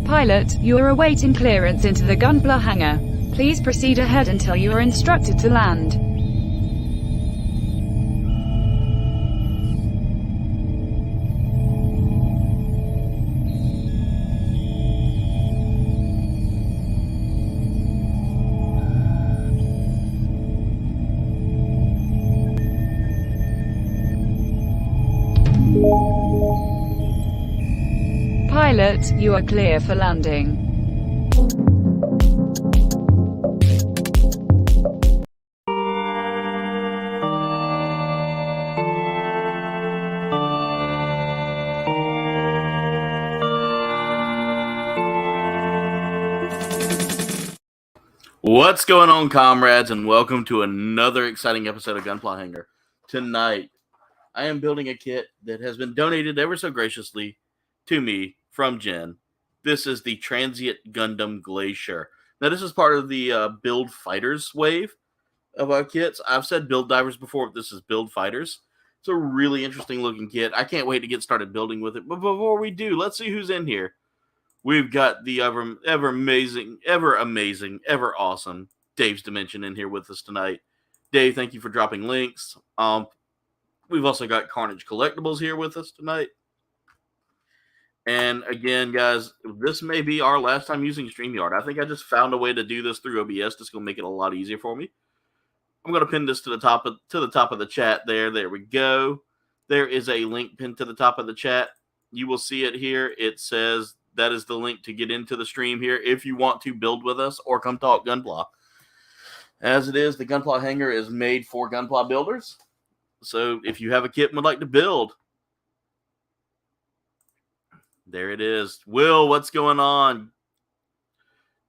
Pilot, you are awaiting clearance into the Gunpla Hangar. Please proceed ahead until you are instructed to land. Pilot, you are clear for landing. What's going on, comrades, and welcome to another exciting episode of Gunpla Hangar. Tonight, I am building a kit that has been donated ever so graciously to me from Jen. This is the Transient Gundam Glacier. Now, this is part of the Build Fighters wave of our kits. I've said Build Divers before, but this is Build Fighters. It's a really interesting looking kit. I can't wait to get started building with it. But before we do, let's see who's in here. We've got the ever amazing, ever awesome Dave's Dimension in here with us tonight. Dave, thank you for dropping links. We've also got Carnage Collectibles here with us tonight. And again, guys, this may be our last time using StreamYard. I think I just found a way to do this through OBS. It's going to make it a lot easier for me. I'm going to pin this to the top of the chat there. There we go. There is a link pinned to the top of the chat. You will see it here. It says that is the link to get into the stream here if you want to build with us or come talk Gunpla. As it is, the Gunpla Hangar is made for Gunpla builders. So if you have a kit and would like to build, there it is. Will, what's going on?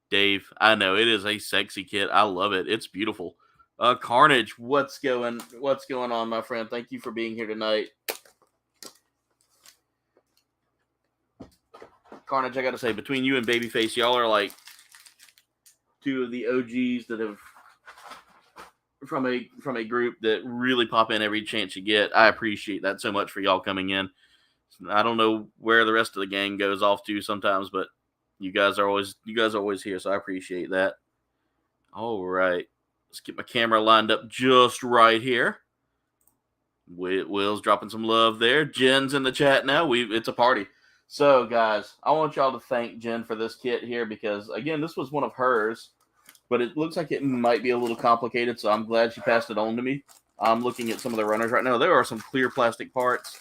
Dave, I know it is a sexy kit. I love it. It's beautiful. Carnage, what's going on, my friend? Thank you for being here tonight. Carnage, I gotta say, between you and Babyface, y'all are like two of the OGs that have from a group that really pop in every chance you get. I appreciate that so much for y'all coming in. I don't know where the rest of the gang goes off to sometimes, but you guys are always here, so I appreciate that. All right, let's get my camera lined up just right here. Will's dropping some love there. Jen's in the chat now. It's a party. So, guys, I want y'all to thank Jen for this kit here because, again, this was one of hers, but it looks like it might be a little complicated, so I'm glad she passed it on to me. I'm looking at some of the runners right now. There are some clear plastic parts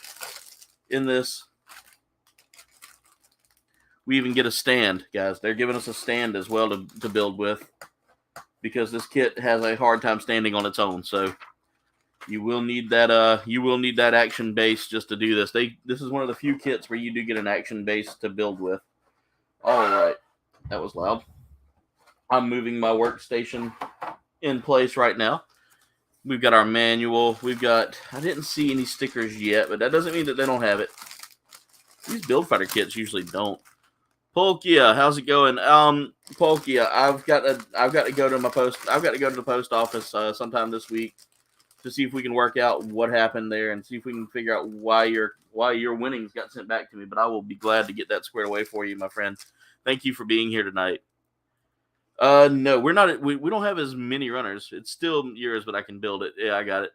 in this. We even get a stand, guys. They're giving us a stand as well to build with because this kit has a hard time standing on its own, so you will need that action base just to do this. This is one of the few kits where you do get an action base to build with. All right. That was loud. I'm moving my workstation in place right now. We've got our manual. I didn't see any stickers yet, but that doesn't mean that they don't have it. These Build Fighter kits usually don't. Polkia, how's it going? Polkia, I've got to go to the post office sometime this week to see if we can work out what happened there and see if we can figure out why your winnings got sent back to me. But I will be glad to get that squared away for you, my friend. Thank you for being here tonight. No, we're not. We don't have as many runners. It's still yours, but I can build it. Yeah, I got it.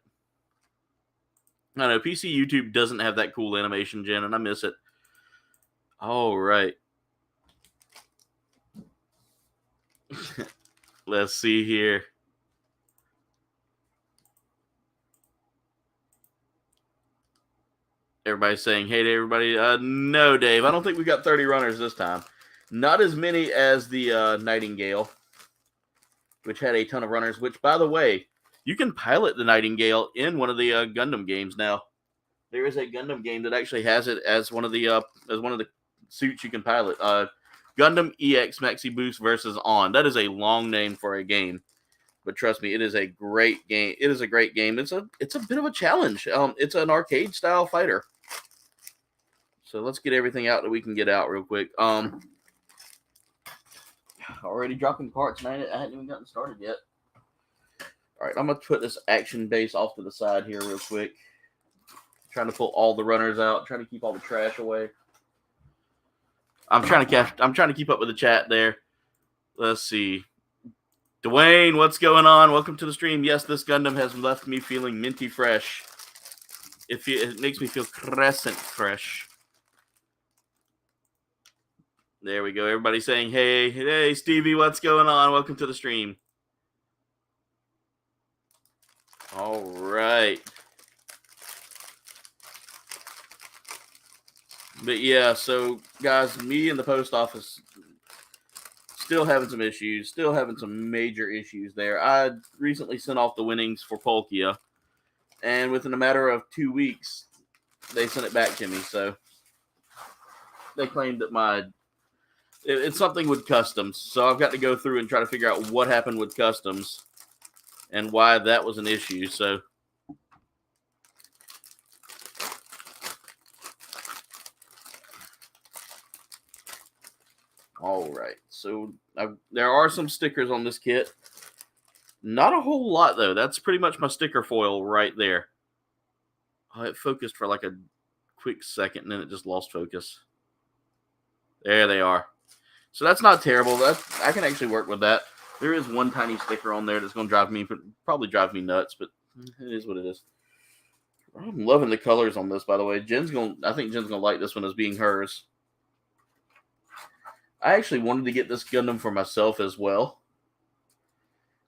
I know PC YouTube doesn't have that cool animation, Jen, and I miss it. All right. Let's see here. Everybody's saying, hey to everybody. No, Dave, I don't think we got 30 runners this time. Not as many as the Nightingale, which had a ton of runners, which, by the way, you can pilot the Nightingale in one of the Gundam games now. There is a Gundam game that actually has it as one of the suits you can pilot. Gundam EX Maxi Boost versus On. That is a long name for a game. But trust me, it is a great game. It is a great game. It's a bit of a challenge. It's an arcade style fighter. So let's get everything out that we can get out real quick. Already dropping parts, man. I hadn't even gotten started yet. All right, I'm gonna put this action base off to the side here real quick. Trying to pull all the runners out. Trying to keep all the trash away. I'm trying to keep up with the chat there. Let's see. Dwayne, what's going on? Welcome to the stream. Yes, this Gundam has left me feeling minty fresh. It makes me feel crescent fresh. There we go. Everybody saying, hey, Stevie, what's going on? Welcome to the stream. All right. But yeah, so guys, me and the post office still having some issues, still having some major issues there. I recently sent off the winnings for Polkia, and within a matter of 2 weeks, they sent it back to me. So they claimed that it's something with customs. So I've got to go through and try to figure out what happened with customs and why that was an issue. So all right. So there are some stickers on this kit. Not a whole lot, though. That's pretty much my sticker foil right there. Oh, it focused for like a quick second, and then it just lost focus. There they are. So that's not terrible. I can actually work with that. There is one tiny sticker on there that's going to probably drive me nuts, but it is what it is. I'm loving the colors on this, by the way. I think Jen's going to like this one as being hers. I actually wanted to get this Gundam for myself as well.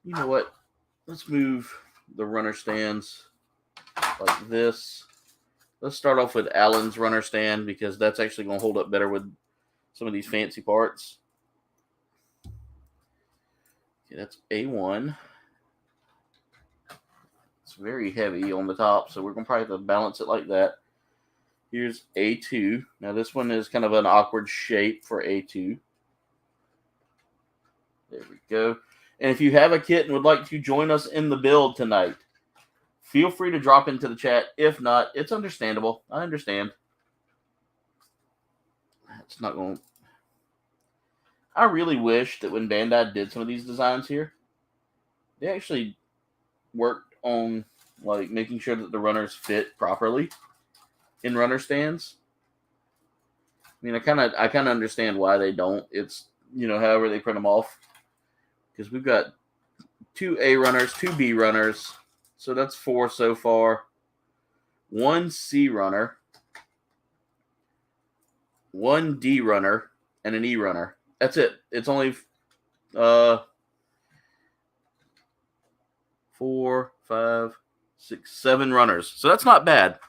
You know what? Let's move the runner stands like this. Let's start off with Alan's runner stand because that's actually going to hold up better with some of these fancy parts. Okay, that's A1. It's very heavy on the top, so we're going to probably have to balance it like that. Here's A2. Now this one is kind of an awkward shape for A2. There we go. And if you have a kit and would like to join us in the build tonight, feel free to drop into the chat. If not, it's understandable. I understand. It's not going. I really wish that when Bandai did some of these designs here, they actually worked on like making sure that the runners fit properly in runner stands. I mean, I kind of understand why they don't. It's, however they print them off. Because we've got 2 A runners, 2 B runners. So that's 4 so far. 1 C runner, 1 D runner, and an E runner. That's it. It's only 4, 5, 6, 7 runners. So that's not bad.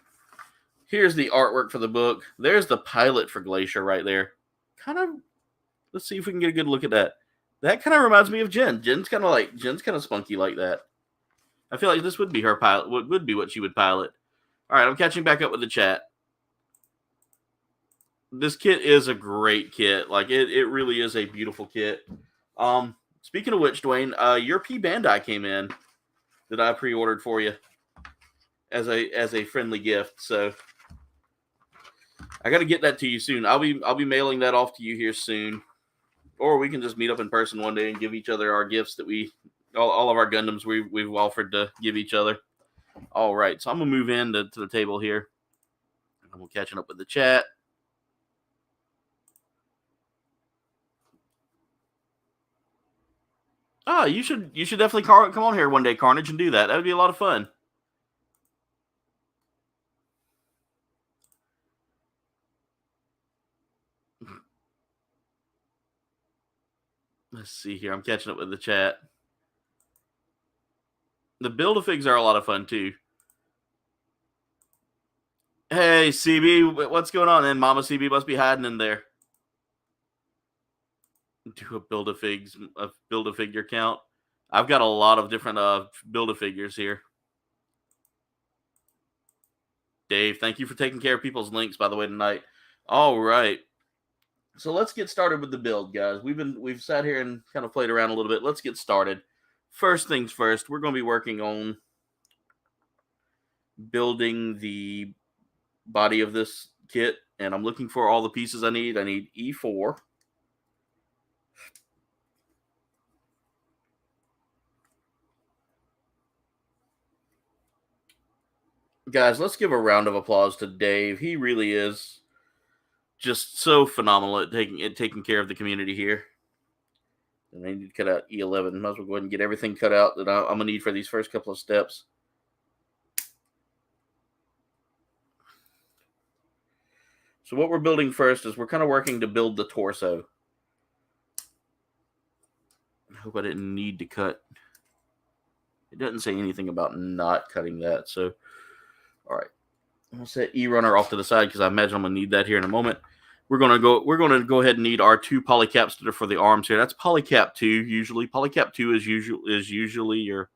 Here's the artwork for the book. There's the pilot for Glacier right there. Let's see if we can get a good look at that. That kind of reminds me of Jen. Jen's kind of spunky like that. I feel like this would be her pilot. Would be what she would pilot. All right, I'm catching back up with the chat. This kit is a great kit. Like it really is a beautiful kit. Speaking of which, Dwayne, your P Bandai came in that I pre-ordered for you as a friendly gift. So I got to get that to you soon. I'll be mailing that off to you here soon. Or we can just meet up in person one day and give each other our gifts that all of our Gundams we've offered to give each other. All right, so I'm going to move in to the table here. And we're catching up with the chat. You should definitely come on here one day, Carnage, and do that. That would be a lot of fun. Let's see here. I'm catching up with the chat. The Build-A-Figs are a lot of fun, too. Hey, CB, what's going on? And Mama CB must be hiding in there. Do a Build-A-Figure count. I've got a lot of different Build-A-Figures here. Dave, thank you for taking care of people's links, by the way, tonight. All right. So let's get started with the build, guys. We've sat here and kind of played around a little bit. Let's get started. First things first, we're going to be working on building the body of this kit, and I'm looking for all the pieces I need. I need E4. Guys, let's give a round of applause to Dave. He really is just so phenomenal at taking care of the community here. And I need to cut out E11. Might as well go ahead and get everything cut out that I'm going to need for these first couple of steps. So what we're building first is we're kind of working to build the torso. I hope I didn't need to cut. It doesn't say anything about not cutting that. So, all right. I'm going to set E-runner off to the side because I imagine I'm going to need that here in a moment. We're going to go ahead and need our 2 polycaps that are for the arms here. That's polycap 2 usually. Polycap 2 is usually your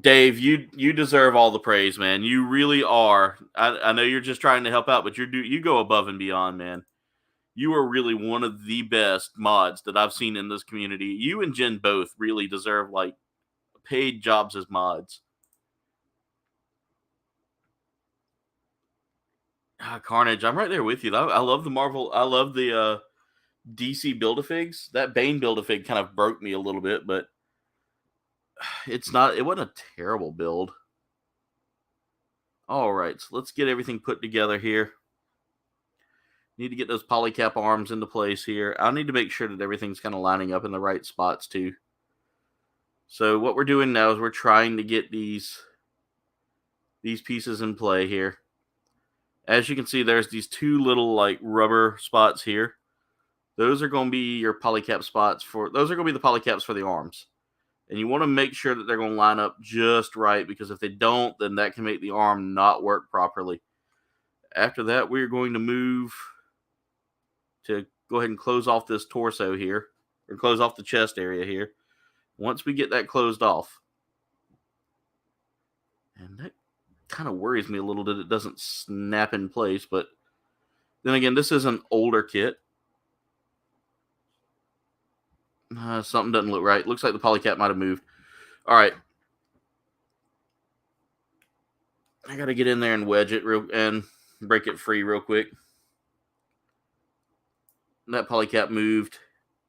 Dave, you deserve all the praise, man. You really are. I know you're just trying to help out, but you go above and beyond, man. You are really one of the best mods that I've seen in this community. You and Jen both really deserve like paid jobs as mods. Carnage, I'm right there with you. I love the Marvel. I love the DC Build-A-Figs. That Bane Build-A-Fig kind of broke me a little bit, but it wasn't a terrible build. All right, so let's get everything put together here. Need to get those polycap arms into place here. I'll need to make sure that everything's kind of lining up in the right spots too. So what we're doing now is we're trying to get these pieces in play here. As you can see, there's these 2 little like rubber spots here. Those are going to be your polycap spots those are going to be the polycaps for the arms. And you want to make sure that they're going to line up just right, because if they don't, then that can make the arm not work properly. After that, we're going to move to go ahead and close off this torso here, or close off the chest area here. Once we get that closed off, and that kind of worries me a little that it doesn't snap in place, but then again, this is an older kit. Something doesn't look right. Looks like the polycap might have moved. All right. I got to get in there and wedge it and break it free real quick. That polycap moved,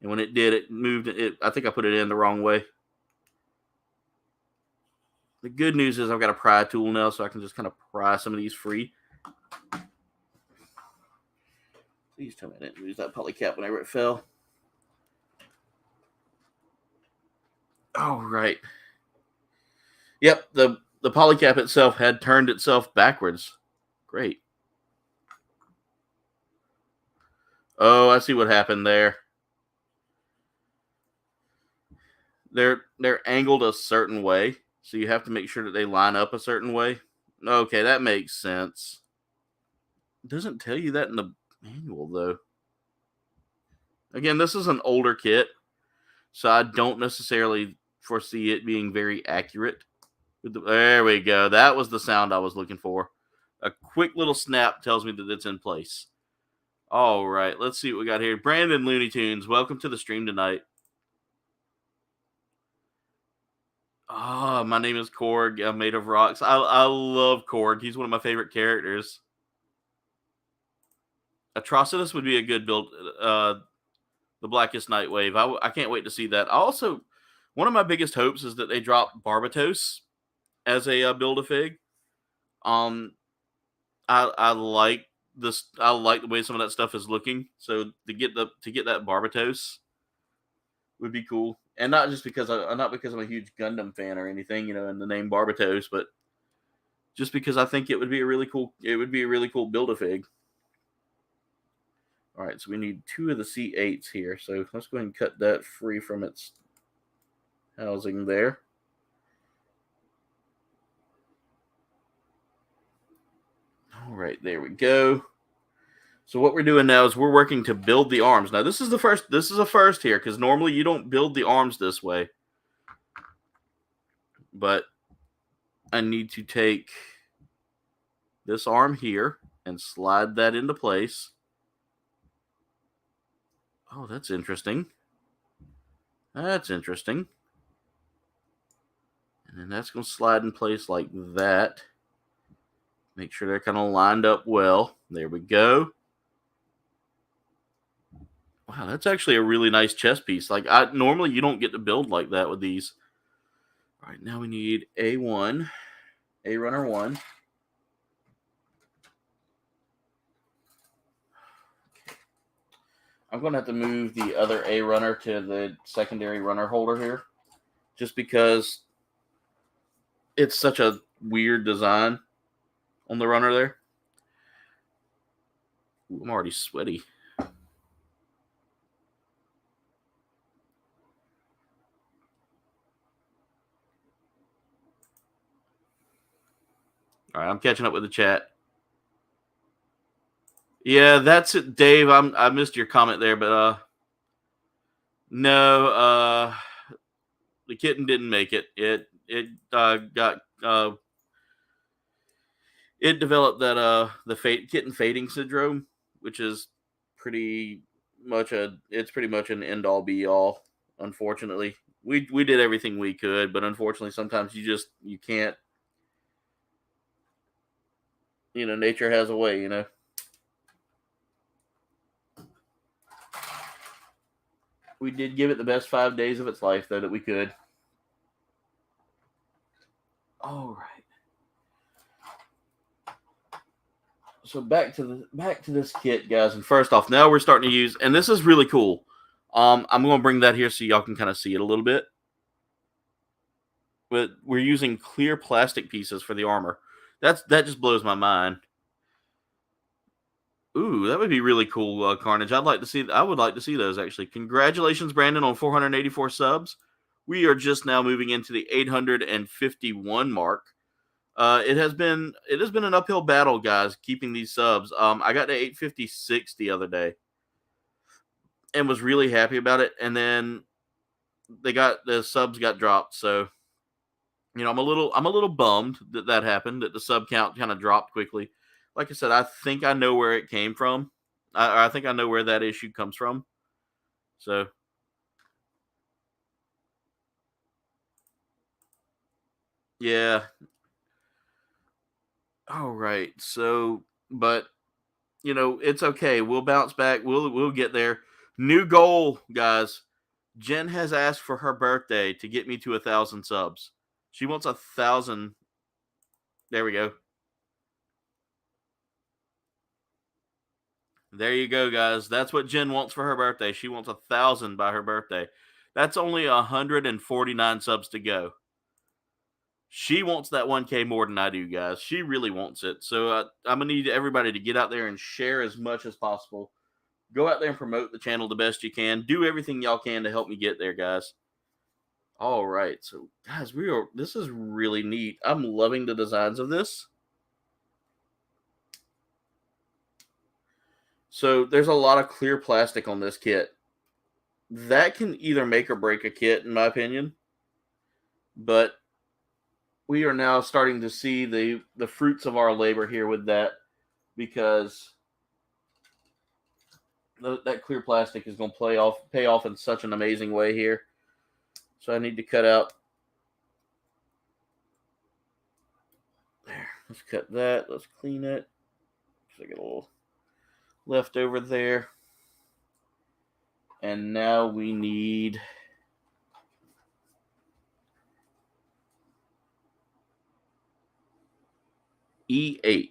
and when it did, it moved. I think I put it in the wrong way. The good news is I've got a pry tool now, so I can just kind of pry some of these free. Please tell me I didn't lose that polycap whenever it fell. All right. Yep, the polycap itself had turned itself backwards. Great. Oh, I see what happened there. They're angled a certain way, so you have to make sure that they line up a certain way. Okay, that makes sense. It doesn't tell you that in the manual, though. Again, this is an older kit, so I don't necessarily foresee it being very accurate. There we go. That was the sound I was looking for. A quick little snap tells me that it's in place. All right, let's see what we got here. Brandon Looney Tunes, welcome to the stream tonight. My name is Korg. I'm made of rocks. I love Korg. He's one of my favorite characters. Atrocitus would be a good build. The Blackest Nightwave. I can't wait to see that. Also, one of my biggest hopes is that they drop Barbatos as a Build-A-Fig. I like this. I like the way some of that stuff is looking. So to get that Barbatos would be cool, and not just because I'm a huge Gundam fan or anything, in the name Barbatos, but just because I think it would be a really cool Build-A-Fig. All right, so we need 2 of the C8s here. So let's go ahead and cut that free from its housing there. All right, there we go. So what we're doing now is we're working to build the arms. Now this is a first here, because normally you don't build the arms this way. But I need to take this arm here and slide that into place. Oh, that's interesting. That's interesting. And then that's going to slide in place like that. Make sure they're kind of lined up well. There we go. Wow, that's actually a really nice chest piece. Like, normally you don't get to build like that with these. All right, now we need A1. A Runner 1. I'm going to have to move the other A Runner to the secondary runner holder here, just because it's such a weird design on the runner there. Ooh, I'm already sweaty. All right, I'm catching up with the chat. Yeah, that's it, Dave. I missed your comment there, but no, the kitten didn't make it. It developed that kitten fading syndrome, which is pretty much an end all be all. Unfortunately, we did everything we could, but unfortunately, sometimes you can't. Nature has a way. We did give it the best 5 days of its life, though, that we could. All right. So back to this kit, guys. And first off, now we're starting to use, and this is really cool. I'm going to bring that here so y'all can kind of see it a little bit. But we're using clear plastic pieces for the armor. That just blows my mind. Ooh, that would be really cool, Carnage. I would like to see those, actually. Congratulations, Brandon, on 484 subs. We are just now moving into the 851 mark. It has been an uphill battle, guys, keeping these subs. I got to 856 the other day and was really happy about it. And then the subs got dropped. So, I'm a little bummed that happened, that the sub count kind of dropped quickly. Like I said, I think I know where it came from. I think I know where that issue comes from. So, yeah. All right. So, but it's okay. We'll bounce back. We'll get there. New goal, guys. Jen has asked for her birthday to get me to 1,000 subs. She wants 1,000. There we go. There you go, guys. That's what Jen wants for her birthday. She wants 1,000 by her birthday. That's only 149 subs to go. She wants that 1K more than I do, guys. She really wants it. So I'm going to need everybody to get out there and share as much as possible. Go out there and promote the channel the best you can. Do everything y'all can to help me get there, guys. All right. So, guys, this is really neat. I'm loving the designs of this. So, there's a lot of clear plastic on this kit. That can either make or break a kit, in my opinion. But we are now starting to see the fruits of our labor here with that, because that clear plastic is going to pay off in such an amazing way here. So I need to cut out. There. Let's cut that. Let's clean it. So I get a little left over there. And now we need E8. Okay,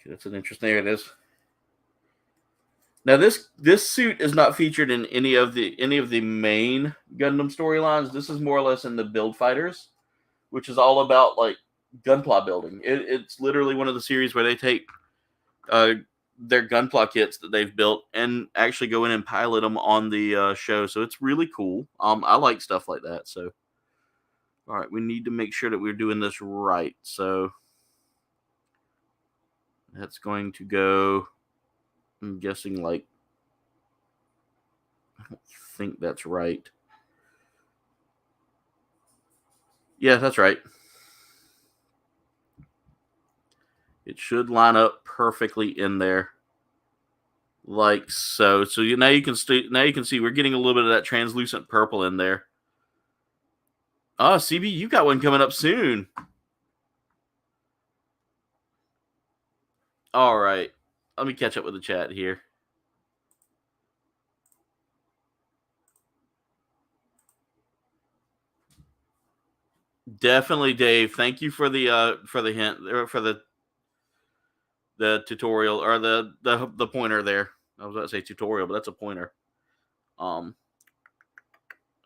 that's an interesting. There it is. Now this suit is not featured in any of the main Gundam storylines. This is more or less in the Build Fighters, which is all about like Gunpla building. It's literally one of the series where they take their Gunpla kits that they've built and actually go in and pilot them on the show. So it's really cool. I like stuff like that. So, all right, we need to make sure that we're doing this right. So that's going to go. I'm guessing like. I don't think that's right. Yeah, that's right. It should line up perfectly in there, like so. So now you can see we're getting a little bit of that translucent purple in there. Oh, CB, you got one coming up soon. All right, let me catch up with the chat here. Definitely, Dave. Thank you for the hint, or for the tutorial, or the pointer there. I was about to say tutorial, but that's a pointer. There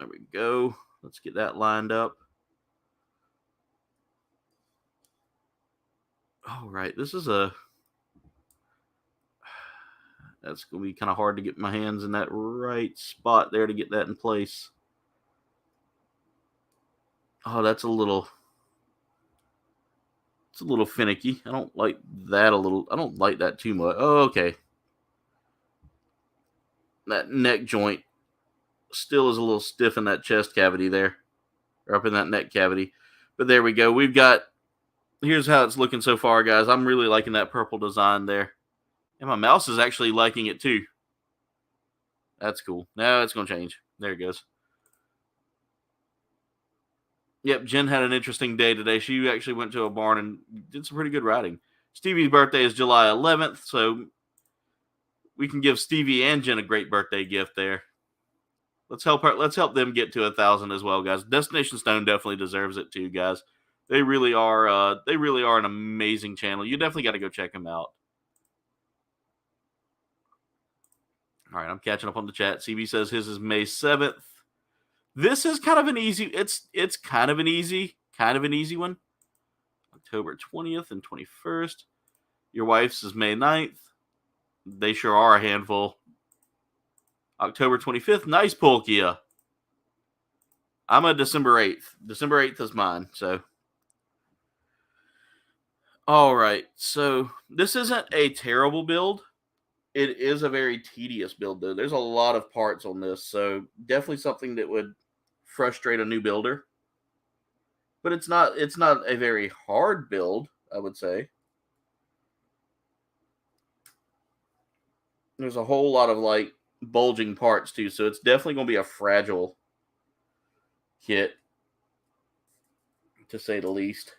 we go. Let's get that lined up. All right, this is that's going to be kind of hard to get my hands in that right spot there to get that in place. Oh, it's a little finicky. I don't like that I don't like that too much. Oh, okay. That neck joint still is a little stiff in that chest cavity there, or up in that neck cavity. But there we go. Here's how it's looking so far, guys. I'm really liking that purple design there. And my mouse is actually liking it too. That's cool. Now it's going to change. There it goes. Yep, Jen had an interesting day today. She actually went to a barn and did some pretty good riding. Stevie's birthday is July 11th, so we can give Stevie and Jen a great birthday gift there. Let's help them get to 1,000 as well, guys. Destination Stone definitely deserves it too, guys. They really are. They really are an amazing channel. You definitely got to go check them out. All right, I'm catching up on the chat. CB says his is May 7th. This is kind of an easy. It's kind of an easy one. October 20th and 21st. Your wife's is May 9th. They sure are a handful. October 25th. Nice pull, Kia. I'm a December 8th. December 8th is mine. So, all right. So this isn't a terrible build. It is a very tedious build, though. There's a lot of parts on this, so definitely something that would frustrate a new builder. But it's not a very hard build, I would say. There's a whole lot of like bulging parts too, so it's definitely going to be a fragile kit, to say the least.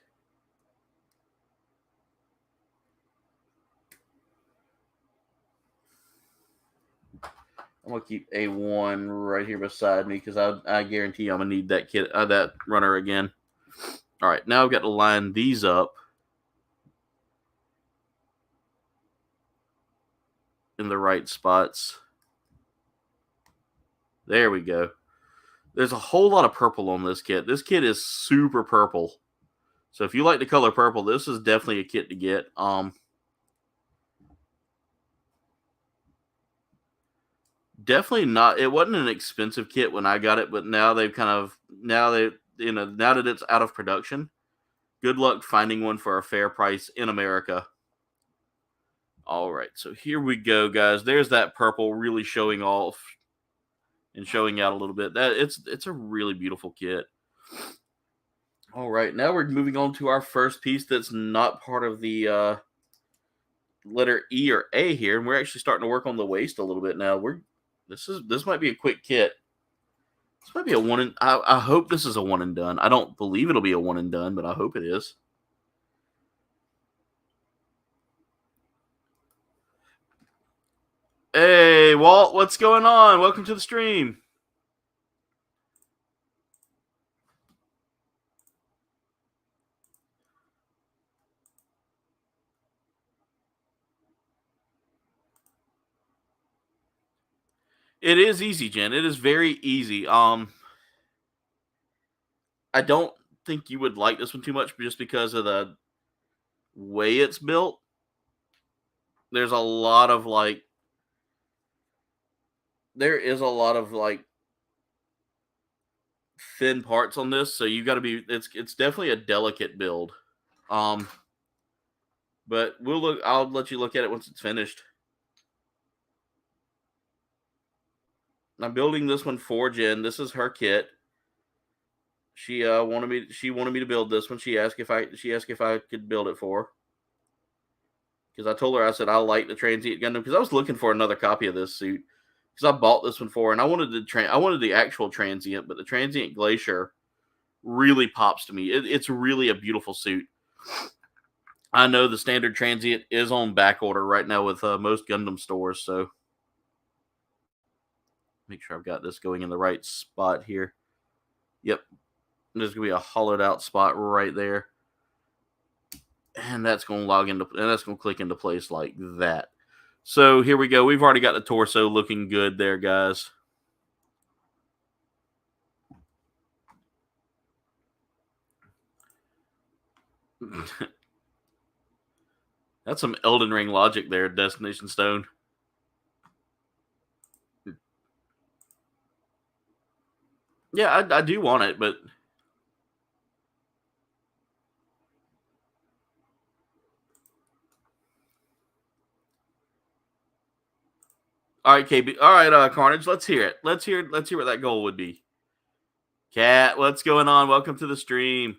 I'm going to keep A1 right here beside me because I guarantee I'm going to need that kit, that runner again. All right, now I've got to line these up in the right spots. There we go. There's a whole lot of purple on this kit. This kit is super purple. So if you like the color purple, this is definitely a kit to get. Definitely not. It wasn't an expensive kit when I got it, but now they've now that it's out of production, good luck finding one for a fair price in America. All right, so here we go, guys. There's that purple really showing off and showing out a little bit. It's a really beautiful kit. All right, now we're moving on to our first piece that's not part of the letter E or A here, and we're actually starting to work on the waist a little bit now. This might be a quick kit. This might be a one. I hope this is a one and done. I don't believe it'll be a one and done, but I hope it is. Hey, Walt, what's going on? Welcome to the stream. It is easy, Jen. It is very easy. I don't think you would like this one too much just because of the way it's built. There is a lot of thin parts on this, so you got to be. It's definitely a delicate build. But I'll let you look at it once it's finished. I'm building this one for Jen. This is her kit. She wanted me to build this one. She asked if I could build it for her. Because I told her, I said I like the Transient Gundam, because I was looking for another copy of this suit, because I bought this one for her, and I wanted the actual Transient, but the Transient Glacier really pops to me. It's really a beautiful suit. I know the standard Transient is on back order right now with most Gundam stores, so make sure I've got this going in the right spot here. Yep. There's going to be a hollowed out spot right there. And that's going to log into, and that's going to click into place like that. So here we go. We've already got the torso looking good there, guys. That's some Elden Ring logic there, Destination Stone. Yeah, I do want it, but all right, KB. All right, Carnage. Let's hear it. Let's hear what that goal would be. Cat, what's going on? Welcome to the stream.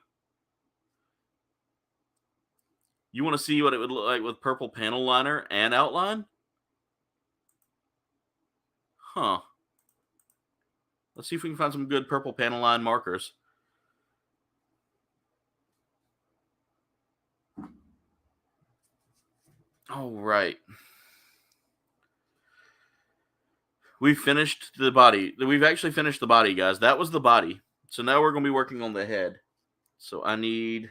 You want to see what it would look like with purple panel liner and outline? Huh. Let's see if we can find some good purple panel line markers. All right. We finished the body. We've actually finished the body, guys. That was the body. So now we're going to be working on the head. So I need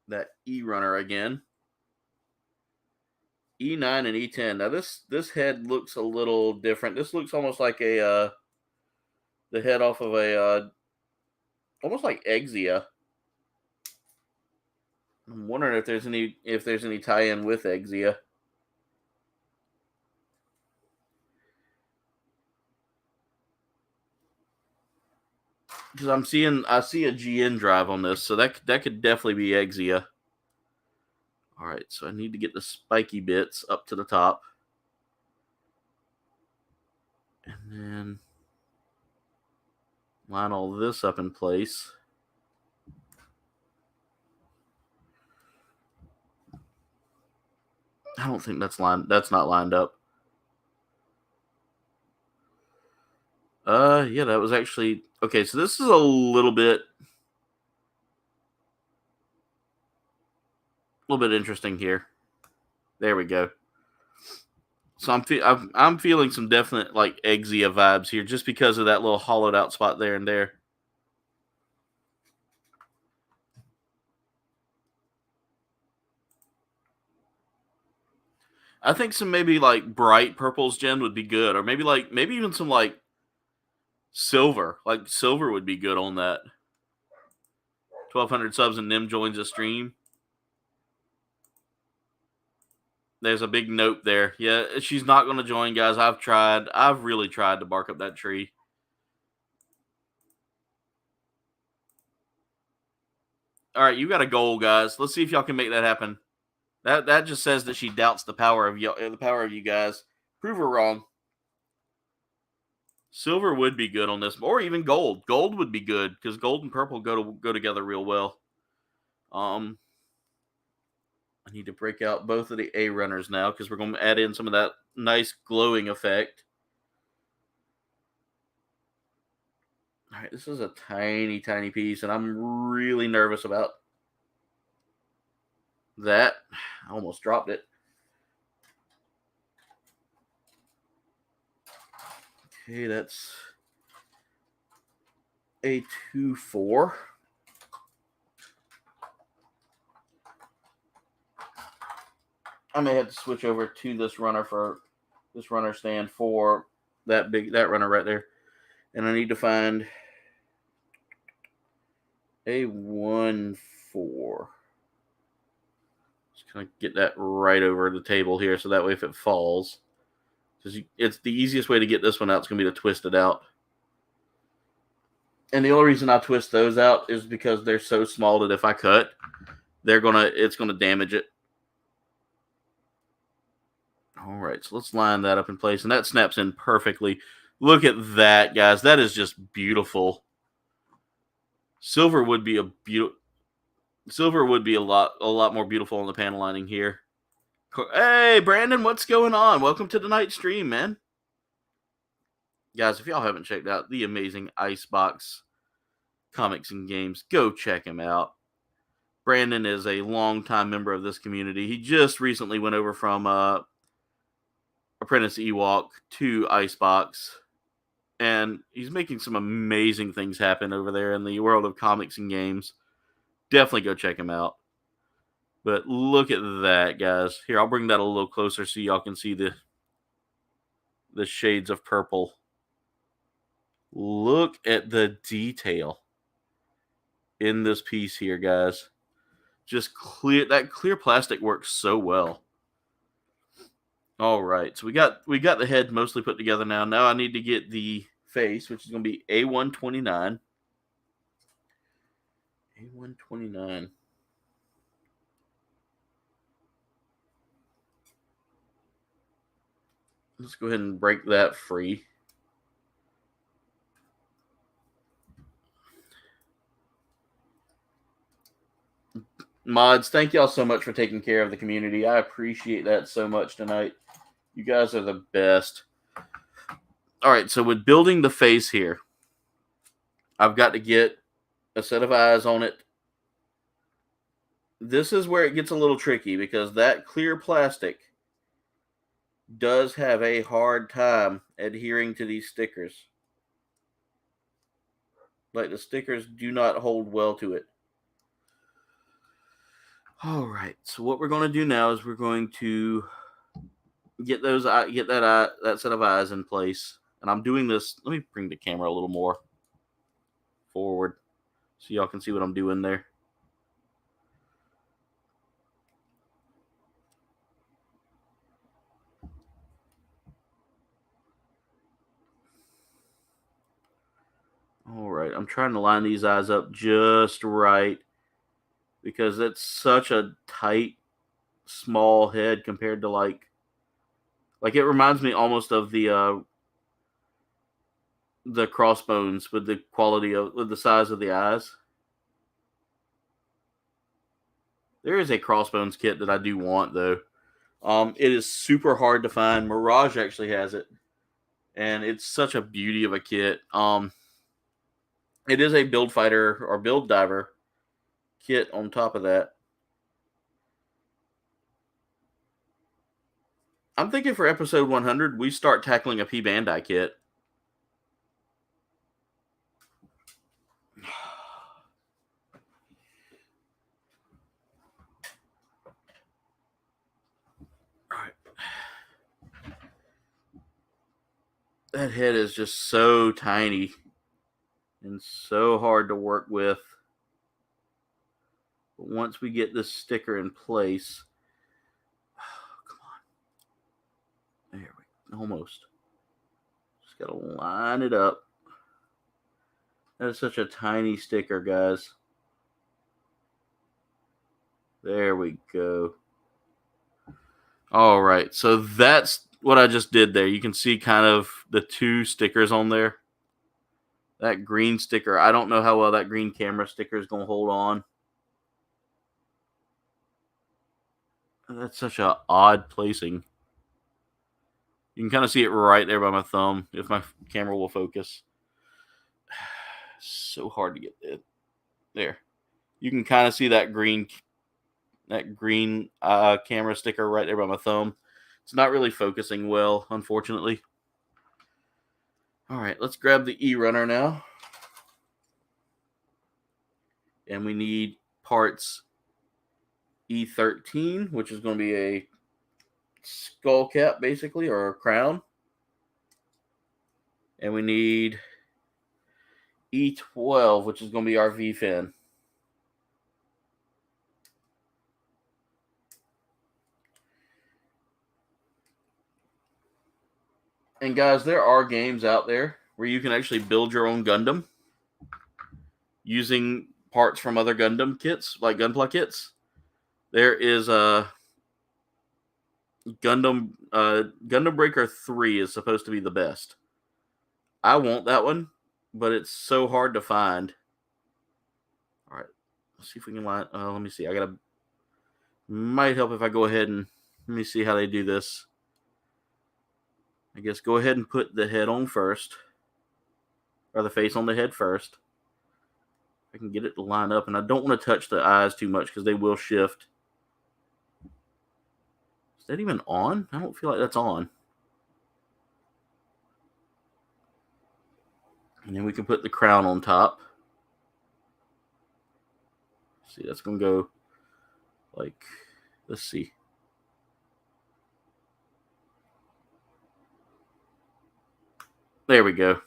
that E runner again. E9 and E10. Now this head looks a little different. This looks almost like the head off of a almost like Exia. I'm wondering if there's any tie-in with Exia. Because I see a GN drive on this, so that could definitely be Exia. All right, so I need to get the spiky bits up to the top. And then line all this up in place. I don't think that's not lined up. Yeah, that was actually okay, so this is a little bit interesting here. There we go. So I'm feeling some definite like Exia vibes here just because of that little hollowed out spot there and there. I think some maybe like bright purples gem would be good, or maybe even some like silver. Like silver would be good on that. 1,200 subs and Nim joins the stream. There's a big note there. Yeah, she's not going to join, guys. I've really tried to bark up that tree. All right, you got a goal, guys. Let's see if y'all can make that happen. That just says that she doubts the power of you guys. Prove her wrong. Silver would be good on this, or even gold. Gold would be good because gold and purple go together real well. I need to break out both of the A runners now because we're going to add in some of that nice glowing effect. All right, this is a tiny, tiny piece, and I'm really nervous about that. I almost dropped it. Okay, that's A24. I may have to switch over to this runner stand for that runner right there. And I need to find A14. Just kind of get that right over the table here so that way if it falls, because it's the easiest way to get this one out is going to be to twist it out. And the only reason I twist those out is because they're so small that if I cut, it's gonna damage it. All right, so let's line that up in place, and that snaps in perfectly. Look at that, guys. That is just beautiful. Silver would be a lot more beautiful on the panel lining here. Hey, Brandon, what's going on? Welcome to the night stream, man. Guys, if y'all haven't checked out the amazing Icebox Comics and Games, go check him out. Brandon is a longtime member of this community. He just recently went over from Apprentice Ewok to Icebox. And he's making some amazing things happen over there in the world of comics and games. Definitely go check him out. But look at that, guys. Here, I'll bring that a little closer so y'all can see the shades of purple. Look at the detail in this piece here, guys. Just clear, that clear plastic works so well. All right, so we got the head mostly put together now. Now I need to get the face, which is going to be A129. A129. Let's go ahead and break that free. Mods, thank y'all so much for taking care of the community. I appreciate that so much tonight. You guys are the best. All right, so with building the face here, I've got to get a set of eyes on it. This is where it gets a little tricky because that clear plastic does have a hard time adhering to these stickers. Like, the stickers do not hold well to it. All right, so what we're going to do now is we're going to get that set of eyes in place. And I'm doing this. Let me bring the camera a little more forward so y'all can see what I'm doing there. All right, I'm trying to line these eyes up just right because that's such a tight, small head compared to like it reminds me almost of the crossbones with the size of the eyes. There is a crossbones kit that I do want though. It is super hard to find. Mirage actually has it, and it's such a beauty of a kit. It is a build fighter or build diver kit on top of that. I'm thinking for episode 100, we start tackling a P Bandai kit. All right. That head is just so tiny and so hard to work with. But once we get this sticker in place, come on. There we go. Almost. Just got to line it up. That is such a tiny sticker, guys. There we go. All right, so that's what I just did there. You can see kind of the two stickers on there. That green sticker, I don't know how well that green camera sticker is going to hold on. That's such an odd placing. You can kind of see it right there by my thumb if my camera will focus. So hard to get it. There. You can kind of see that green camera sticker right there by my thumb. It's not really focusing well, unfortunately. All right, let's grab the E-runner now. And we need parts E13, which is going to be a skull cap, basically, or a crown. And we need E12, which is going to be our V-fin. And guys, there are games out there where you can actually build your own Gundam using parts from other Gundam kits, like Gunpla kits. There is a Gundam Breaker 3 is supposed to be the best. I want that one, but it's so hard to find. All right, let's see if we can line. Let me see. Might help if I go ahead and let me see how they do this. I guess go ahead and put the head on first, or the face on the head first. I can get it to line up, and I don't want to touch the eyes too much because they will shift. Is that even on? I don't feel like that's on. And then we can put the crown on top. See, that's going to go like, let's see. There we go. All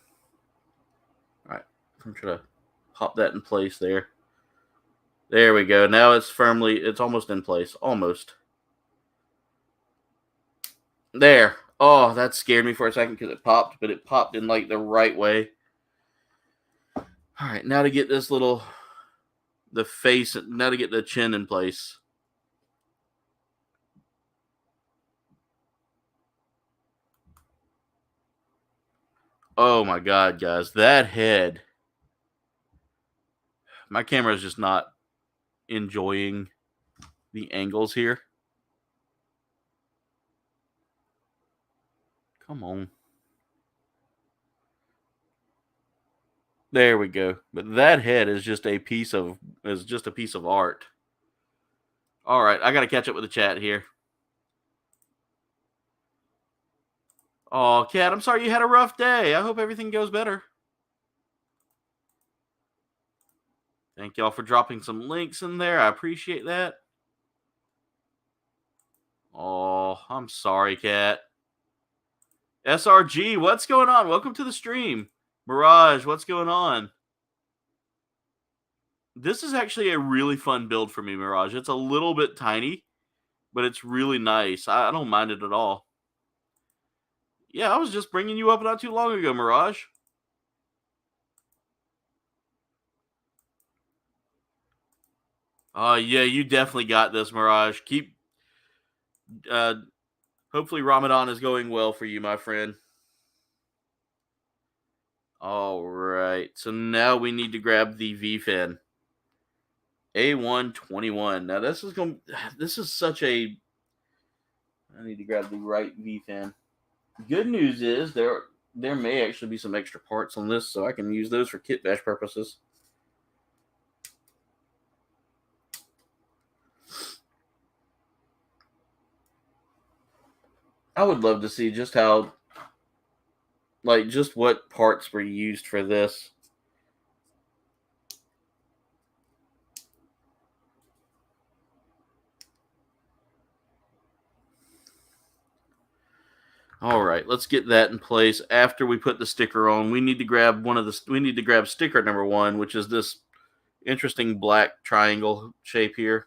right. I'm trying to pop that in place there. There we go. Now it's almost in place. Almost. There. Oh, that scared me for a second because it popped, but it popped in like the right way. All right, now to get the face, now to get the chin in place. Oh my God, guys, that head. My camera is just not enjoying the angles here. Come on. There we go. But that head is just a piece of art. All right, I got to catch up with the chat here. Oh, Kat, I'm sorry you had a rough day. I hope everything goes better. Thank y'all for dropping some links in there. I appreciate that. Oh, I'm sorry, Kat. SRG, what's going on? Welcome to the stream. Mirage, what's going on? This is actually a really fun build for me, Mirage. It's a little bit tiny, but it's really nice. I don't mind it at all. Yeah, I was just bringing you up not too long ago, Mirage. Yeah, you definitely got this, Mirage. Hopefully Ramadan is going well for you, my friend. All right, so now we need to grab the V-fin. A121. Now this is such a, I need to grab the right V-fin. Good news is there may actually be some extra parts on this, so I can use those for kit bash purposes. I would love to see just how, like, just what parts were used for this. All right, let's get that in place. After we put the sticker on, we need to grab sticker number 1, which is this interesting black triangle shape here.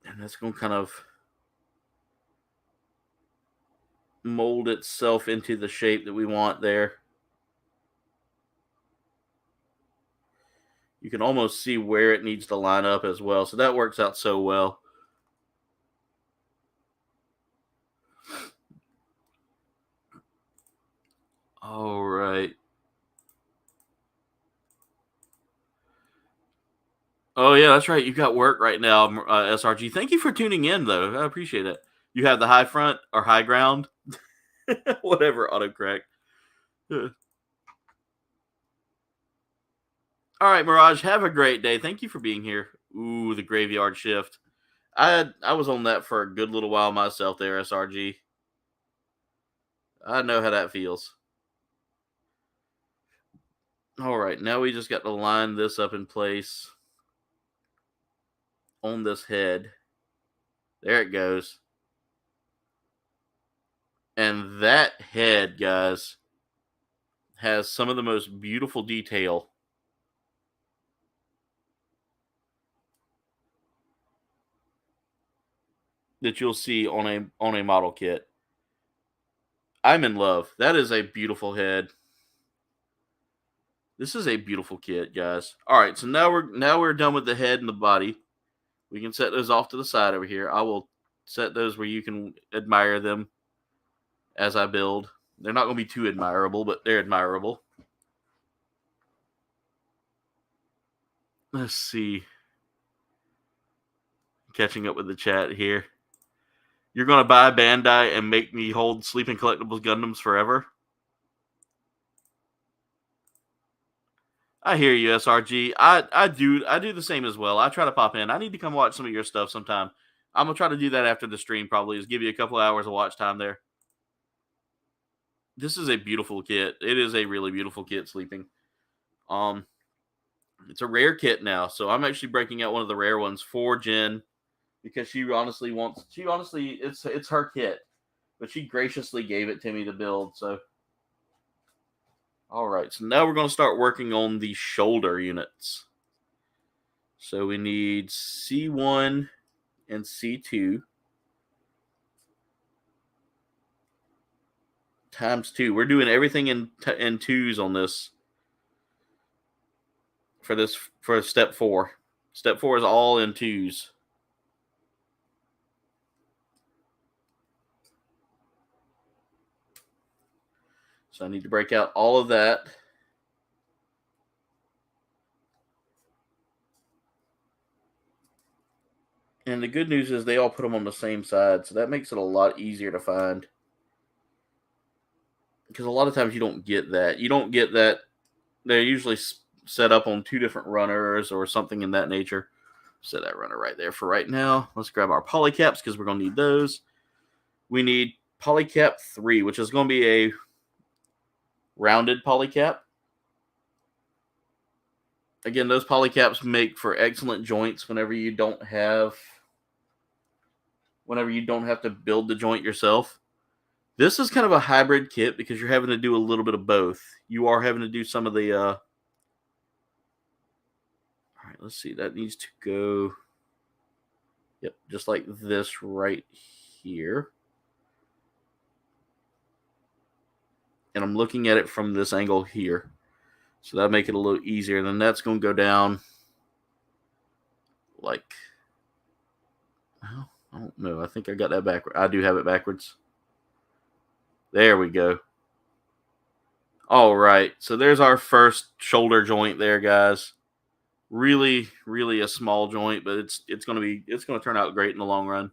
And that's going to kind of mold itself into the shape that we want there. You can almost see where it needs to line up as well. So that works out so well. All right. Oh, yeah, that's right. You got work right now, SRG. Thank you for tuning in, though. I appreciate it. You have the high front or high ground? Whatever, autocorrect. All right, Mirage, have a great day. Thank you for being here. Ooh, the graveyard shift. I was on that for a good little while myself there, SRG. I know how that feels. All right, now we just got to line this up in place on this head. There it goes. And that head, guys, has some of the most beautiful detail. That you'll see on a model kit. I'm in love. That is a beautiful head. This is a beautiful kit, guys. All right, so now we're done with the head and the body. We can set those off to the side over here. I will set those where you can admire them as I build. They're not going to be too admirable, but they're admirable. Let's see. Catching up with the chat here. You're going to buy Bandai and make me hold Sleeping Collectibles Gundams forever? I hear you, SRG. I do the same as well. I try to pop in. I need to come watch some of your stuff sometime. I'm going to try to do that after the stream probably, is give you a couple of hours of watch time there. This is a beautiful kit. It is a really beautiful kit, Sleeping. It's a rare kit now, so I'm actually breaking out one of the rare ones for Jen because she honestly, it's her kit, but she graciously gave it to me to build. So, all right, so now we're going to start working on the shoulder units. So we need C1 and C2 times 2. We're doing everything in twos on this for step 4. Step 4 is all in twos. So I need to break out all of that. And the good news is they all put them on the same side, so that makes it a lot easier to find. Because a lot of times you don't get that. You don't get that. They're usually set up on 2 different runners or something in that nature. Set that runner right there for right now. Let's grab our polycaps because we're going to need those. We need polycap 3, which is going to be a rounded polycap. Again, those polycaps make for excellent joints whenever you don't have to build the joint yourself. This is kind of a hybrid kit because you're having to do a little bit of both. You are having to do some of the all right, let's see. That needs to go just like this right here. And I'm looking at it from this angle here. So that'll make it a little easier. Then that's going to go down like, well, I don't know. I think I got that backward. I do have it backwards. There we go. All right. So there's our first shoulder joint there, guys. Really, really a small joint, but it's going to turn out great in the long run.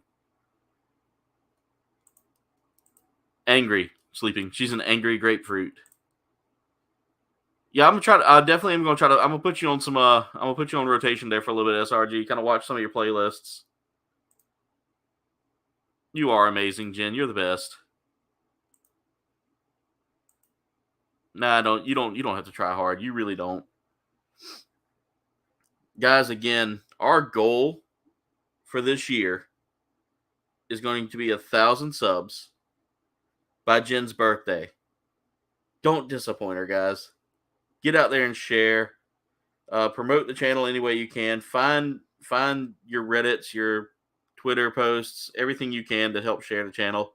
Angry Sleeping. She's an angry grapefruit. Yeah, I'm gonna try to. I'm gonna put you on some. I'm gonna put you on rotation there for a little bit. SRG, kind of watch some of your playlists. You are amazing, Jen. You're the best. Nah, don't. You don't have to try hard. You really don't. Guys, again, our goal for this year is going to be 1,000 subs by Jen's birthday. Don't disappoint her, guys. Get out there and share. Promote the channel any way you can. Find your Reddits, your Twitter posts, everything you can to help share the channel.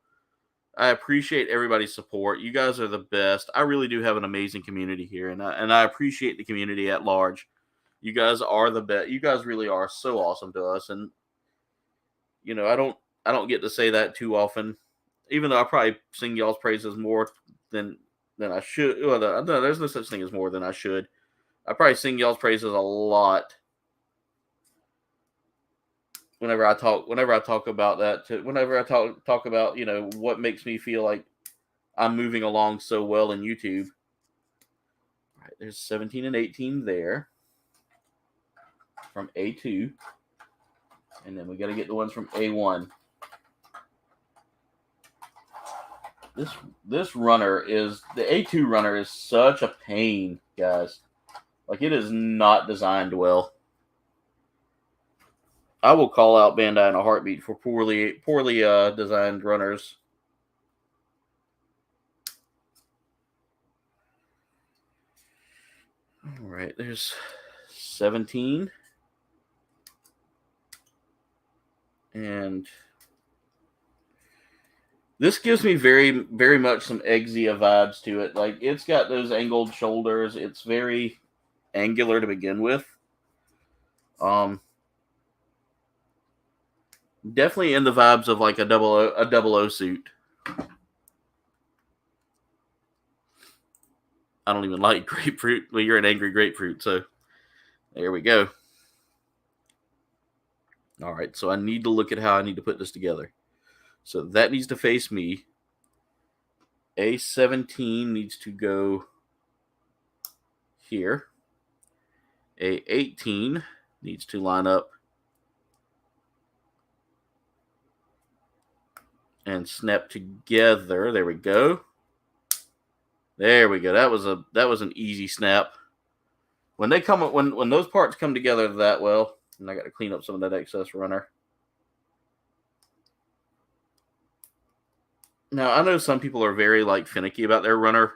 I appreciate everybody's support. You guys are the best. I really do have an amazing community here, and I appreciate the community at large. You guys are the best. You guys really are so awesome to us, and I don't get to say that too often, even though I probably sing y'all's praises more than I should. Well, no, there's no such thing as more than I should. I probably sing y'all's praises a lot whenever I talk about that. Whenever I talk about what makes me feel like I'm moving along so well in YouTube. All right, there's 17 and 18 there from A2, and then we got to get the ones from A1. This runner is the A2 runner is such a pain, guys. Like, it is not designed well. I will call out Bandai in a heartbeat for poorly designed runners. All right, there's 17. And this gives me very, very much some Exia vibes to it. Like, it's got those angled shoulders. It's very angular to begin with. Definitely in the vibes of like a double O suit. I don't even like grapefruit. Well, you're an angry grapefruit, so there we go. All right, so I need to look at how I need to put this together. So that needs to face me. A17 needs to go here. A18 needs to line up and snap together. There we go. There we go. That was an easy snap. When those parts come together that well, and I got to clean up some of that excess runner. Now I know some people are very finicky about their runner.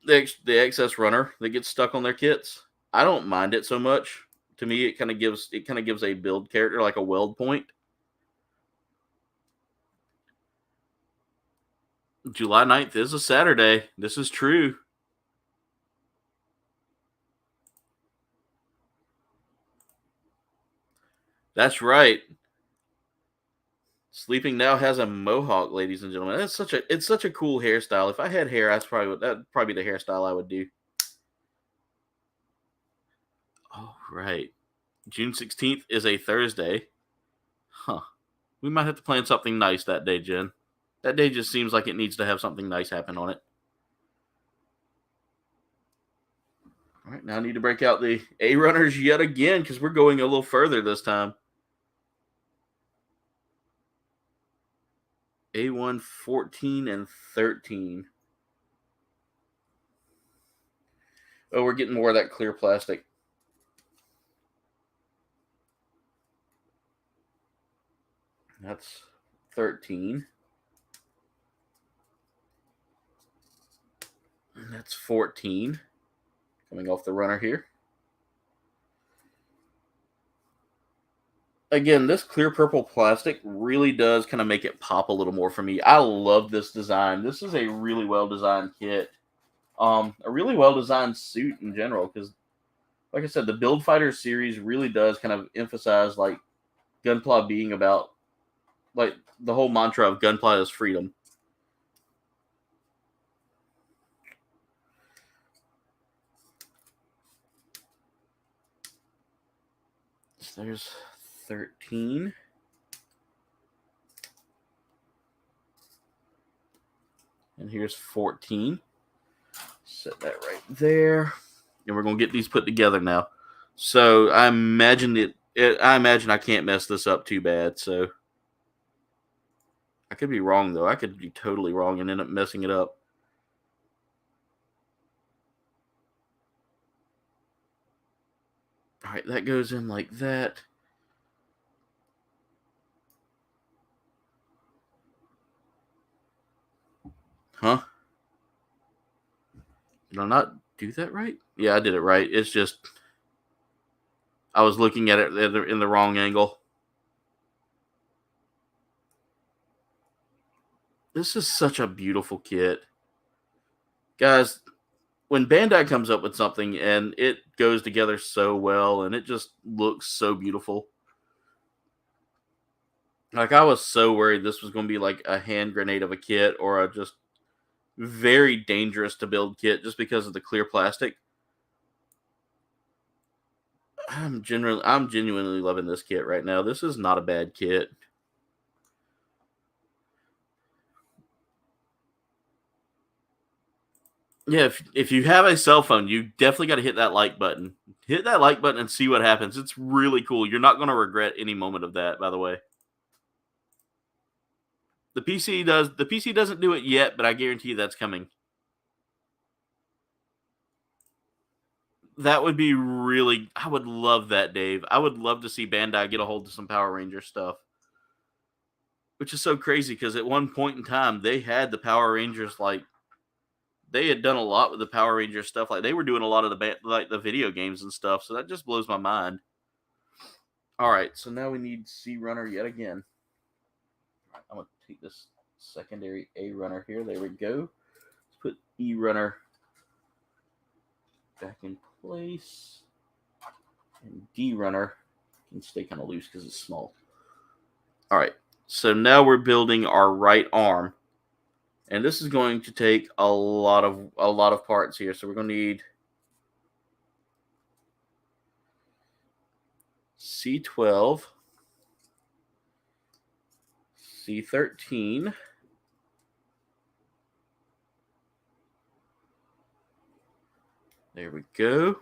The excess runner that gets stuck on their kits. I don't mind it so much. To me, it kind of gives a build character like a weld point. July 9th is a Saturday. This is true. That's right. Sleeping Now has a mohawk, ladies and gentlemen. It's such a cool hairstyle. If I had hair, that'd probably be the hairstyle I would do. All right. June 16th is a Thursday. Huh. We might have to plan something nice that day, Jen. That day just seems like it needs to have something nice happen on it. All right, now I need to break out the A runners yet again because we're going a little further this time. A1 14 and 13. Oh, we're getting more of that clear plastic. That's 13. And that's 14. Coming off the runner here. Again, this clear purple plastic really does kind of make it pop a little more for me. I love this design. This is a really well-designed kit. A really well-designed suit in general, because, like I said, the Build Fighter series really does kind of emphasize, Gunpla being about, the whole mantra of Gunpla is freedom. So there's 13. And here's 14. Set that right there. And we're going to get these put together now. So I imagine I can't mess this up too bad. So I could be wrong, though. I could be totally wrong and end up messing it up. All right, that goes in like that. Huh? Did I not do that right? Yeah, I did it right. It's just I was looking at it in the wrong angle. This is such a beautiful kit. Guys, when Bandai comes up with something and it goes together so well and it just looks so beautiful. I was so worried this was going to be like a hand grenade of a kit or a just very dangerous to build kit just because of the clear plastic. I'm genuinely loving this kit right now. This is not a bad kit. Yeah, if you have a cell phone, you definitely got to hit that like button. Hit that like button and see what happens. It's really cool. You're not going to regret any moment of that, by the way. The PC doesn't do it yet, but I guarantee you that's coming. That would be really... I would love that, Dave. I would love to see Bandai get a hold of some Power Ranger stuff. Which is so crazy, because at one point in time, they had the Power Rangers, they had done a lot with the Power Rangers stuff. They were doing a lot of the video games and stuff, so that just blows my mind. All right, so now we need C Runner yet again. I'm going to take this secondary A Runner here. There we go. Let's put E Runner back in place. And D Runner can stay kind of loose because it's small. All right, so now we're building our right arm. And this is going to take a lot of parts here. So we're going to need C12, C13, there we go,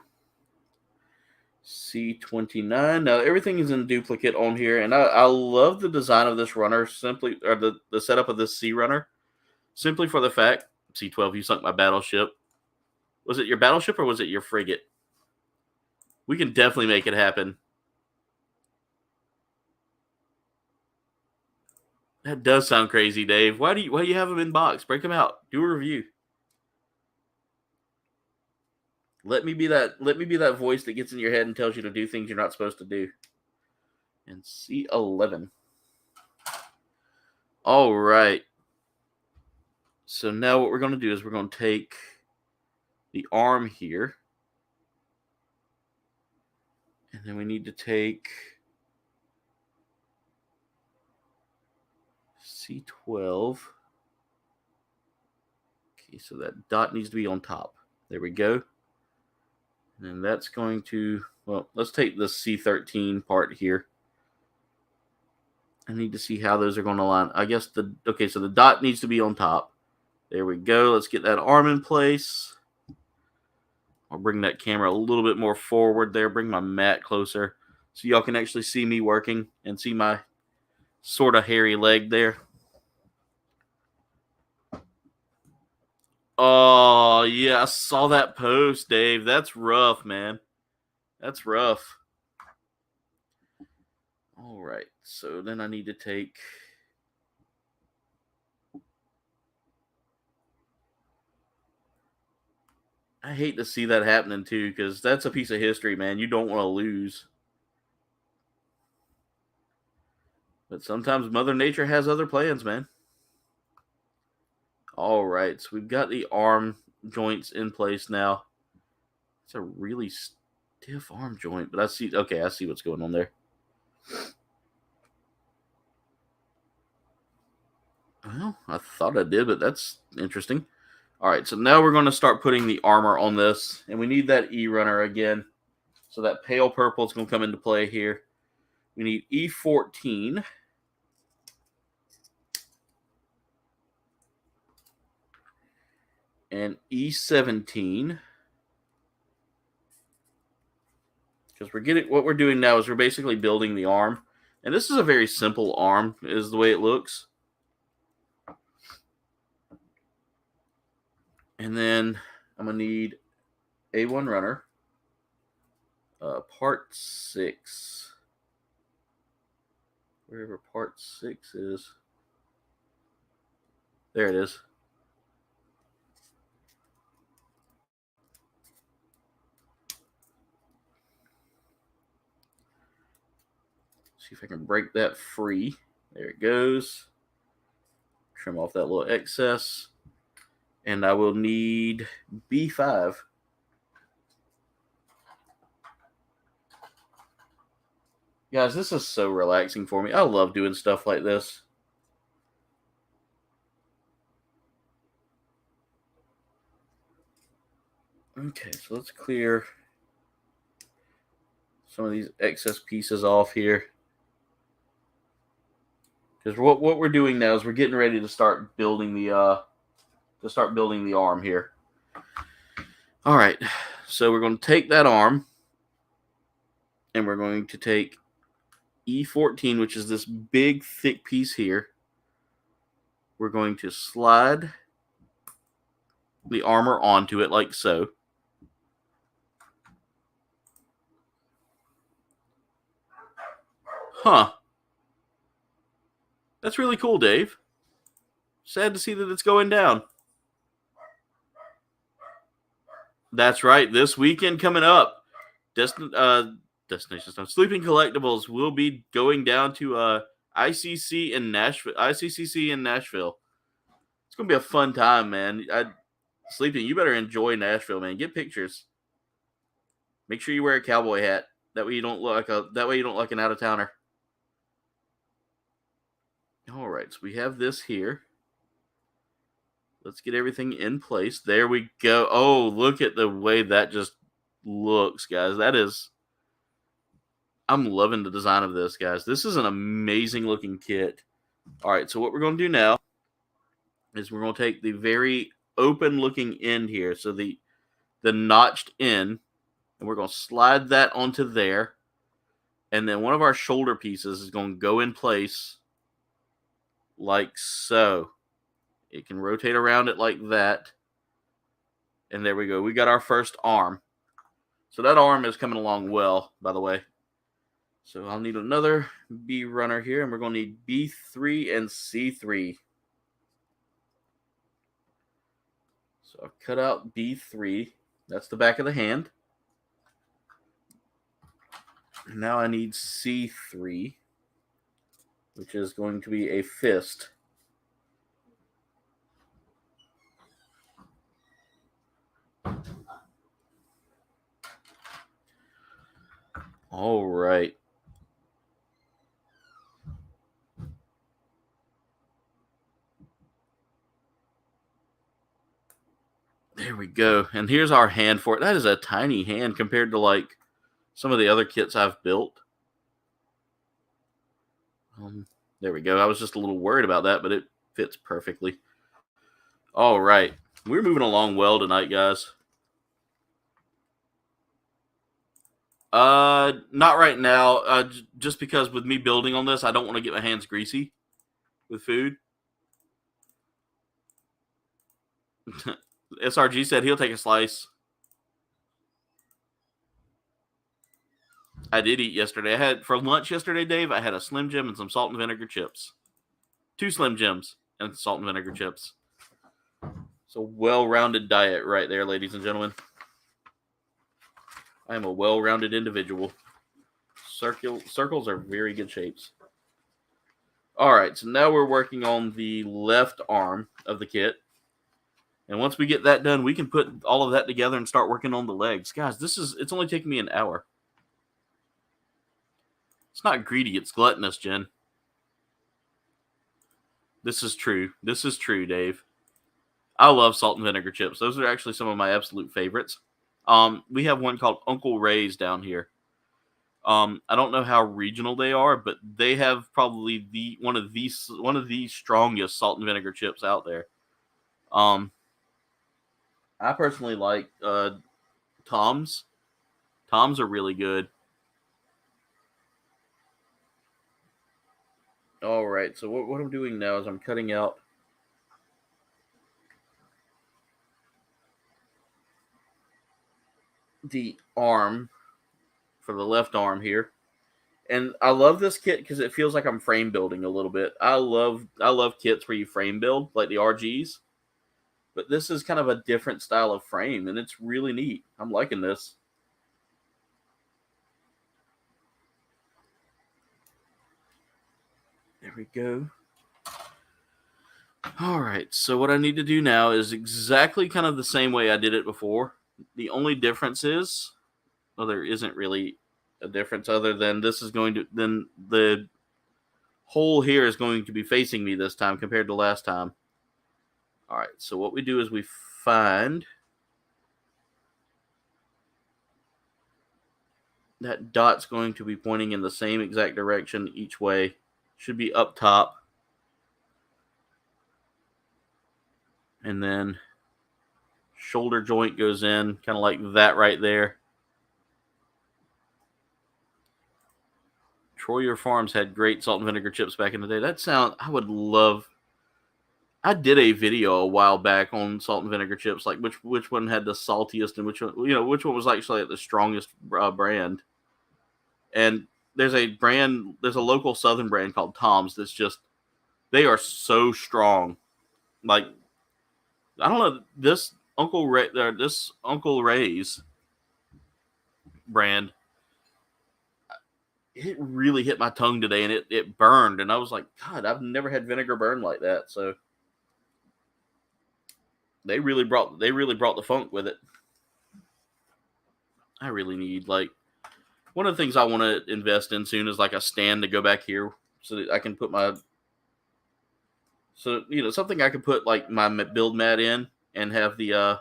C29. Now everything is in duplicate on here, and I love the design of this runner, or the setup of this C runner. Simply for the fact, C-12, you sunk my battleship. Was it your battleship or was it your frigate? We can definitely make it happen. That does sound crazy, Dave. Why do you have them in box? Break them out. Do a review. Let me be that voice that gets in your head and tells you to do things you're not supposed to do. And C11. All right. So now what we're going to do is we're going to take the arm here. And then we need to take C12. Okay, so that dot needs to be on top. There we go. And that's going to, well, let's take the C13 part here. I need to see how those are going to line. I guess okay, so the dot needs to be on top. There we go. Let's get that arm in place. I'll bring that camera a little bit more forward there. Bring my mat closer so y'all can actually see me working and see my sort of hairy leg there. Oh, yeah, I saw that post, Dave. That's rough, man. That's rough. All right, so then I need to take... I hate to see that happening, too, because that's a piece of history, man. You don't want to lose. But sometimes Mother Nature has other plans, man. All right, so we've got the arm joints in place now. It's a really stiff arm joint, but I see what's going on there. Well, I thought I did, but that's interesting. All right, so now we're going to start putting the armor on this, and we need that E runner again. So that pale purple is going to come into play here. We need E14. And E17. Because what we're doing now is we're basically building the arm. And this is a very simple arm, is the way it looks. And then I'm going to need A1 runner. Part 6. Wherever part 6 is. There it is. See if I can break that free. There it goes. Trim off that little excess. And I will need B5. Guys, this is so relaxing for me. I love doing stuff like this. Okay, so let's clear some of these excess pieces off here. Because what we're doing now is we're getting ready to start building the arm here. All right, so we're going to take that arm, and we're going to take E14, which is this big, thick piece here. We're going to slide the armor onto it like so. Huh. That's really cool, Dave. Sad to see that it's going down. That's right. This weekend coming up, Destination Sleeping Collectibles will be going down to ICC in Nashville. It's gonna be a fun time, man. Sleeping, you better enjoy Nashville, man. Get pictures. Make sure you wear a cowboy hat. That way you don't look like an out of towner. All right, so we have this here. Let's get everything in place. There we go. Oh, look at the way that just looks, guys. I'm loving the design of this, guys. This is an amazing looking kit. All right, so what we're going to do now is we're going to take the very open looking end here. So the notched end, and we're going to slide that onto there. And then one of our shoulder pieces is going to go in place like so. It can rotate around it like that. And there we go. We got our first arm. So that arm is coming along well, by the way. So I'll need another B runner here, and we're going to need B3 and C3. So I've cut out B3. That's the back of the hand. And now I need C3, which is going to be a fist. All right. There we go. And here's our hand for it. That is a tiny hand compared to like some of the other kits I've built. There we go. I was just a little worried about that, but it fits perfectly. All right. We're moving along well tonight, guys. Not right now. Just because with me building on this, I don't want to get my hands greasy with food. SRG said he'll take a slice. I did eat yesterday. I had for lunch yesterday, Dave. I had a Slim Jim and some salt and vinegar chips. 2 Slim Jims and salt and vinegar chips. It's a well-rounded diet right there, ladies and gentlemen. I am a well-rounded individual. Circles are very good shapes. All right, so now we're working on the left arm of the kit. And once we get that done, we can put all of that together and start working on the legs. Guys, it's only taking me an hour. It's not greedy, it's gluttonous, Jen. This is true. This is true, Dave. I love salt and vinegar chips. Those are actually some of my absolute favorites. We have one called Uncle Ray's down here. I don't know how regional they are, but they have probably one of the strongest salt and vinegar chips out there. I personally like Tome's. Tome's are really good. All right, so what I'm doing now is I'm cutting out the arm for the left arm here. And I love this kit because it feels like I'm frame building a little bit. I love kits where you frame build, like the RGs. But this is kind of a different style of frame, and it's really neat. I'm liking this. There we go. All right, so what I need to do now is exactly kind of the same way I did it before. The only difference is, well, there isn't really a difference other than then the hole here is going to be facing me this time compared to last time. All right, so what we do is we find that dot's going to be pointing in the same exact direction each way. Should be up top. And then shoulder joint goes in, kind of like that right there. Troyer Farms had great salt and vinegar chips back in the day. I would love. I did a video a while back on salt and vinegar chips, like which one had the saltiest and which one was actually the strongest brand. And there's a local Southern brand called Tome's that's just, they are so strong. Like, I don't know, this Uncle Ray's brand, it really hit my tongue today, and it burned, and I was like, God, I've never had vinegar burn like that. So they really brought the funk with it. I really need, like, one of the things I want to invest in soon is like a stand to go back here so that I can put something I could put like my build mat in and have the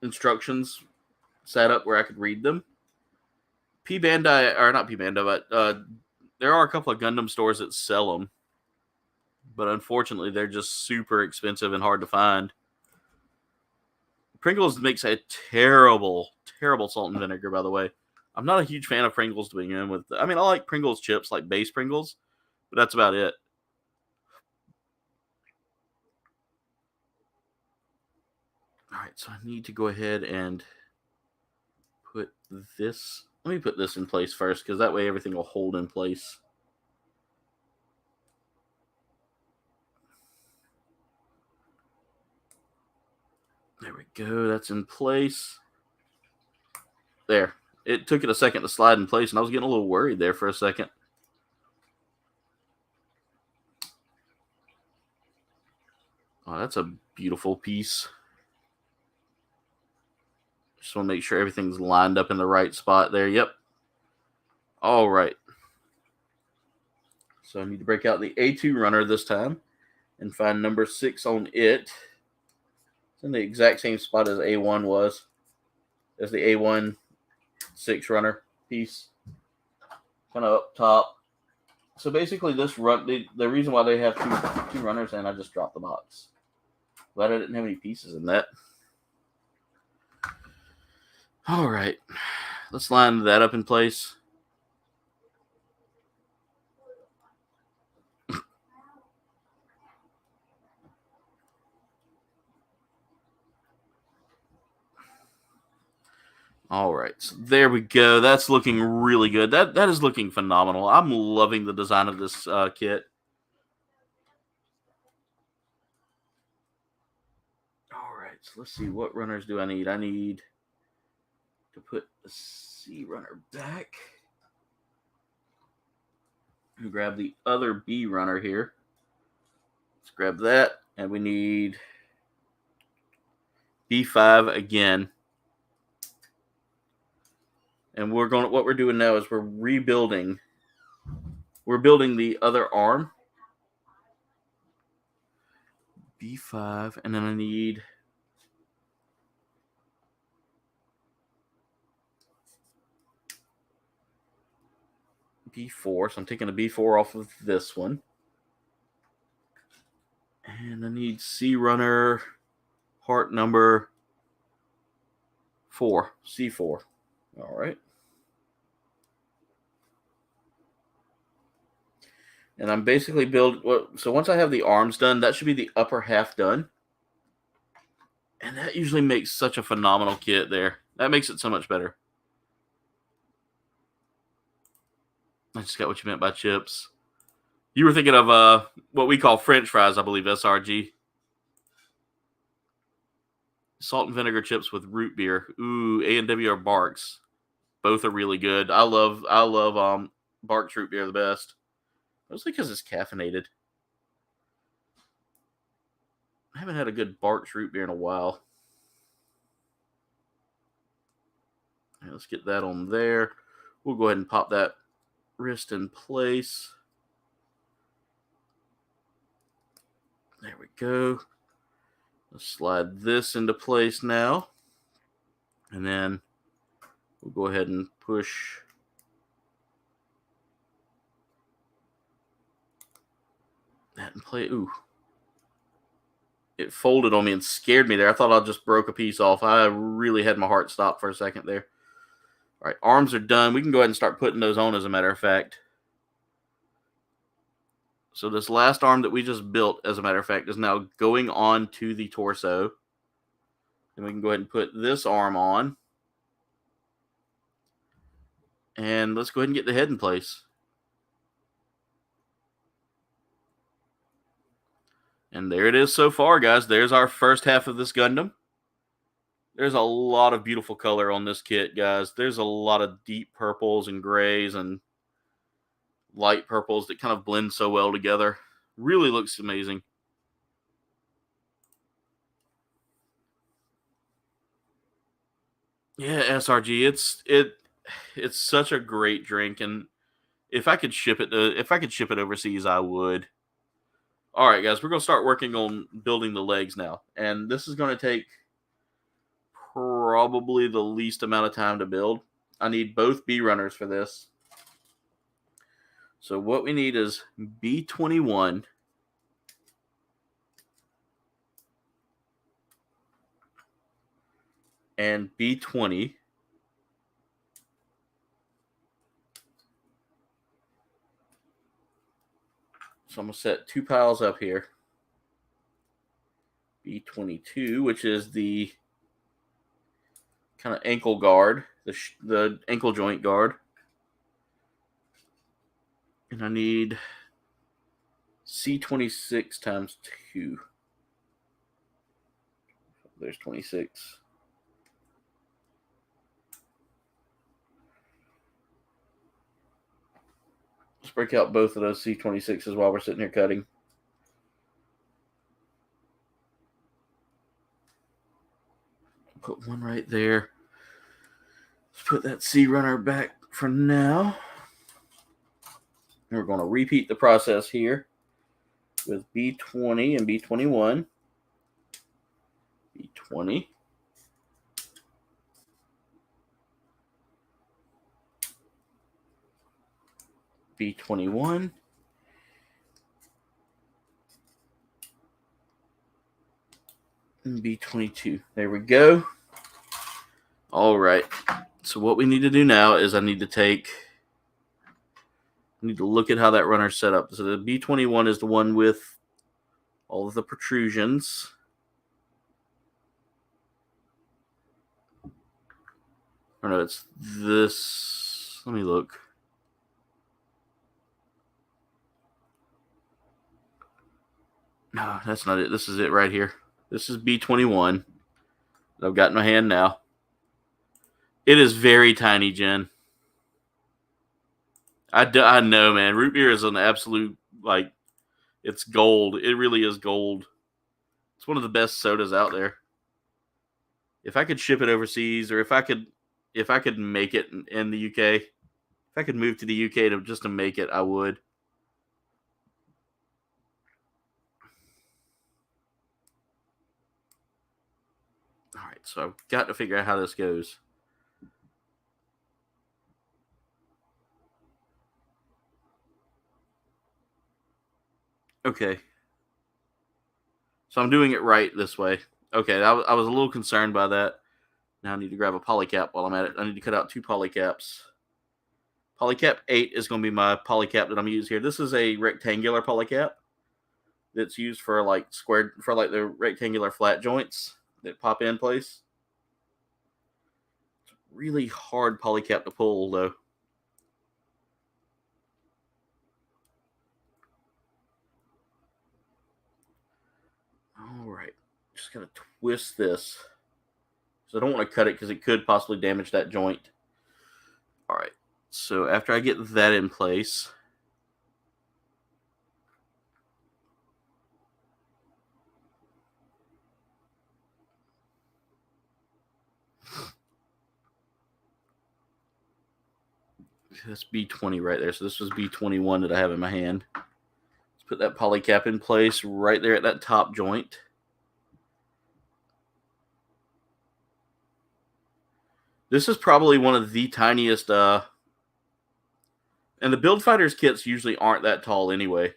instructions set up where I could read them. Not P Bandai, but there are a couple of Gundam stores that sell them, but unfortunately they're just super expensive and hard to find. Pringles makes a terrible, terrible salt and vinegar, by the way. I'm not a huge fan of Pringles to begin with. I mean, I like Pringles chips, like base Pringles, but that's about it. All right, so I need to go ahead and put this. Let me put this in place first, because that way everything will hold in place. There we go. That's in place. There. It took it a second to slide in place, and I was getting a little worried there for a second. Oh, that's a beautiful piece. Just want to make sure everything's lined up in the right spot there. Yep. All right. So I need to break out the A2 runner this time and find number 6 on it. It's in the exact same spot as A1 was. As the A1 6 runner piece. Kind of up top. So basically this run, the reason why they have two runners, and I just dropped the box. Glad I didn't have any pieces in that. All right. Let's line that up in place. All right, so there we go. That's looking really good. That is looking phenomenal. I'm loving the design of this kit. All right, so let's see. What runners do I need? I need to put the C runner back. And grab the other B runner here. Let's grab that, and we need B5 again. And what we're doing now is we're rebuilding. We're building the other arm. B5, and then I need B4. So I'm taking a B4 off of this one. And I need C runner part number 4. C4. All right. And I'm basically so once I have the arms done, that should be the upper half done. And that usually makes such a phenomenal kit there. That makes it so much better. I just got what you meant by chips. You were thinking of what we call French fries, I believe, SRG. Salt and vinegar chips with root beer. Ooh, A&W or Barks. Both are really good. I love Barks root beer the best. Mostly because it's caffeinated. I haven't had a good Barks root beer in a while. Right, let's get that on there. We'll go ahead and pop that wrist in place. There we go. Let's slide this into place now. And then we'll go ahead and push that in place. Ooh. It folded on me and scared me there. I thought I just broke a piece off. I really had my heart stop for a second there. All right, arms are done. We can go ahead and start putting those on, as a matter of fact. So this last arm that we just built, as a matter of fact, is now going on to the torso. Then we can go ahead and put this arm on. And let's go ahead and get the head in place. And there it is so far, guys. There's our first half of this Gundam. There's a lot of beautiful color on this kit, guys. There's a lot of deep purples and grays and light purples that kind of blend so well together. Really looks amazing. Yeah, SRG. It's such a great drink, and if I could ship it overseas, I would. All right, guys, we're gonna start working on building the legs now, and this is gonna take probably the least amount of time to build. I need both B runners for this. So what we need is B21 and B20. So I'm going to set 2 piles up here. B22, which is the kind of ankle guard, the ankle joint guard. And I need C26 times 2. There's 26. Let's break out both of those C26s while we're sitting here cutting. Put one right there. Let's put that C runner back for now. And we're going to repeat the process here with B20 and B21. B20. B21. And B22. There we go. All right. So what we need to do now is I need to look at how that runner's set up. So the B21 is the one with all of the protrusions. Or no, it's this. Let me look. No, that's not it. This is it right here. This is B21 that I've got in my hand now. It is very tiny, Jen. I know, man. Root beer is an absolute, like, it's gold. It really is gold. It's one of the best sodas out there. If I could ship it overseas, or if I could make it in the UK, if I could move to the UK just to make it, I would. All right, so I've got to figure out how this goes. Okay. So I'm doing it right this way. Okay, I was a little concerned by that. Now I need to grab a polycap while I'm at it. I need to cut out 2 polycaps. Polycap 8 is going to be my polycap that I'm using here. This is a rectangular polycap that's used for like the rectangular flat joints that pop in place. It's a really hard polycap to pull, though. All right, just gonna twist this. So I don't want to cut it because it could possibly damage that joint. All right, so after I get that in place, that's B20 right there. So this was B21 that I have in my hand. Let's put that polycap in place right there at that top joint. This is probably one of the tiniest, and the Build Fighters kits usually aren't that tall anyway.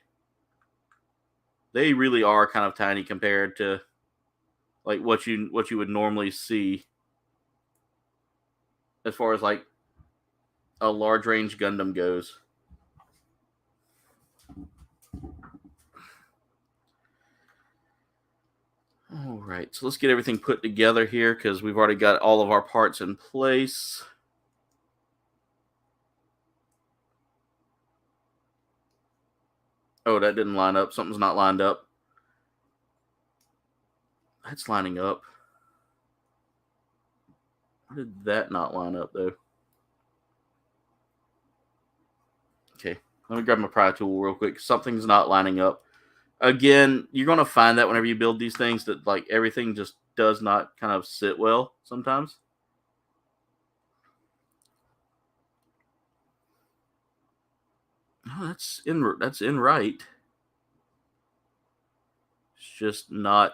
They really are kind of tiny compared to like what you would normally see as far as like a large range Gundam goes. All right, so let's get everything put together here because we've already got all of our parts in place. Oh, that didn't line up. Something's not lined up. That's lining up. Why did that not line up, though? Okay, let me grab my pry tool real quick. Something's not lining up. Again, you're going to find that whenever you build these things that like everything just does not kind of sit well sometimes. Oh, that's in right. It's just not,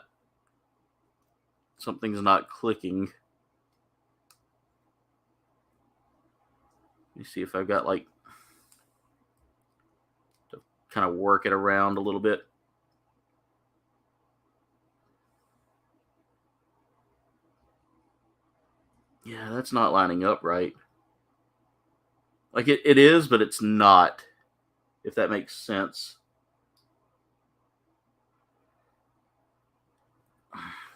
something's not clicking. Let me see if I've got like to kind of work it around a little bit. Yeah, that's not lining up right. Like it is, but it's not, if that makes sense.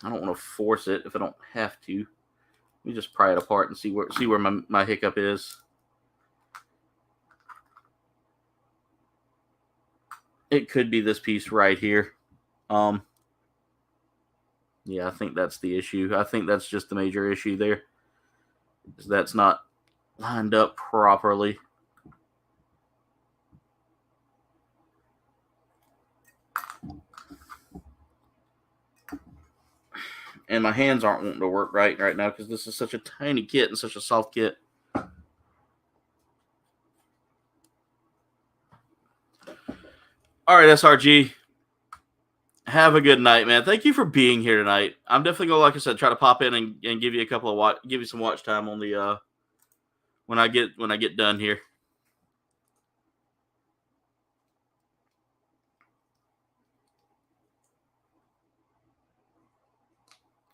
I don't want to force it if I don't have to. Let me just pry it apart and see where my hiccup is. It could be this piece right here. Yeah, I think that's the issue. I think that's just the major issue there. That's not lined up properly. And my hands aren't wanting to work right now because this is such a tiny kit and such a soft kit. All right, SRG. Have a good night, man. Thank you for being here tonight. I'm definitely gonna, like I said, try to pop in and give you a couple of give you some watch time on the when I get done here.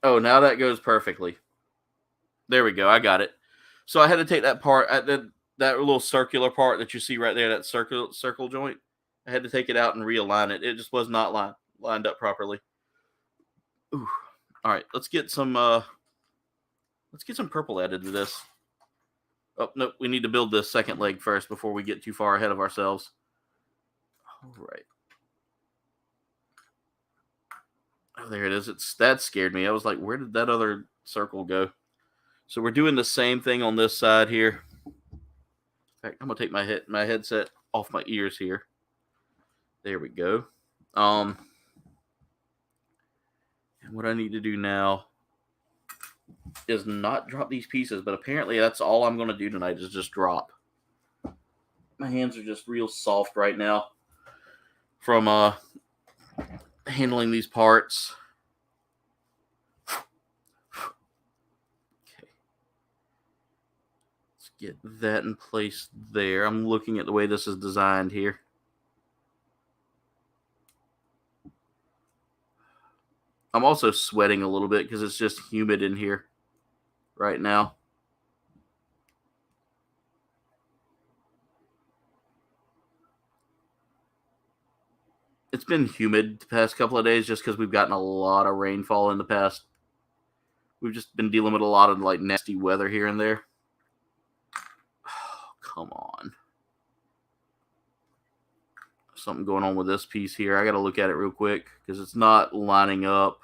Oh, now that goes perfectly. There we go. I got it. So I had to take that part, that little circular part that you see right there, that circle joint. I had to take it out and realign it. It just was not lined up properly. Ooh. All right, let's get some purple added to this. Oh no, we need to build this second leg first before we get too far ahead of ourselves. All right. Oh, there it is. That scared me. I was like, where did that other circle go? So we're doing the same thing on this side here. In fact, I'm gonna take my headset off my ears here. There we go. And what I need to do now is not drop these pieces, but apparently that's all I'm gonna do tonight is just drop. My hands are just real soft right now from handling these parts. Okay. Let's get that in place there. I'm looking at the way this is designed here. I'm also sweating a little bit because it's just humid in here right now. It's been humid the past couple of days just because we've gotten a lot of rainfall in the past. We've just been dealing with a lot of like nasty weather here and there. Oh, come on. Something going on with this piece here. I got to look at it real quick because it's not lining up.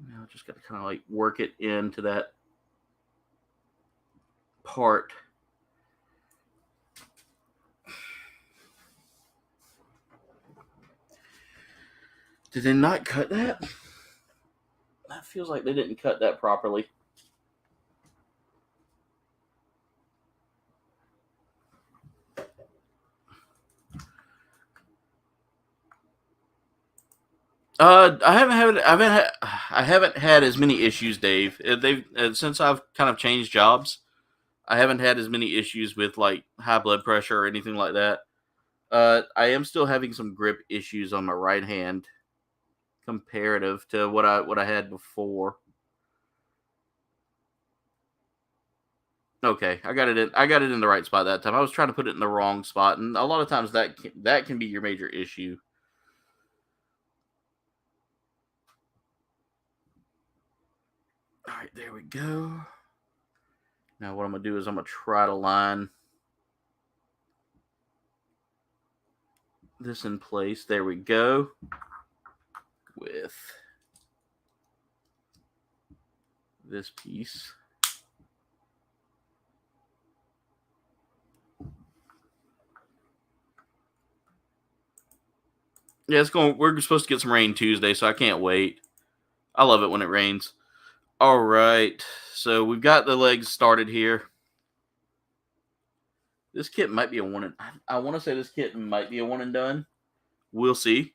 Now just got to kind of like work it into that part. Did they not cut that? That feels like they didn't cut that properly. I haven't had as many issues, Dave. Since I've kind of changed jobs, I haven't had as many issues with like high blood pressure or anything like that. I am still having some grip issues on my right hand, comparative to what I had before. Okay, I got it in the right spot that time. I was trying to put it in the wrong spot, and a lot of times that can be your major issue. All right, there we go. Now what I'm going to do is I'm going to try to line this in place. There we go. With this piece. Yeah, we're supposed to get some rain Tuesday, so I can't wait. I love it when it rains. All right. So we've got the legs started here. This kit might be a one and I want to say this kit might be a one and done. We'll see.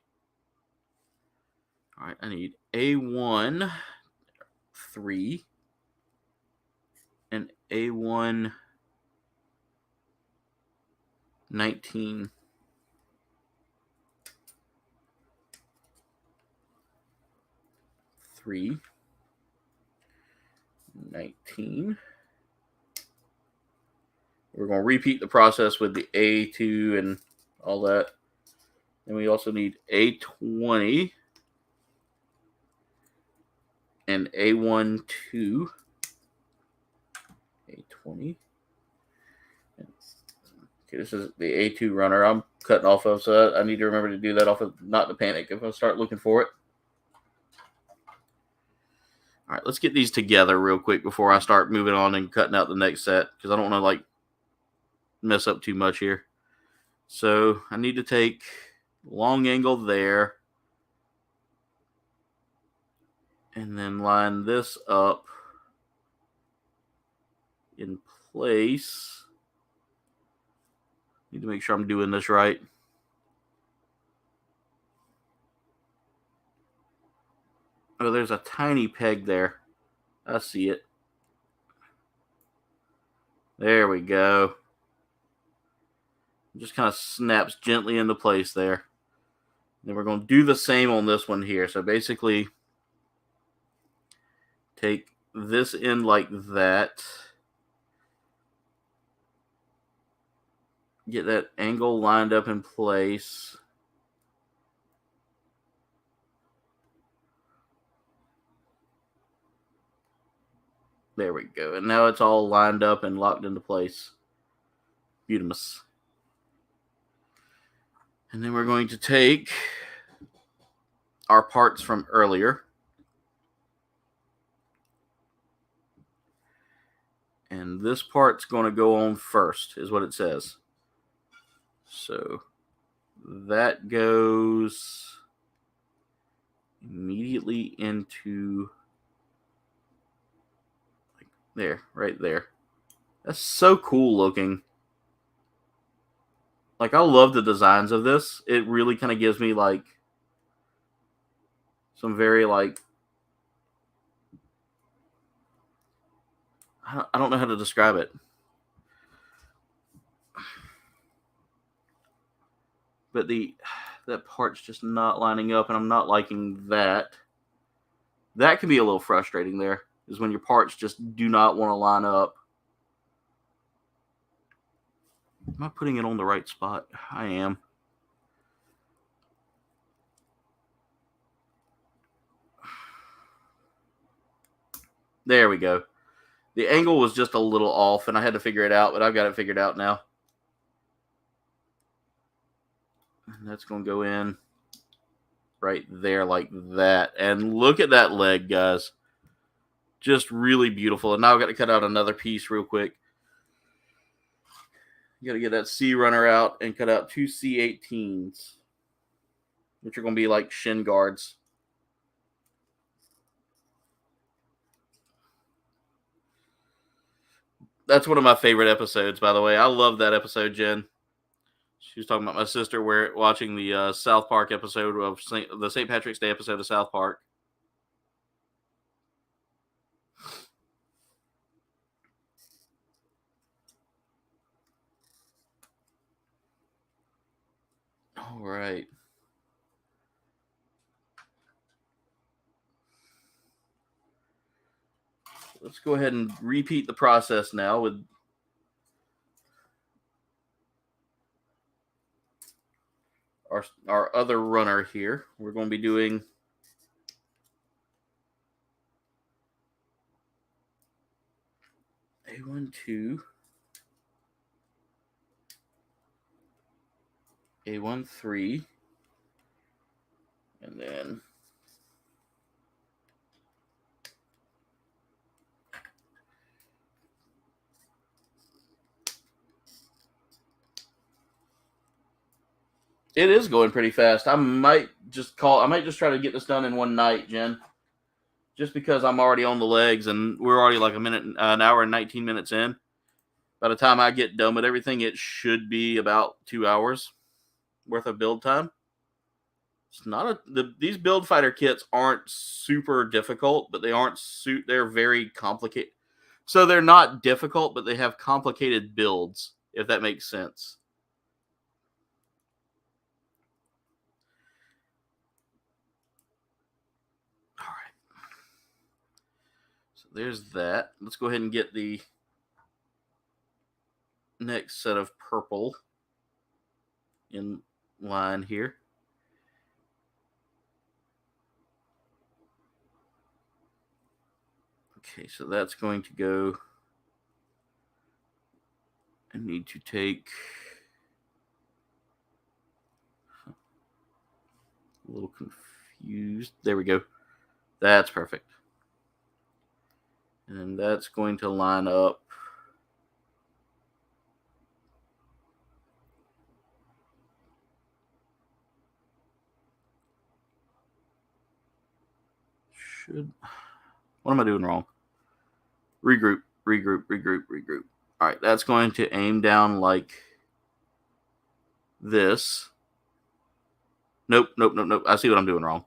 All right, I need A1 3 and A1 19. Three, 19. We're going to repeat the process with the A2 and all that. And we also need A20 and A12. A20. Okay, this is the A2 runner I'm cutting off of, so I need to remember to do that off of, not to panic if I start looking for it. All right, let's get these together real quick before I start moving on and cutting out the next set, because I don't want to like mess up too much here. So I need to take long angle there and then line this up in place. Need to make sure I'm doing this right. Oh, there's a tiny peg there. I see it. There we go. It just kind of snaps gently into place there. Then we're going to do the same on this one here. So basically, take this end like that. Get that angle lined up in place. There we go. And now it's all lined up and locked into place. Beautiful. And then we're going to take our parts from earlier. And this part's going to go on first, is what it says. So that goes immediately into like there, right there. That's so cool looking. Like, I love the designs of this. It really kind of gives me like some very like, I don't know how to describe it. But that part's just not lining up, and I'm not liking that. That can be a little frustrating there, is when your parts just do not want to line up. Am I putting it on the right spot? I am. There we go. The angle was just a little off, and I had to figure it out, but I've got it figured out now. And that's going to go in right there like that. And look at that leg, guys. Just really beautiful. And now I've got to cut out another piece real quick. You got to get that C runner out and cut out 2 C18s, which are going to be like shin guards. That's one of my favorite episodes, by the way. I love that episode, Jen. She was talking about my sister watching the South Park episode of the St. Patrick's Day episode of South Park. All right. Let's go ahead and repeat the process now with our other runner here. We're going to be doing A12, A13, and then it is going pretty fast. I might just try to get this done in one night, Jen. Just because I'm already on the legs and we're already like an hour and 19 minutes in. By the time I get done with everything, it should be about 2 hours worth of build time. It's not these build fighter kits aren't super difficult, but they're very complicated. So they're not difficult, but they have complicated builds, if that makes sense. All right. So there's that. Let's go ahead and get the next set of purple in line here. Okay, so that's going to go. I need to take a little confused. There we go. That's perfect. And that's going to line up. What am I doing wrong? Regroup. All right, that's going to aim down like this. Nope. I see what I'm doing wrong.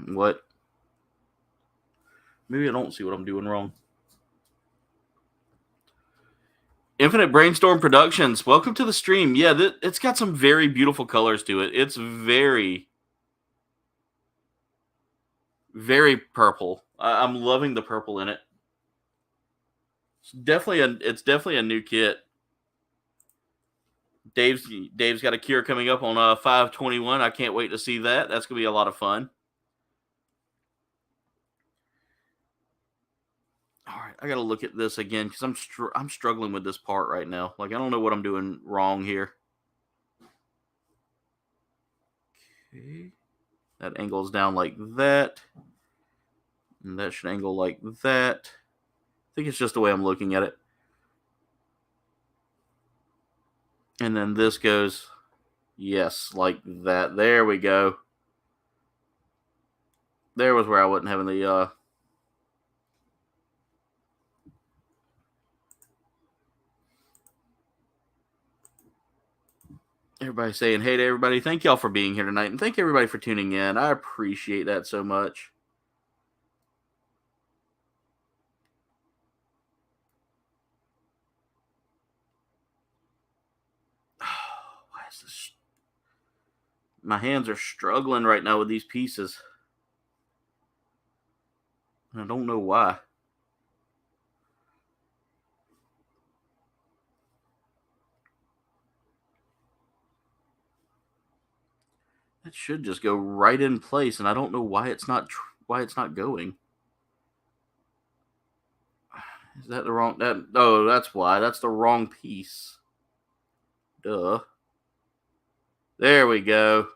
What? Maybe I don't see what I'm doing wrong. Infinite Brainstorm Productions, welcome to the stream. Yeah, it's got some very beautiful colors to it. It's very, very purple. I'm loving the purple in it. It's definitely a new kit. Dave's got a cure coming up on 5/21. I can't wait to see that. That's gonna be a lot of fun. All right, I gotta look at this again because I'm struggling with this part right now. Like, I don't know what I'm doing wrong here. Okay, that angles down like that, and that should angle like that. I think it's just the way I'm looking at it. And then this goes, yes, like that. There we go. There was where I wasn't having the everybody saying hey to everybody. Thank y'all for being here tonight, and thank everybody for tuning in. I appreciate that so much. Why is this? My hands are struggling right now with these pieces. I don't know why. That should just go right in place, and I don't know why it's not going. Is that the wrong? Oh, that's why. That's the wrong piece. Duh. There we go.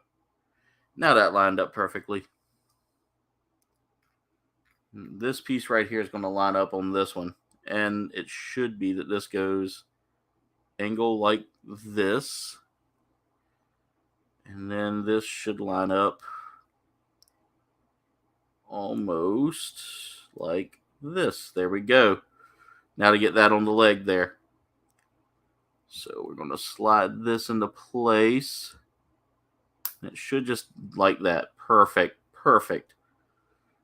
Now that lined up perfectly. This piece right here is going to line up on this one, and it should be that this goes angle like this, and then this should line up almost like this. There we go. Now to get that on the leg there. So we're going to slide this into place. It should just like that. Perfect.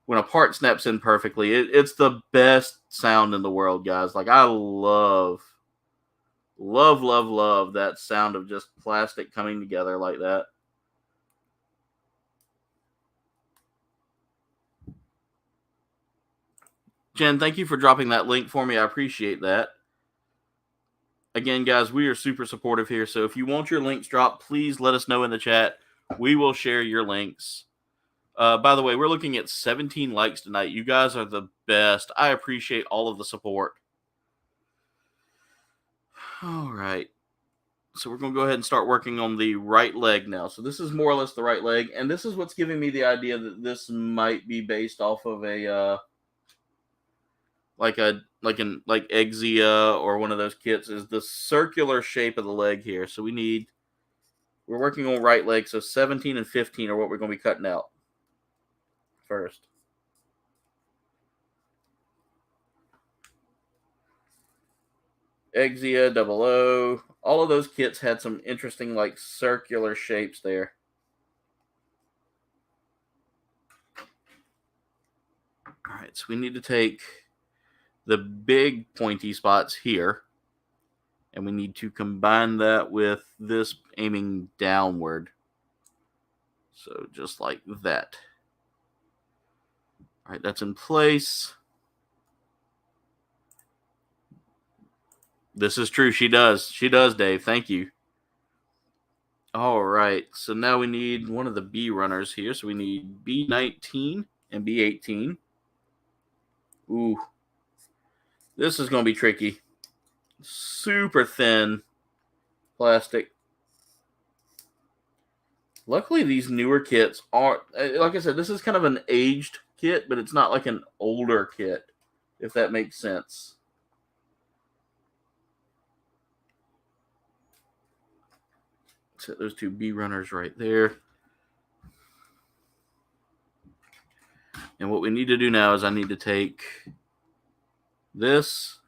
When a part snaps in perfectly, it's the best sound in the world, guys. Like, I love that sound of just plastic coming together like that. Jen, thank you for dropping that link for me. I appreciate that. Again, guys, we are super supportive here. So if you want your links dropped, please let us know in the chat. We will share your links. By the way, we're looking at 17 likes tonight. You guys are the best. I appreciate all of the support. All right. So we're going to go ahead and start working on the right leg now. So this is more or less the right leg. And this is what's giving me the idea that this might be based off of a like Exia or one of those kits, is the circular shape of the leg here. So we're working on right leg. So 17 and 15 are what we're going to be cutting out first. Exia, 00. All of those kits had some interesting, like, circular shapes there. All right, so we need to take the big pointy spots here, and we need to combine that with this aiming downward. So just like that. All right, that's in place. This is true. She does. She does, Dave. Thank you. All right. So now we need one of the B runners here. So we need B19 and B18. Ooh. This is going to be tricky. Super thin plastic. Luckily, these newer kits aren't, like I said, this is kind of an aged kit, but it's not like an older kit, if that makes sense. Set those two B runners right there. And what we need to do now is I need to take this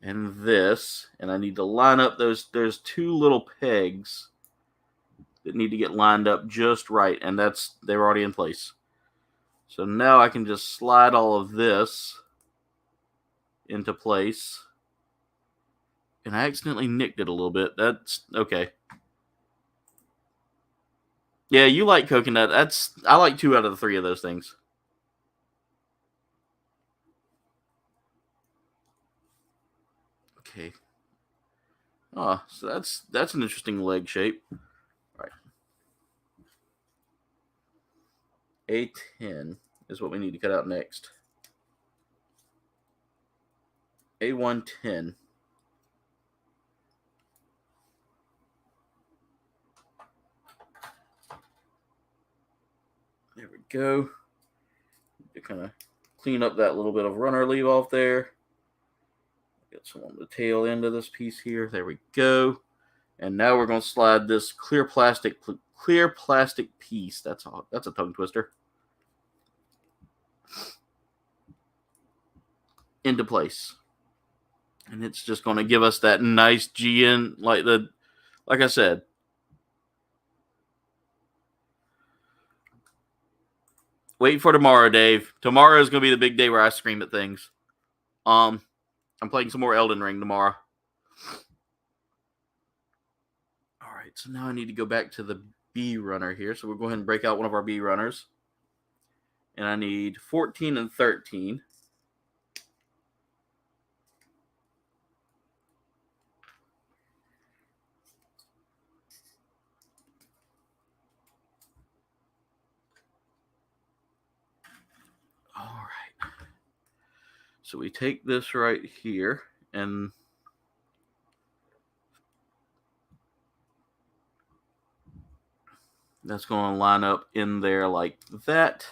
and I need to line up there's two little pegs that need to get lined up just right, and they're already in place. So now I can just slide all of this into place. And I accidentally nicked it a little bit. That's okay. Yeah, you like coconut. I like 2 out of the 3 of those things. Okay. Oh, so that's an interesting leg shape. All right. A10 is what we need to cut out next. A110. There we go. To kind of clean up that little bit of runner leave off there. Get some on the tail end of this piece here. There we go. And now we're going to slide this clear plastic piece. That's a tongue twister. Into place. And it's just going to give us that nice GN like I said. Wait for tomorrow, Dave. Tomorrow is going to be the big day where I scream at things. I'm playing some more Elden Ring tomorrow. All right, so now I need to go back to the B runner here. So we'll go ahead and break out one of our B runners. And I need 14 and 13. All right. So we take this right here and that's going to line up in there like that.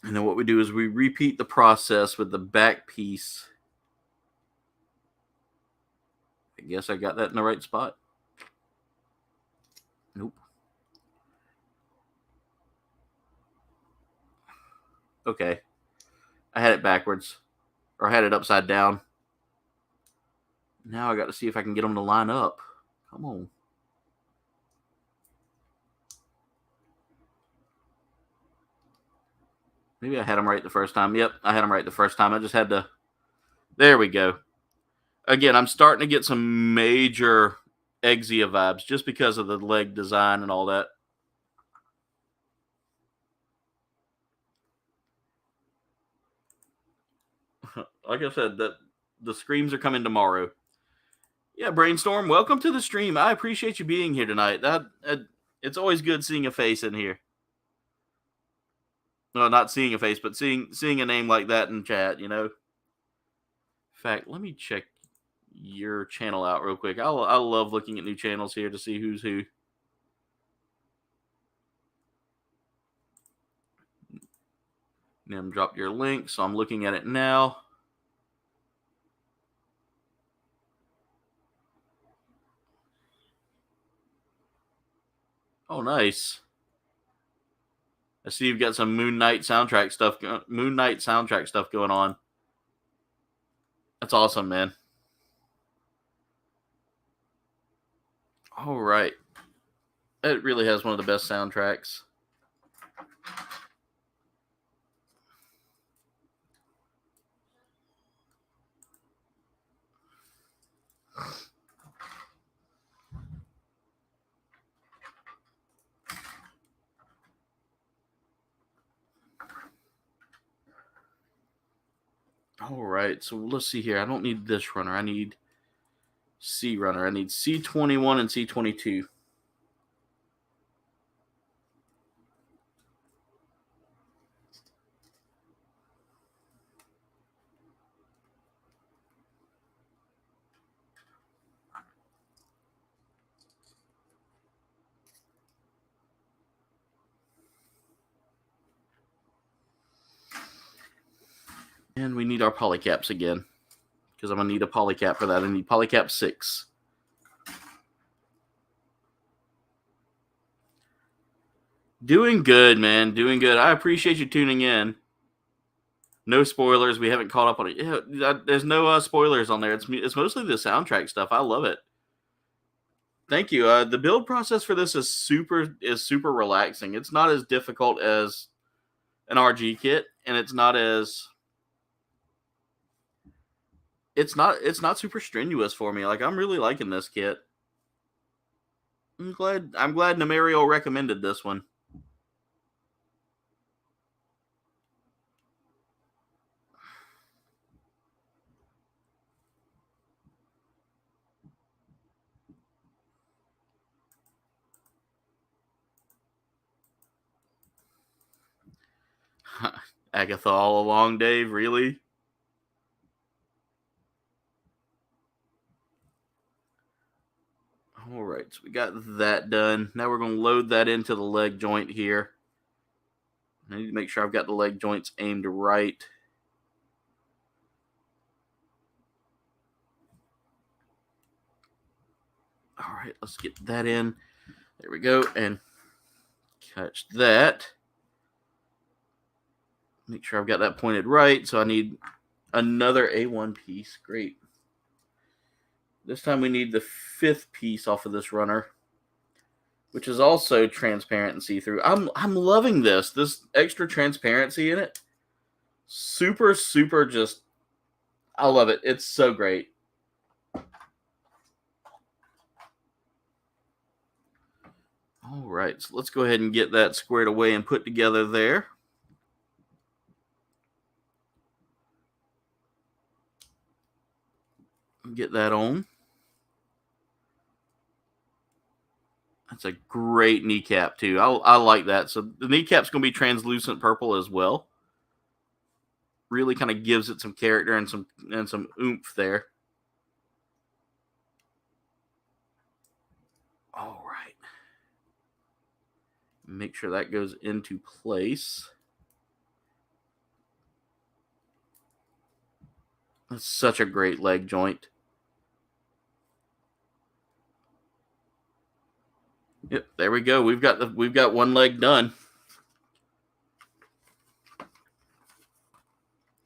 And then what we do is we repeat the process with the back piece. I guess I got that in the right spot. Nope. Okay. I had it backwards. Or I had it upside down. Now I got to see if I can get them to line up. Come on. Maybe I had them right the first time. Yep, I had them right the first time. I just had to... There we go. Again, I'm starting to get some major Exia vibes just because of the leg design and all that. Like I said, the screams are coming tomorrow. Yeah, Brainstorm, welcome to the stream. I appreciate you being here tonight. It's always good seeing a face in here. No, not seeing a face, but seeing a name like that in chat, you know. In fact, let me check your channel out real quick. I love looking at new channels here to see who's who. Nim dropped your link, so I'm looking at it now. Oh, nice. I see you've got some Moon Knight soundtrack stuff going on. That's awesome, man. All right. It really has one of the best soundtracks. All right, so let's see here. I don't need this runner. I need C runner. I need C21 and C22. And we need our polycaps again, because I'm going to need a polycap for that. I need polycap 6. Doing good, man. Doing good. I appreciate you tuning in. No spoilers. We haven't caught up on it. Yeah, there's no spoilers on there. It's mostly the soundtrack stuff. I love it. Thank you. The build process for this is super relaxing. It's not as difficult as an RG kit, and it's not super strenuous for me. Like, I'm really liking this kit. I'm glad Namario recommended this one. Agatha all along, Dave, really? All right, so we got that done. Now we're going to load that into the leg joint here. I need to make sure I've got the leg joints aimed right. All right, let's get that in. There we go, and catch that. Make sure I've got that pointed right. So I need another A1 piece. Great. This time we need the 5th piece off of this runner, which is also transparent and see-through. I'm loving this. This extra transparency in it. Super just, I love it. It's so great. All right, so let's go ahead and get that squared away and put together there. Get that on. That's a great kneecap too. I like that. So the kneecap's going to be translucent purple as well. Really kind of gives it some character and some oomph there. All right. Make sure that goes into place. That's such a great leg joint. Yep, there we go. We've got one leg done.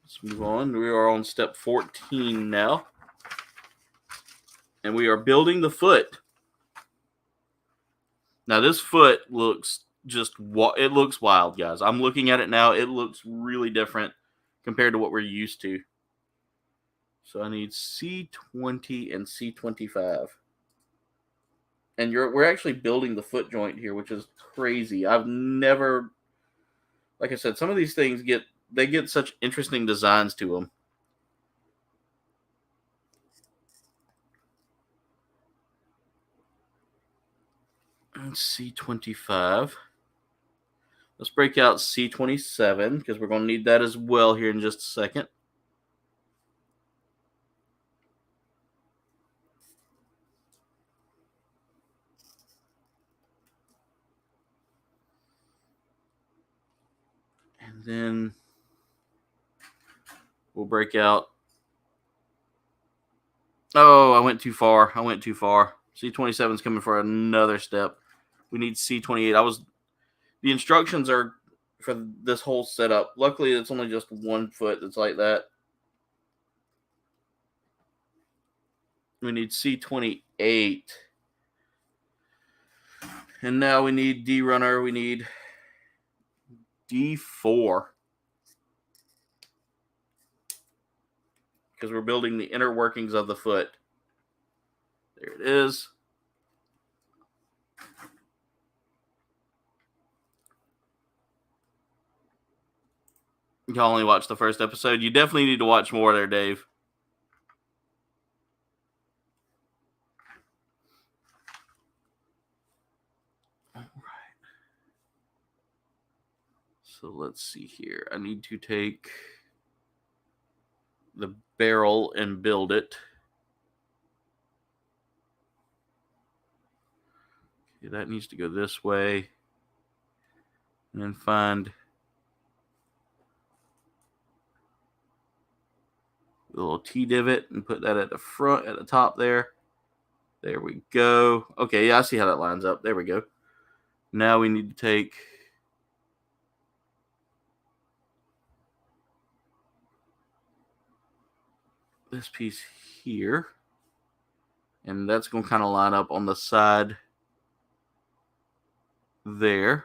Let's move on. We are on step 14 now. And we are building the foot. Now this foot looks it looks wild, guys. I'm looking at it now. It looks really different compared to what we're used to. So I need C20 and C25. And we're actually building the foot joint here, which is crazy. I've never, like I said, some of these things get such interesting designs to them. And C25. Let's break out C27 because we're going to need that as well here in just a second. And then we'll break out. Oh, I went too far. C27 is coming for another step. We need C28. The instructions are for this whole setup. Luckily, it's only just one foot that's like that. We need C28. And now we need D runner. We need D4. Because we're building the inner workings of the foot. There it is. You only watched the first episode. You definitely need to watch more there, Dave. All right. So let's see here. I need to take the barrel and build it. Okay, that needs to go this way. And then find the little T-divot and put that at the front, at the top there. There we go. Okay, yeah, I see how that lines up. There we go. Now we need to take this piece here. And that's going to kind of line up on the side there.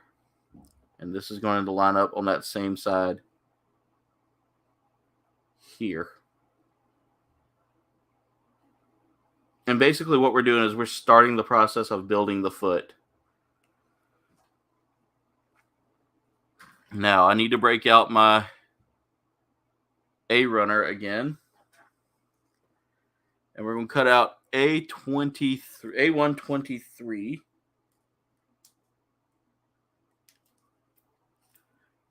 And this is going to line up on that same side here. And basically what we're doing is we're starting the process of building the foot. Now I need to break out my A runner again. And we're going to cut out A123.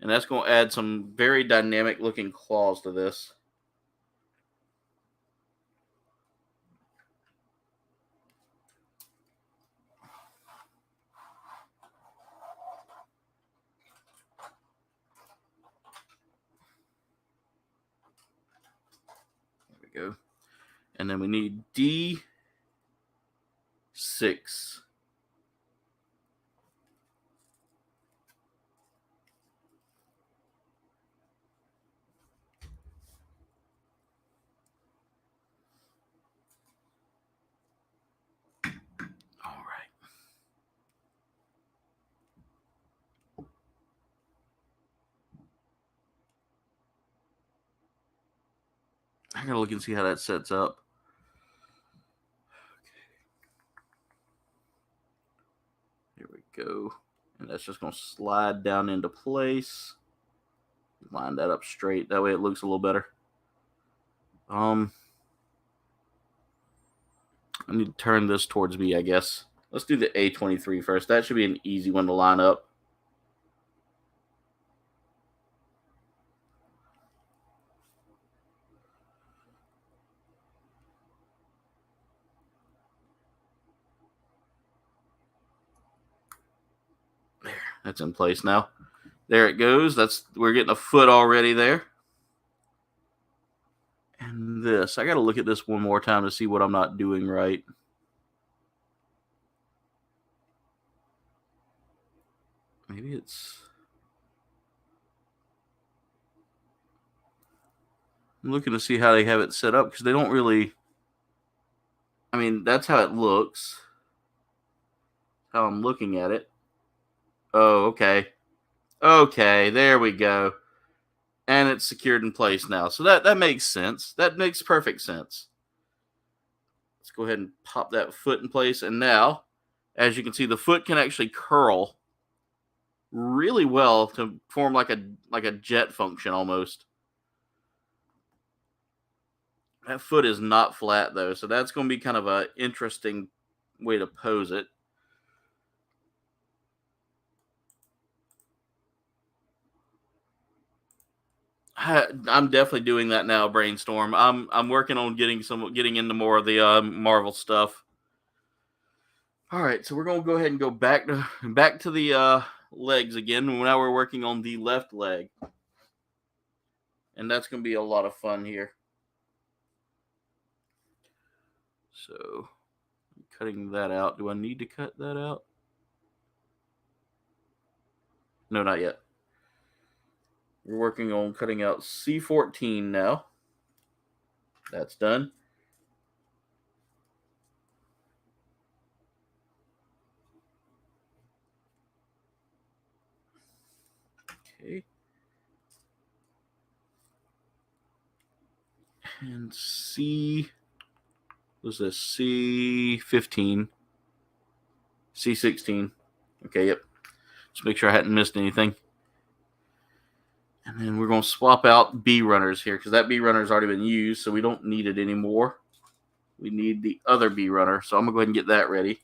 And that's going to add some very dynamic looking claws to this. There we go. And then we need D6. All right. I gotta look and see how that sets up. Here we go. And that's just going to slide down into place. Line that up straight. That way it looks a little better. I need to turn this towards me, I guess. Let's do the A23 first. That should be an easy one to line up. There, that's in place now. There it goes. We're getting a foot already there. And this, I got to look at this one more time to see what I'm not doing right. Maybe it's... I'm looking to see how they have it set up because they don't really... I mean, that's how it looks. How I'm looking at it. Oh, okay. Okay, there we go. And it's secured in place now. So that makes sense. That makes perfect sense. Let's go ahead and pop that foot in place. And now, as you can see, the foot can actually curl really well to form like a jet function almost. That foot is not flat though, so that's going to be kind of an interesting way to pose it. I'm definitely doing that now, Brainstorm. I'm working on getting into more of the Marvel stuff. All right, so we're gonna go ahead and go back to the legs again. Now we're working on the left leg, and that's gonna be a lot of fun here. So, cutting that out. Do I need to cut that out? No, not yet. We're working on cutting out C14 now. That's done. Okay. And C, was this C15? C16. Okay, yep. Just make sure I hadn't missed anything. And then we're going to swap out B runners here because that B runner has already been used, so we don't need it anymore. We need the other B runner, so I'm going to go ahead and get that ready.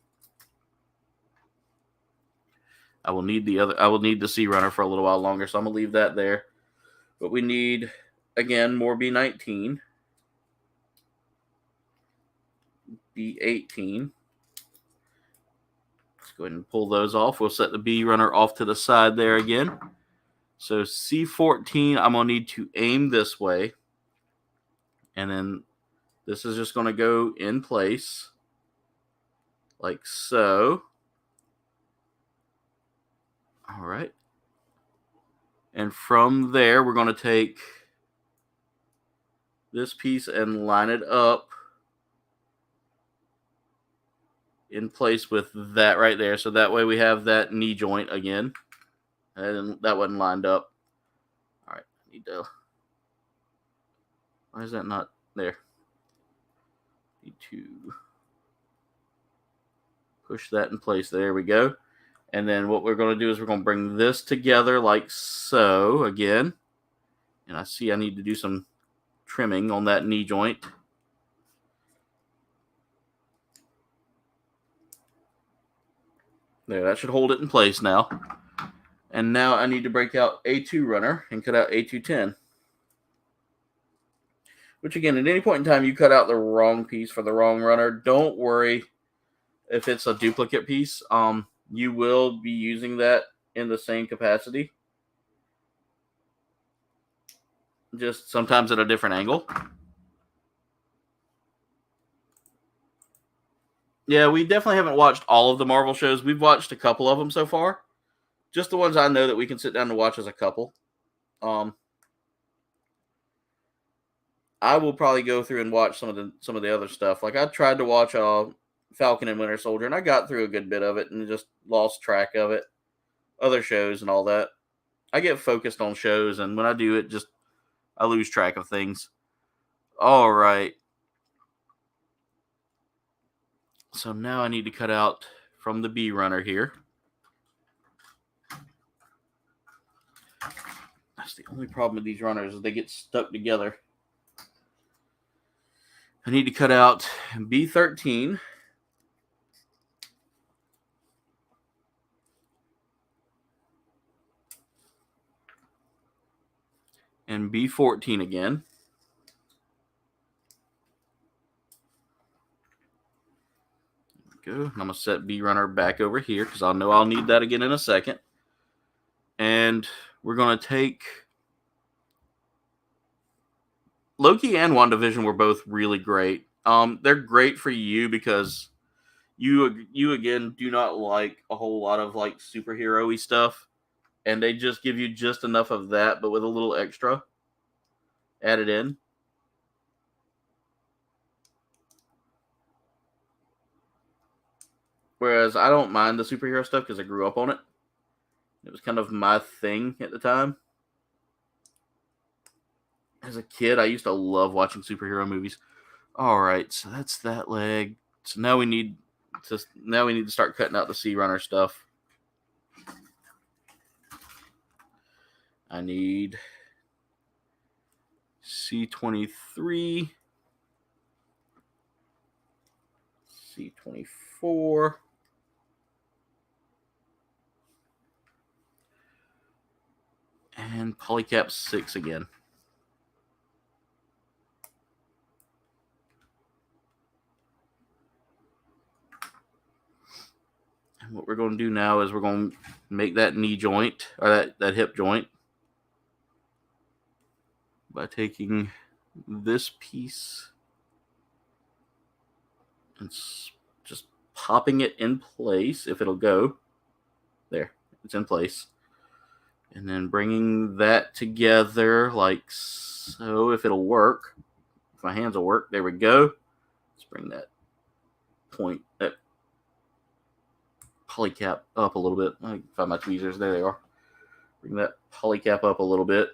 I will need the C runner for a little while longer, so I'm going to leave that there. But we need, again, more B19. B18. Let's go ahead and pull those off. We'll set the B runner off to the side there again. So C14, I'm going to need to aim this way. And then this is just going to go in place like so. All right. And from there, we're going to take this piece and line it up in place with that right there. So that way we have that knee joint again. And that wasn't lined up. All right. Why is that not there? Need to push that in place. There we go. And then what we're going to do is we're going to bring this together like so again. And I see I need to do some trimming on that knee joint. There, that should hold it in place now. And now I need to break out A2 runner and cut out A210. Which again, at any point in time you cut out the wrong piece for the wrong runner. Don't worry if it's a duplicate piece. You will be using that in the same capacity. Just sometimes at a different angle. Yeah, we definitely haven't watched all of the Marvel shows. We've watched a couple of them so far. Just the ones I know that we can sit down and watch as a couple. I will probably go through and watch some of the other stuff. Like I tried to watch Falcon and Winter Soldier, and I got through a good bit of it and just lost track of it. Other shows and all that. I get focused on shows, and when I do it, I lose track of things. All right. So now I need to cut out from the B runner here. That's the only problem with these runners is they get stuck together. I need to cut out B13. And B14 again. There we go. And I'm going to set B runner back over here because I'll know I'll need that again in a second. And we're going to take Loki and WandaVision were both really great. They're great for you because you again do not like a whole lot of like superhero-y stuff, and they just give you just enough of that, but with a little extra added in. Whereas I don't mind the superhero stuff because I grew up on it. It was kind of my thing at the time. As a kid, I used to love watching superhero movies. All right, so that's that leg. So now we need to start cutting out the C runner stuff. I need C23, C24, and polycap 6 again. And what we're going to do now is we're going to make that knee joint, or that hip joint, by taking this piece and just popping it in place, if it'll go. There, it's in place. And then bringing that together like so, if it'll work. If my hands will work. There we go. Let's bring that point, that polycap up a little bit. I can find my tweezers. There they are. Bring that polycap up a little bit.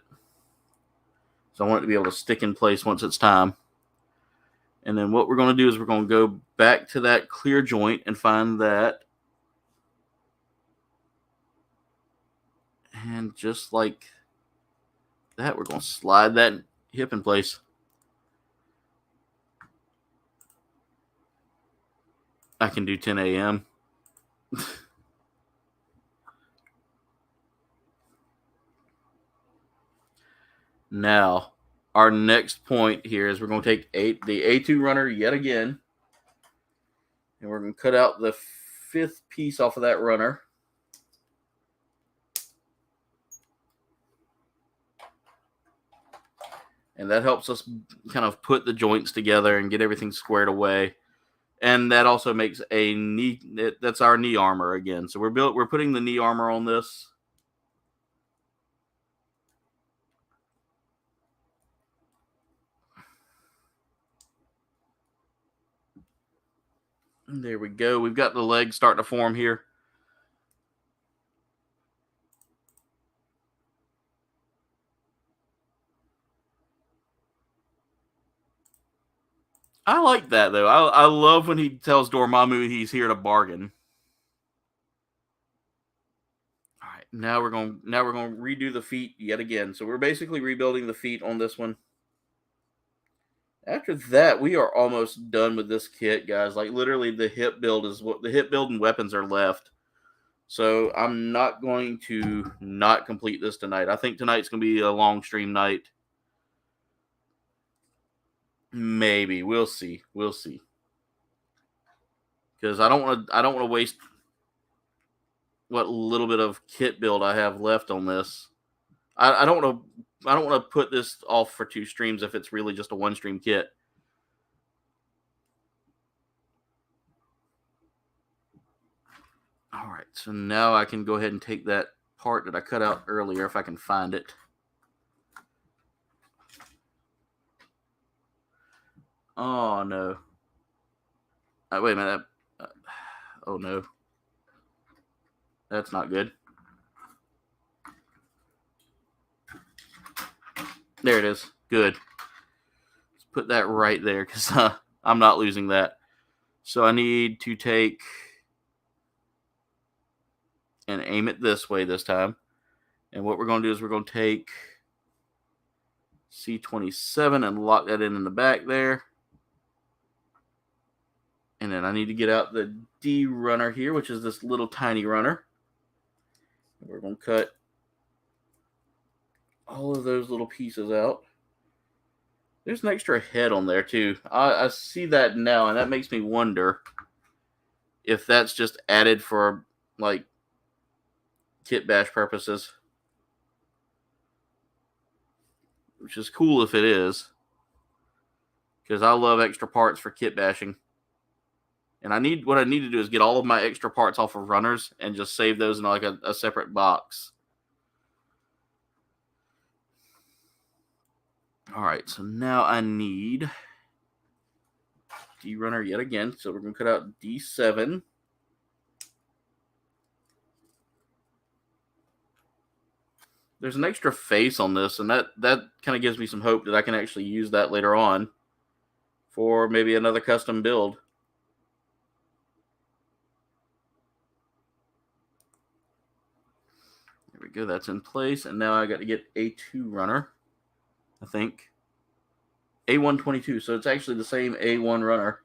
So I want it to be able to stick in place once it's time. And then what we're going to do is we're going to go back to that clear joint and find that. And just like that, we're going to slide that hip in place. I can do 10 a.m. Now, our next point here is we're going to take the A2 runner yet again, and we're going to cut out the 5th piece off of that runner. And that helps us kind of put the joints together and get everything squared away. And that also makes a knee, that's our knee armor again. So we're putting the knee armor on this. And there we go. We've got the legs starting to form here. I like that, though. I love when he tells Dormammu he's here to bargain. All right, now we're going to redo the feet yet again. So we're basically rebuilding the feet on this one. After that, we are almost done with this kit, guys. Like, literally, the hip build and weapons are left. So I'm not going to not complete this tonight. I think tonight's going to be a long stream night. Maybe. We'll see. We'll see. Because I don't want to waste what little bit of kit build I have left on this. I don't want to put this off for 2 streams if it's really just a 1-stream kit. All right, so now I can go ahead and take that part that I cut out earlier if I can find it. Oh, no. Wait a minute. Oh, no. That's not good. There it is. Good. Let's put that right there because I'm not losing that. So I need to take and aim it this way this time. And what we're going to do is we're going to take C27 and lock that in the back there. And then I need to get out the D runner here, which is this little tiny runner. We're going to cut all of those little pieces out. There's an extra head on there too. I see that now, and that makes me wonder if that's just added for like kit bash purposes. Which is cool if it is. Because I love extra parts for kit bashing. And what I need to do is get all of my extra parts off of runners and just save those in like a separate box. All right, so now I need D runner yet again. So we're going to cut out D7. There's an extra face on this, and that kind of gives me some hope that I can actually use that later on for maybe another custom build. There we go, that's in place, and now I got to get A2 runner, I think. A122, so it's actually the same A1 runner.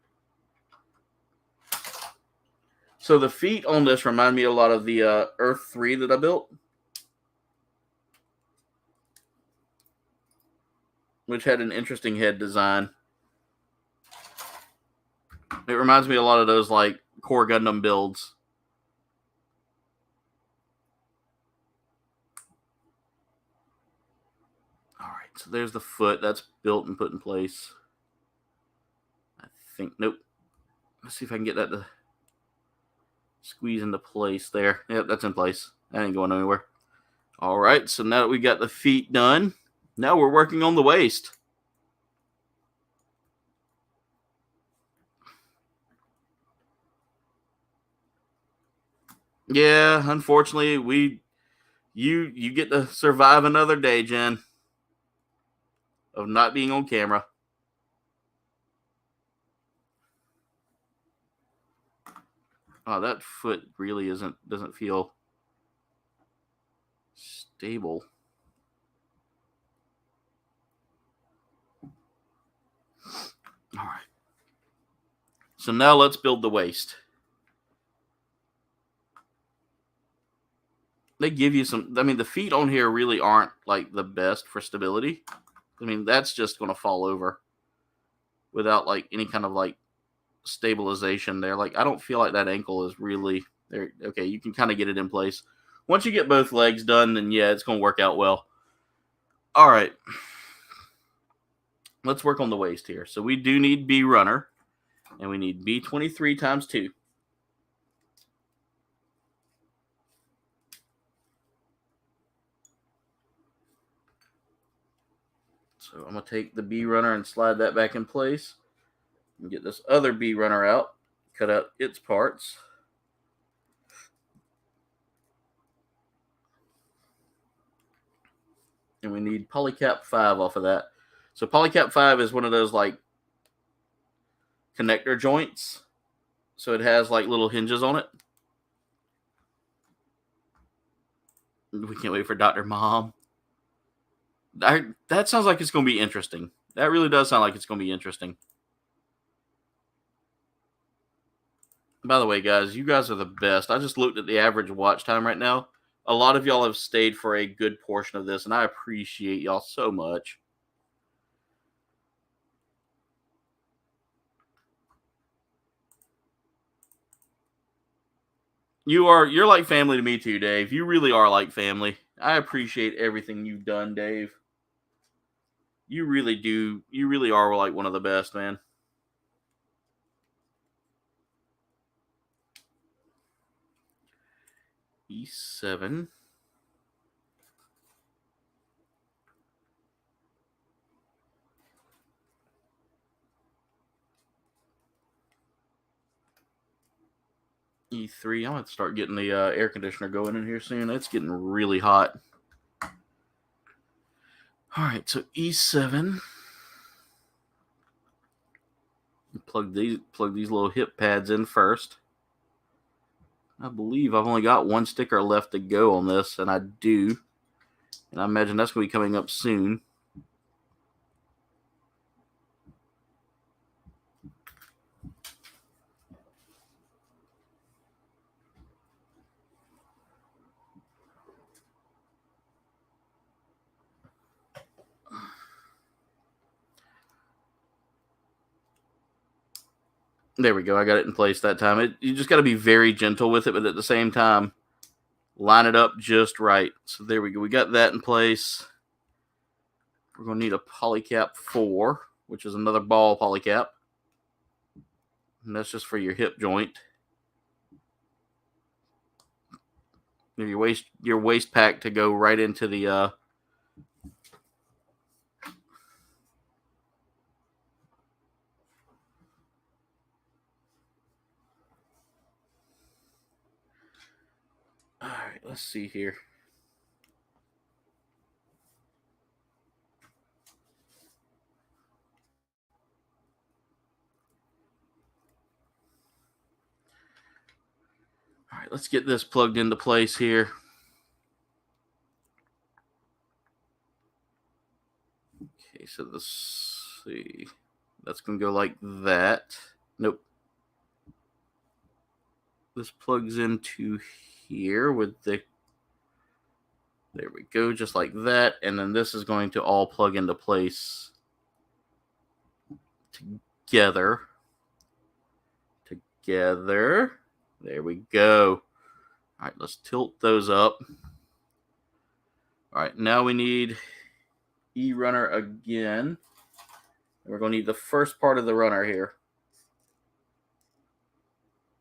So the feet on this remind me a lot of the Earth 3 that I built, which had an interesting head design. It reminds me a lot of those like core Gundam builds. All right, so there's the foot. That's built and put in place. I think, nope. Let's see if I can get that to squeeze into place there. Yep, that's in place. That ain't going anywhere. All right, so now that we got the feet done, now we're working on the waist. Yeah, unfortunately, you get to survive another day, Jen, of not being on camera. Oh, that foot really doesn't feel stable. All right. So now let's build the waist. They give you some, I mean, the feet on here really aren't like the best for stability. I mean, that's just going to fall over without like any kind of like stabilization there. Like, I don't feel like that ankle is really there. Okay, you can kind of get it in place. Once you get both legs done, then yeah, it's going to work out well. All right. Let's work on the waist here. So we do need B runner, and we need B23 times 2. So I'm going to take the B runner and slide that back in place. And get this other B runner out. Cut out its parts. And we need polycap 5 off of that. So polycap 5 is one of those like connector joints. So it has like little hinges on it. We can't wait for Dr. Mom. That sounds like it's going to be interesting. That really does sound like it's going to be interesting. By the way, guys, you guys are the best. I just looked at the average watch time right now. A lot of y'all have stayed for a good portion of this, and I appreciate y'all so much. You're like family to me too, Dave. You really are like family. I appreciate everything you've done, Dave. You really do. You really are like one of the best, man. E7. E3. I'm going to start getting the air conditioner going in here soon. It's getting really hot. All right, so E7. Plug these little hip pads in first. I believe I've only got one sticker left to go on this, and I do. And I imagine that's going to be coming up soon. There we go. I got it in place that time. You just got to be very gentle with it, but at the same time, line it up just right. So there we go. We got that in place. We're going to need a polycap 4, which is another ball polycap. And that's just for your hip joint. Your waist pack to go right into the all right, let's see here. All right, let's get this plugged into place here. Okay, so let's see. That's going to go like that. Nope. This plugs into here with the... There we go, just like that. And then this is going to all plug into place together. There we go. All right, let's tilt those up. All right, now we need E-runner again. We're going to need the first part of the runner here.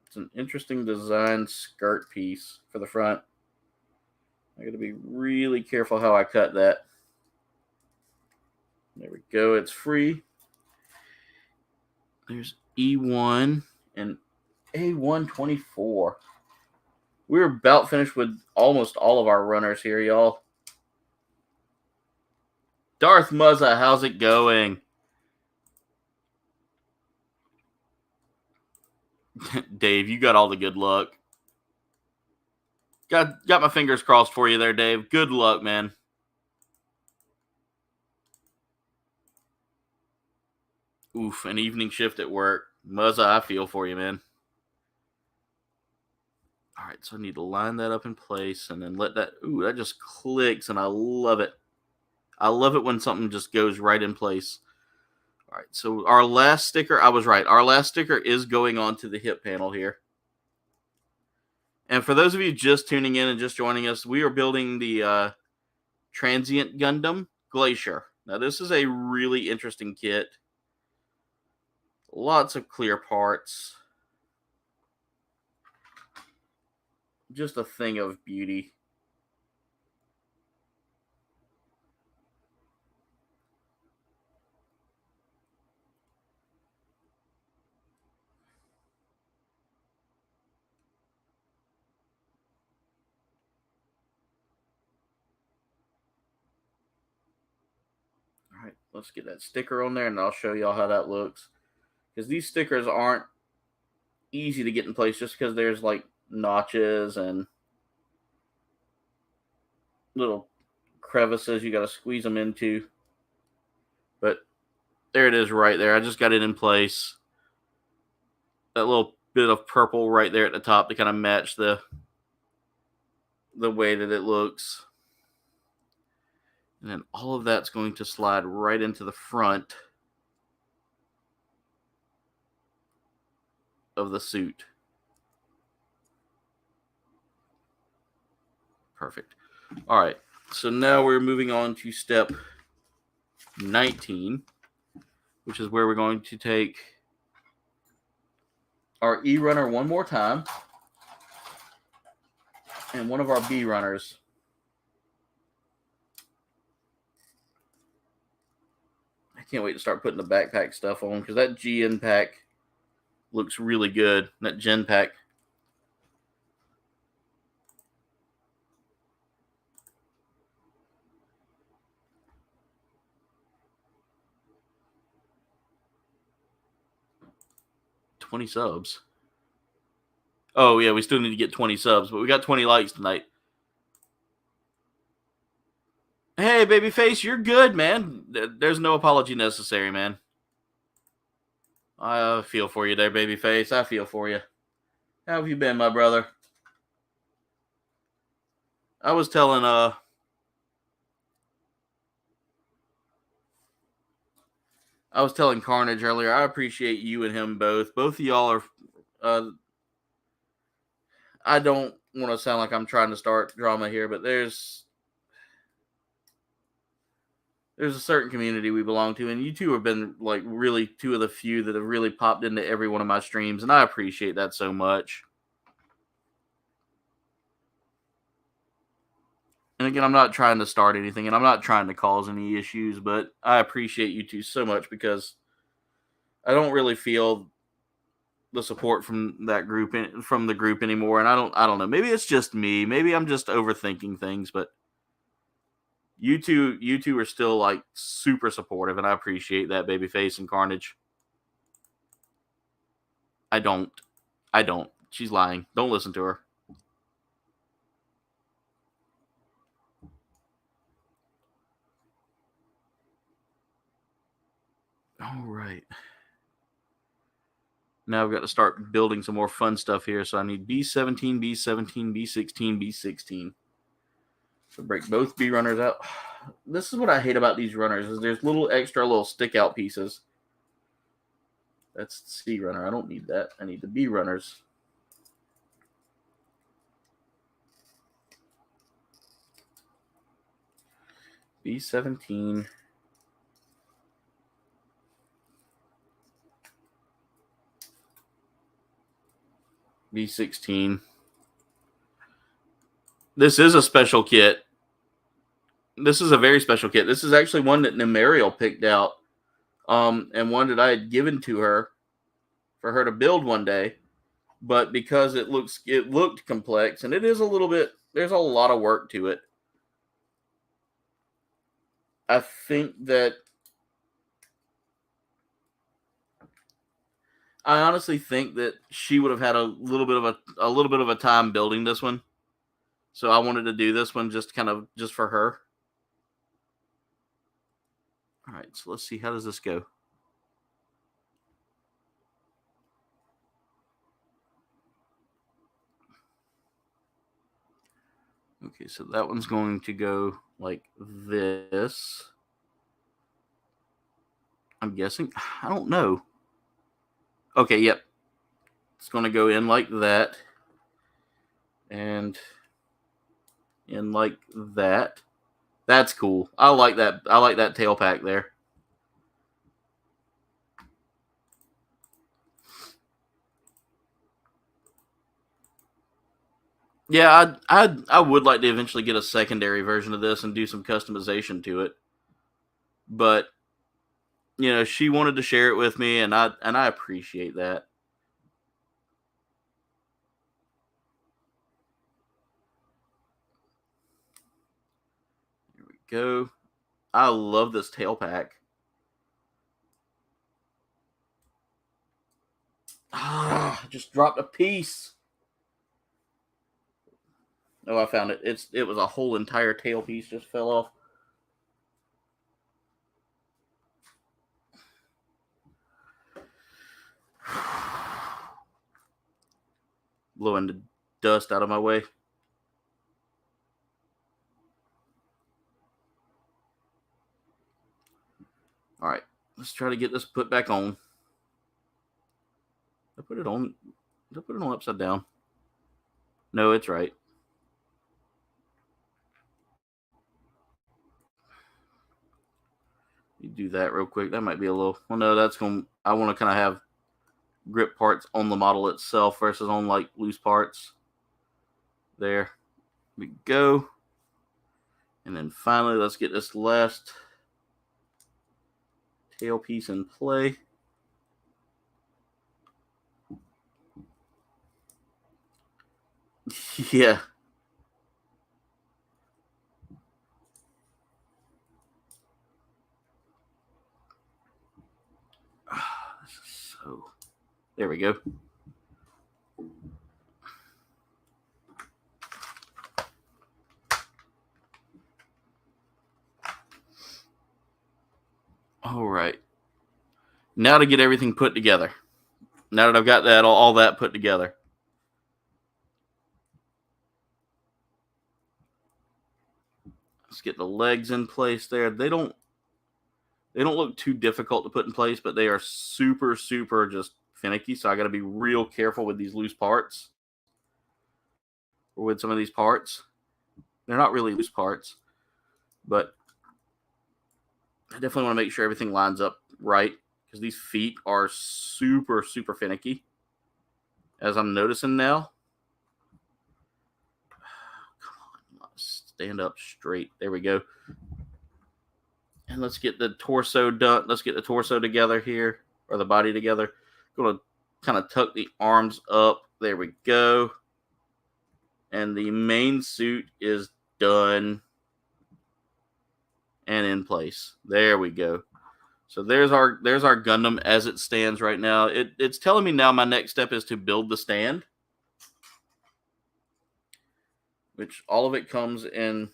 It's an interesting design skirt piece for the front. I got to be really careful how I cut that. There we go. It's free. There's E1 and A124. We're about finished with almost all of our runners here, y'all. Darth Muzza, how's it going? Dave, you got all the good luck. Got my fingers crossed for you there, Dave. Good luck, man. Oof, an evening shift at work. Muzza, I feel for you, man. All right, so I need to line that up in place and then let that... Ooh, that just clicks, and I love it. I love it when something just goes right in place. All right, so our last sticker, I was right. Our last sticker is going on to the hip panel here. And for those of you just tuning in and just joining us, we are building the Transient Gundam Glacier. Now, this is a really interesting kit. Lots of clear parts. Just a thing of beauty. All right, let's get that sticker on there, and I'll show y'all how that looks. Because these stickers aren't easy to get in place just because there's like notches and little crevices you got to squeeze them into. But there it is right there. I just got it in place. That little bit of purple right there at the top to kind of match the way that it looks. And then all of that's going to slide right into the front of the suit. Perfect. All right. So now we're moving on to step 19, which is where we're going to take our E runner one more time and one of our B runners. I can't wait to start putting the backpack stuff on because that GN pack looks really good. That Gen pack. $20 subs. Oh, yeah, we still need to get 20 subs, but we got 20 likes tonight. Hey, babyface, you're good, man. There's no apology necessary, man. I feel for you there, babyface. I feel for you. How have you been, my brother? I was telling Carnage earlier. I appreciate you and him both. Both of y'all are. I don't want to sound like I'm trying to start drama here, but there's a certain community we belong to, and you two have been like really two of the few that have really popped into every one of my streams, and I appreciate that so much. And again, I'm not trying to start anything, and I'm not trying to cause any issues, but I appreciate you two so much because I don't really feel the support from that group, from the group anymore, and I don't know. Maybe it's just me. Maybe I'm just overthinking things, but you two are still like super supportive, and I appreciate that, Babyface and Carnage. I don't. She's lying. Don't listen to her. All right. Now I've got to start building some more fun stuff here. So I need B17, B17, B16, B16. So break both B runners out. This is what I hate about these runners is there's little stick out pieces. That's the C runner. I don't need that. I need the B runners. B17. B16. This is a special kit. This is a very special kit. This is actually one that Nemariel picked out, and one that I had given to her for her to build one day. But because it looked complex, and it is a little bit, there's a lot of work to it. I honestly think that she would have had a little bit of a time building this one. So I wanted to do this one just for her. All right, so let's see, how does this go? Okay, so that one's going to go like this. I'm guessing. I don't know. Okay, yep. It's going to go in like that. And in like that. That's cool. I like that. I like that tail pack there. Yeah, I would like to eventually get a secondary version of this and do some customization to it. But she wanted to share it with me, and I appreciate that. Here we go. I love this tail pack. Ah, just dropped a piece. Oh, I found it. It was a whole entire tail piece just fell off. Blowing the dust out of my way. All right, let's try to get this put back on. Did I put it on upside down? No, it's right. You do that real quick. That might be a little. Well, no, that's going. I want to kind of have grip parts on the model itself versus on like loose parts. There we go. And then finally, let's get this last tail piece in play. Yeah. This is so. There we go. All right. Now to get everything put together. Now that I've got that all that put together. Let's get the legs in place there. They don't look too difficult to put in place, but they are super, super just finicky. So I got to be real careful with these loose parts. Or with some of these parts. They're not really loose parts, but I definitely want to make sure everything lines up right because these feet are super, super finicky, as I'm noticing now. Come on, stand up straight. There we go. And let's get the torso done. Let's get the torso together here, or the body together. Going to kind of tuck the arms up. There we go. And the main suit is done and in place. There we go. So there's our Gundam as it stands right now. It's telling me now my next step is to build the stand, which all of it comes in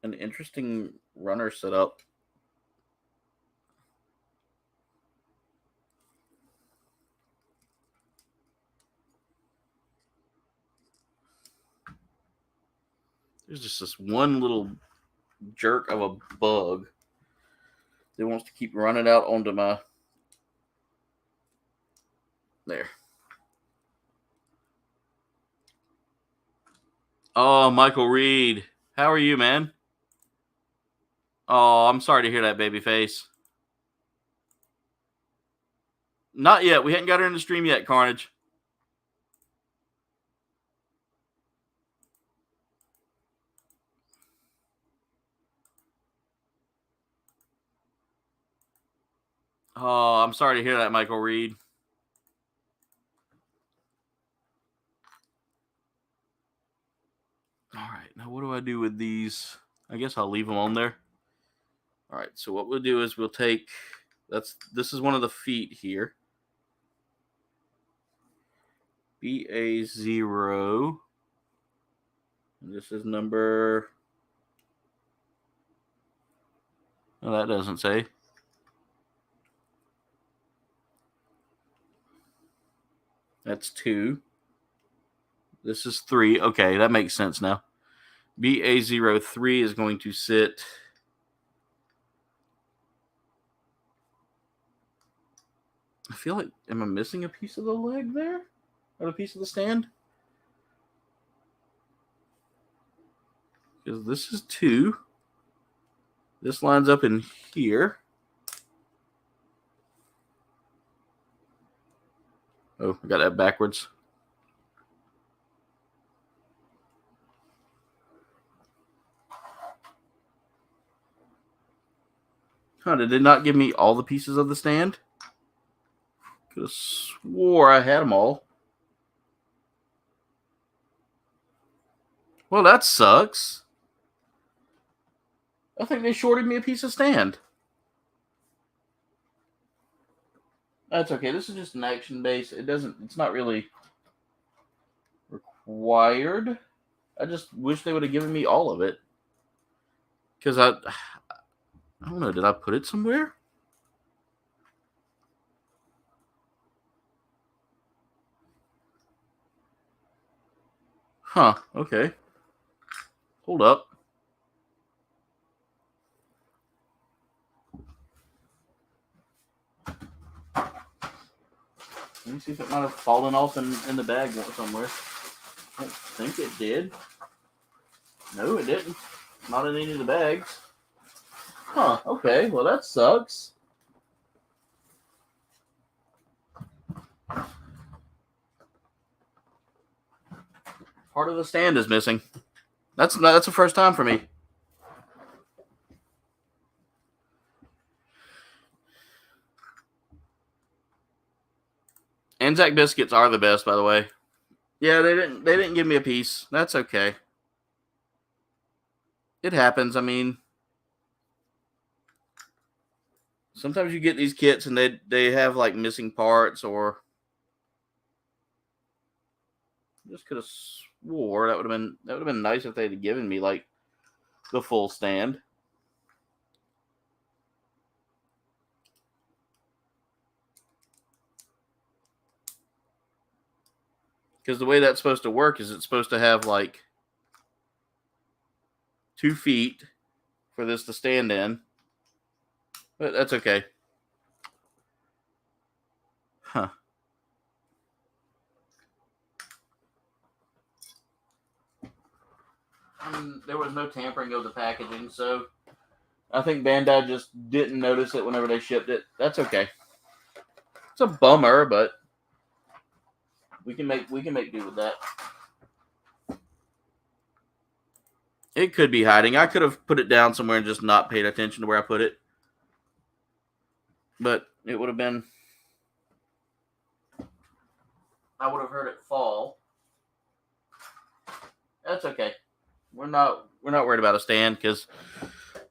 an interesting runner setup. There's just this one little jerk of a bug that wants to keep running out onto my... There. Oh, Michael Reed. How are you, man? Oh, I'm sorry to hear that, baby face. Not yet. We hadn't got her in the stream yet, Carnage. Oh, I'm sorry to hear that, Michael Reed. All right, now what do I do with these? I guess I'll leave them on there. All right, so what we'll do is we'll take... This is one of the feet here. BA0. And this is number... Oh, that doesn't say. That's 2. This is 3. Okay, that makes sense now. BA03 is going to sit... I feel like... Am I missing a piece of the leg there? Or a piece of the stand? Because this is 2. This lines up in here. Oh, I got that backwards. Huh, did it not give me all the pieces of the stand? Could have swore I had them all. Well, that sucks. I think they shorted me a piece of stand. That's okay. This is just an action base. It's not really required. I just wish they would have given me all of it. Because I don't know, did I put it somewhere? Huh, okay. Hold up. Let me see if it might have fallen off in the bag somewhere. I don't think it did. No, it didn't. Not in any of the bags. Huh, okay. Well, that sucks. Part of the stand is missing. That's the first time for me. Anzac biscuits are the best, by the way. Yeah, they didn't give me a piece. That's okay. It happens. I mean, sometimes you get these kits and they have like missing parts, or just could have swore that would have been nice if they had given me like the full stand. Because the way that's supposed to work is it's supposed to have like 2 feet for this to stand in. But that's okay. Huh. There was no tampering of the packaging, so I think Bandai just didn't notice it whenever they shipped it. That's okay. It's a bummer, but we can make do with that. It could be hiding. I could have put it down somewhere and just not paid attention to where I put it. But it would have been... I would have heard it fall. That's okay. We're not worried about a stand, because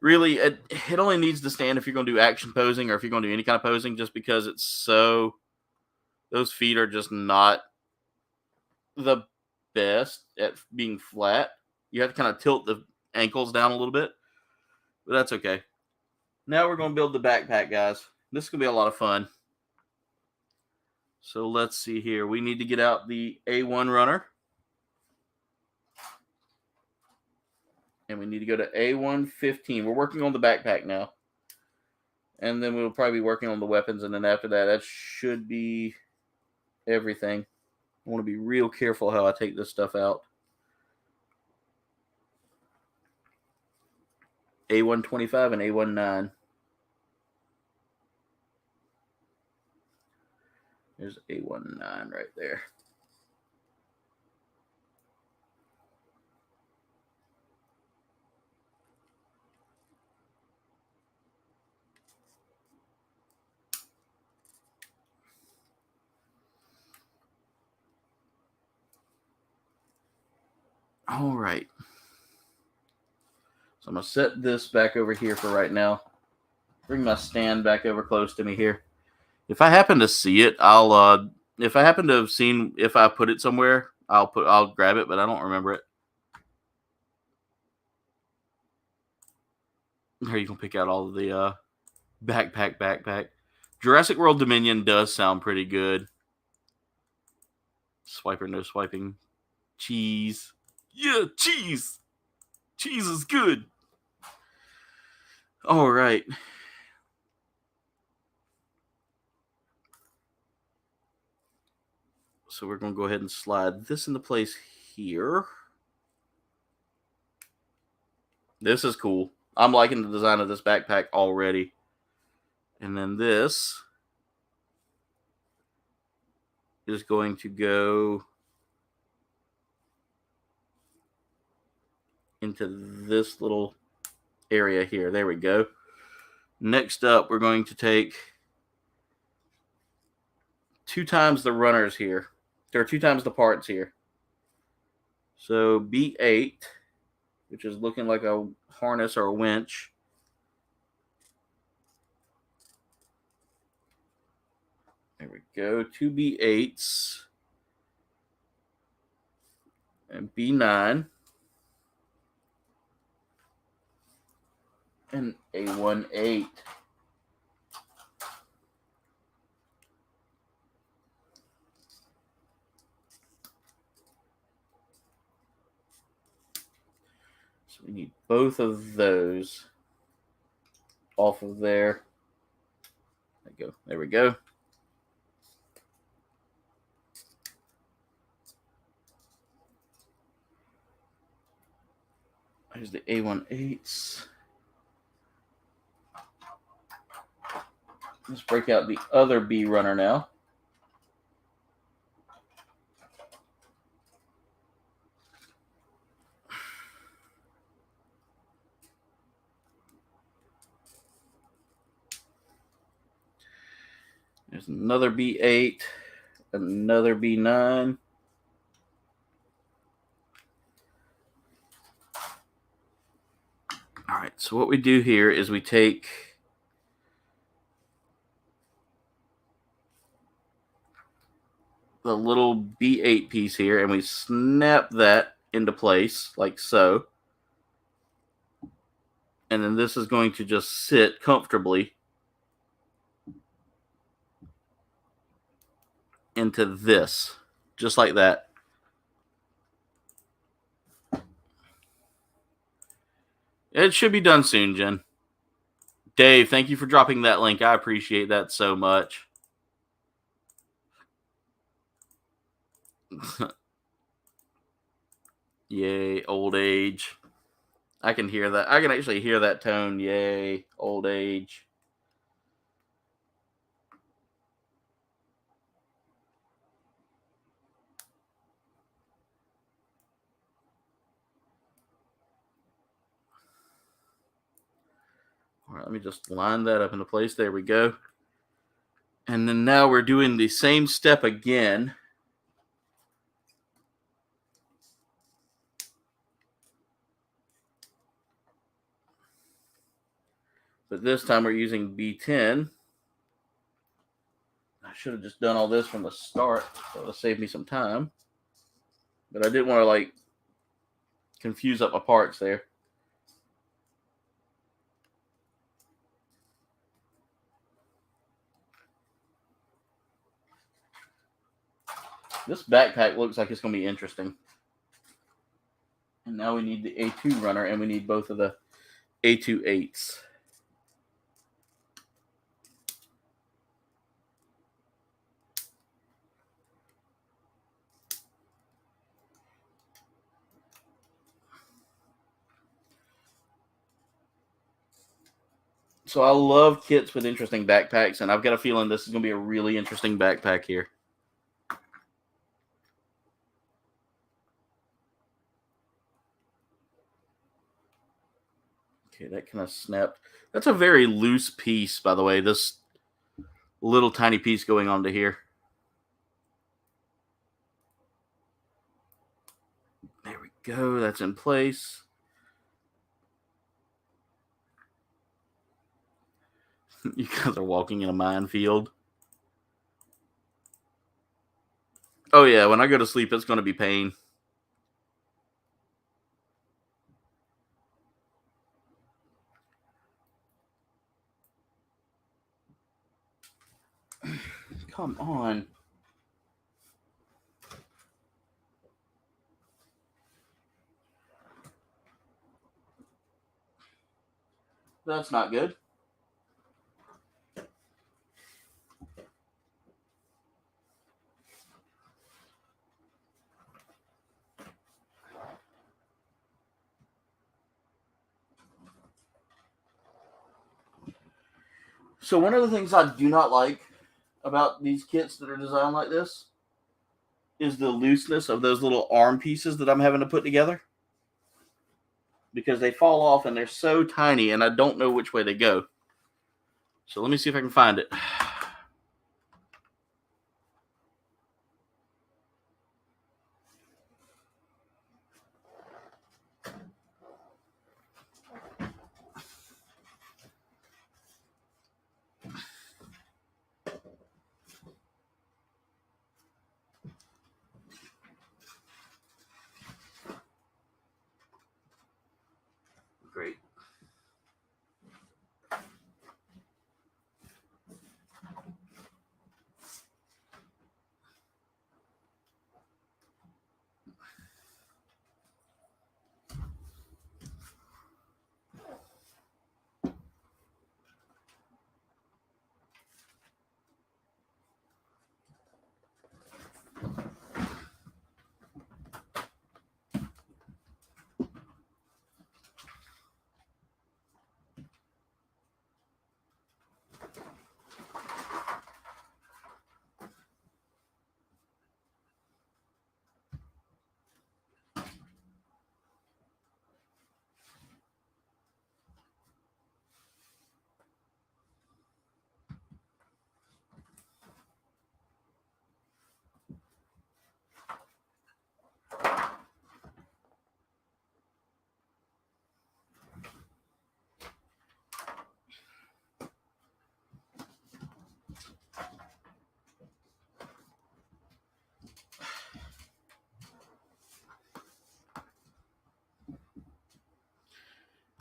really it only needs to stand if you're going to do action posing or if you're going to do any kind of posing, just because it's so... Those feet are just not the best at being flat. You have to kind of tilt the ankles down a little bit. But that's okay. Now we're going to build the backpack, guys. This is going to be a lot of fun. So let's see here. We need to get out the A1 runner. And we need to go to A115. We're working on the backpack now. And then we'll probably be working on the weapons. And then after that, that should be everything. I want to be real careful how I take this stuff out. A125 and A19. There's A19 right there. All right. So I'm going to set this back over here for right now. Bring my stand back over close to me here. If I happen to see it, I'll if I happen to have seen if I put it somewhere, I'll grab it, but I don't remember it. Here you can pick out all of the backpack. Jurassic World Dominion does sound pretty good. Swiper, no swiping. Cheese. Yeah, cheese. Cheese is good. All right. So we're going to go ahead and slide this into place here. This is cool. I'm liking the design of this backpack already. And then this is going to go into this little area here. There we go. Next up, we're going to take 2 times the runners here. There are 2 times the parts here. So B8, which is looking like a harness or a winch. There we go. 2 B8s. And B9. And A18. So we need both of those off of there. There we go. Here's the A18s. Let's break out the other B runner now. There's another B8, another B9. All right, so what we do here is we take the little B8 piece here and we snap that into place like so. And then this is going to just sit comfortably into this, just like that. It should be done soon, Jen. Dave, thank you for dropping that link. I appreciate that so much. Yay, old age. I can hear that. I can actually hear that tone. Yay, old age. All right, let me just line that up into place. There we go. And then now we're doing the same step again. But this time we're using B10. I should have just done all this from the start. That would have saved me some time. But I didn't want to confuse up my parts there. This backpack looks like it's going to be interesting. And now we need the A2 runner, and we need both of the A2-8s. So I love kits with interesting backpacks, and I've got a feeling this is going to be a really interesting backpack here. Okay, that kind of snapped. That's a very loose piece, by the way, this little tiny piece going onto here. There we go. That's in place. You guys are walking in a minefield. Oh, yeah. When I go to sleep, it's going to be pain. Come on. That's not good. So one of the things I do not like about these kits that are designed like this is the looseness of those little arm pieces that I'm having to put together, because they fall off and they're so tiny and I don't know which way they go. So let me see if I can find it. Great.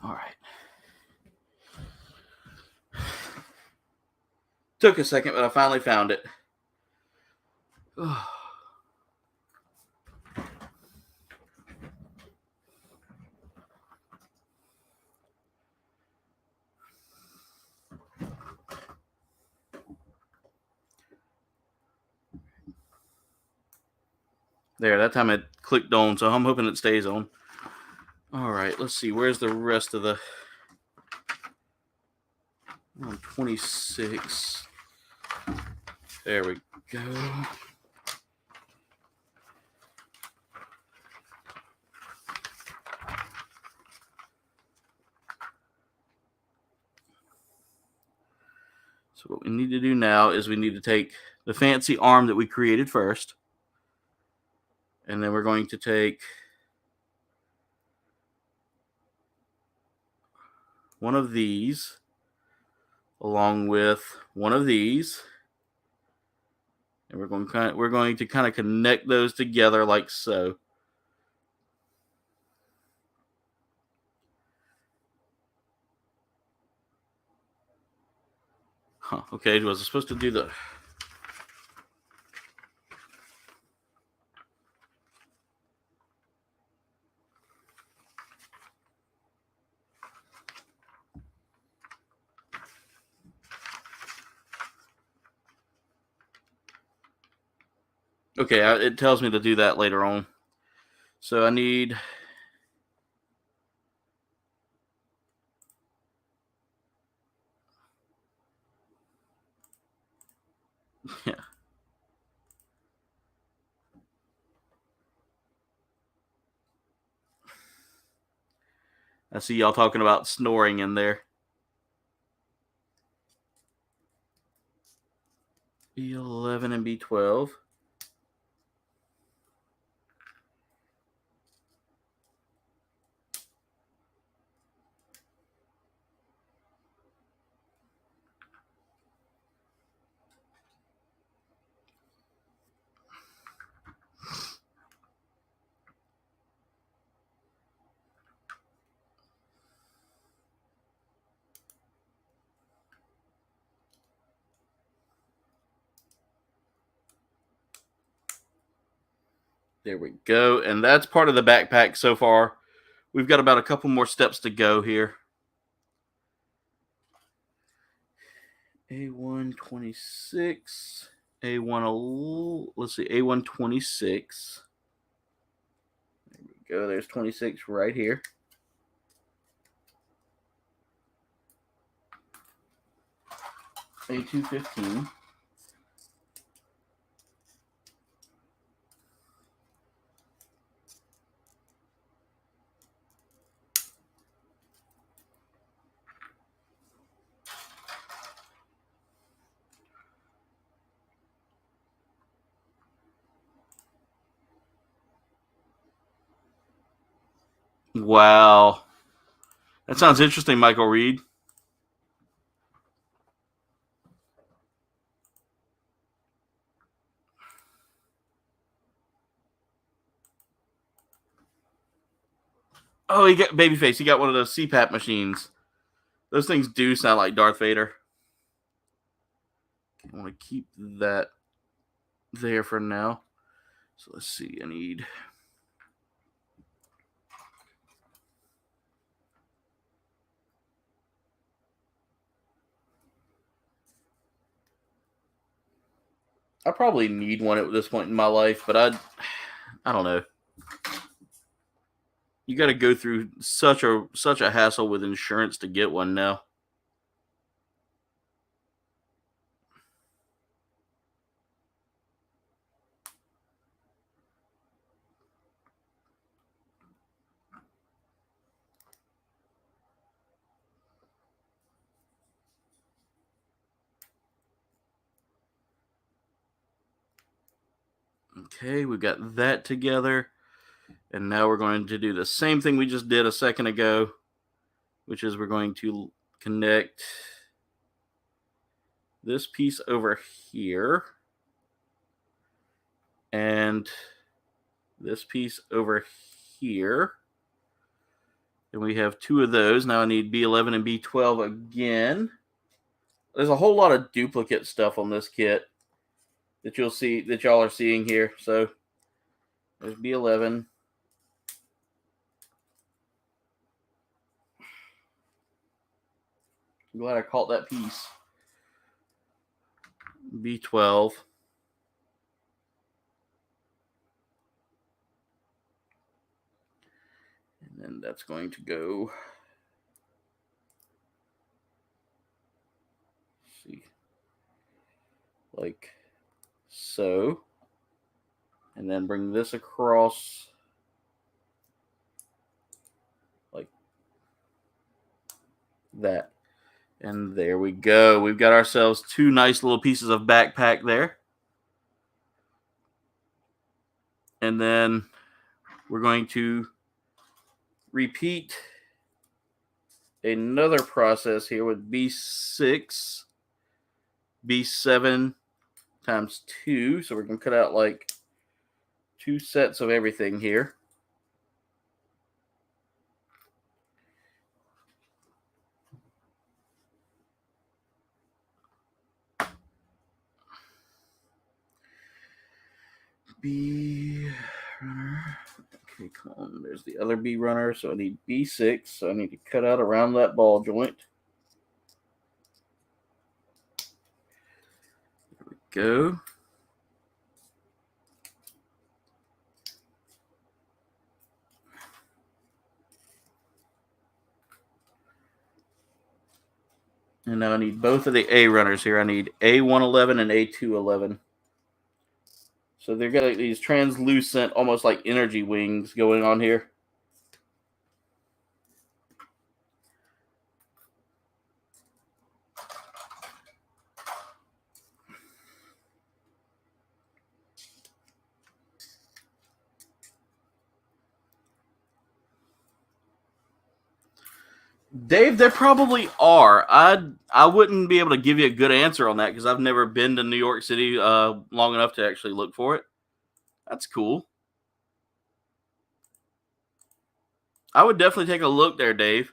All right. Took a second, but I finally found it. There, that time it clicked on, so I'm hoping it stays on. All right, let's see. Where's the rest of the... 26. There we go. So what we need to do now is we need to take the fancy arm that we created first, and then we're going to take one of these along with one of these, and we're going to kind of connect those together like so. Huh, okay, was I supposed to do the... Okay, it tells me to do that later on. So I need... Yeah. I see y'all talking about snoring in there. B11 and B12. There we go. And that's part of the backpack so far. We've got about a couple more steps to go here. A126. Let's see, A126. There we go. There's 26 right here. A215. Wow. That sounds interesting, Michael Reed. Oh, he got Babyface. He got one of those CPAP machines. Those things do sound like Darth Vader. I want to keep that there for now. So let's see. I need. I probably need one at this point in my life, but I don't know. You got to go through such a hassle with insurance to get one now. Okay, we've got that together. And now we're going to do the same thing we just did a second ago, which is we're going to connect this piece over here and this piece over here. And we have two of those. Now I need B11 and B12 again. There's a whole lot of duplicate stuff on this kit that you'll see, that y'all are seeing here. So there's B11. I'm glad I caught that piece. B12. And then that's going to go. See, like so. And then bring this across like that. And there we go. We've got ourselves two nice little pieces of backpack there. And then we're going to repeat another process here with B6, B7 times 2. So we're going to cut out like 2 sets of everything here. B runner. Okay, come on. There's the other B runner. So I need B6. So I need to cut out around that ball joint. There we go. And now I need both of the A runners here. I need A111 and A211. So they've got like these translucent, almost like energy wings going on here. Dave, there probably are. I wouldn't be able to give you a good answer on that because I've never been to New York City long enough to actually look for it. That's cool. I would definitely take a look there, Dave.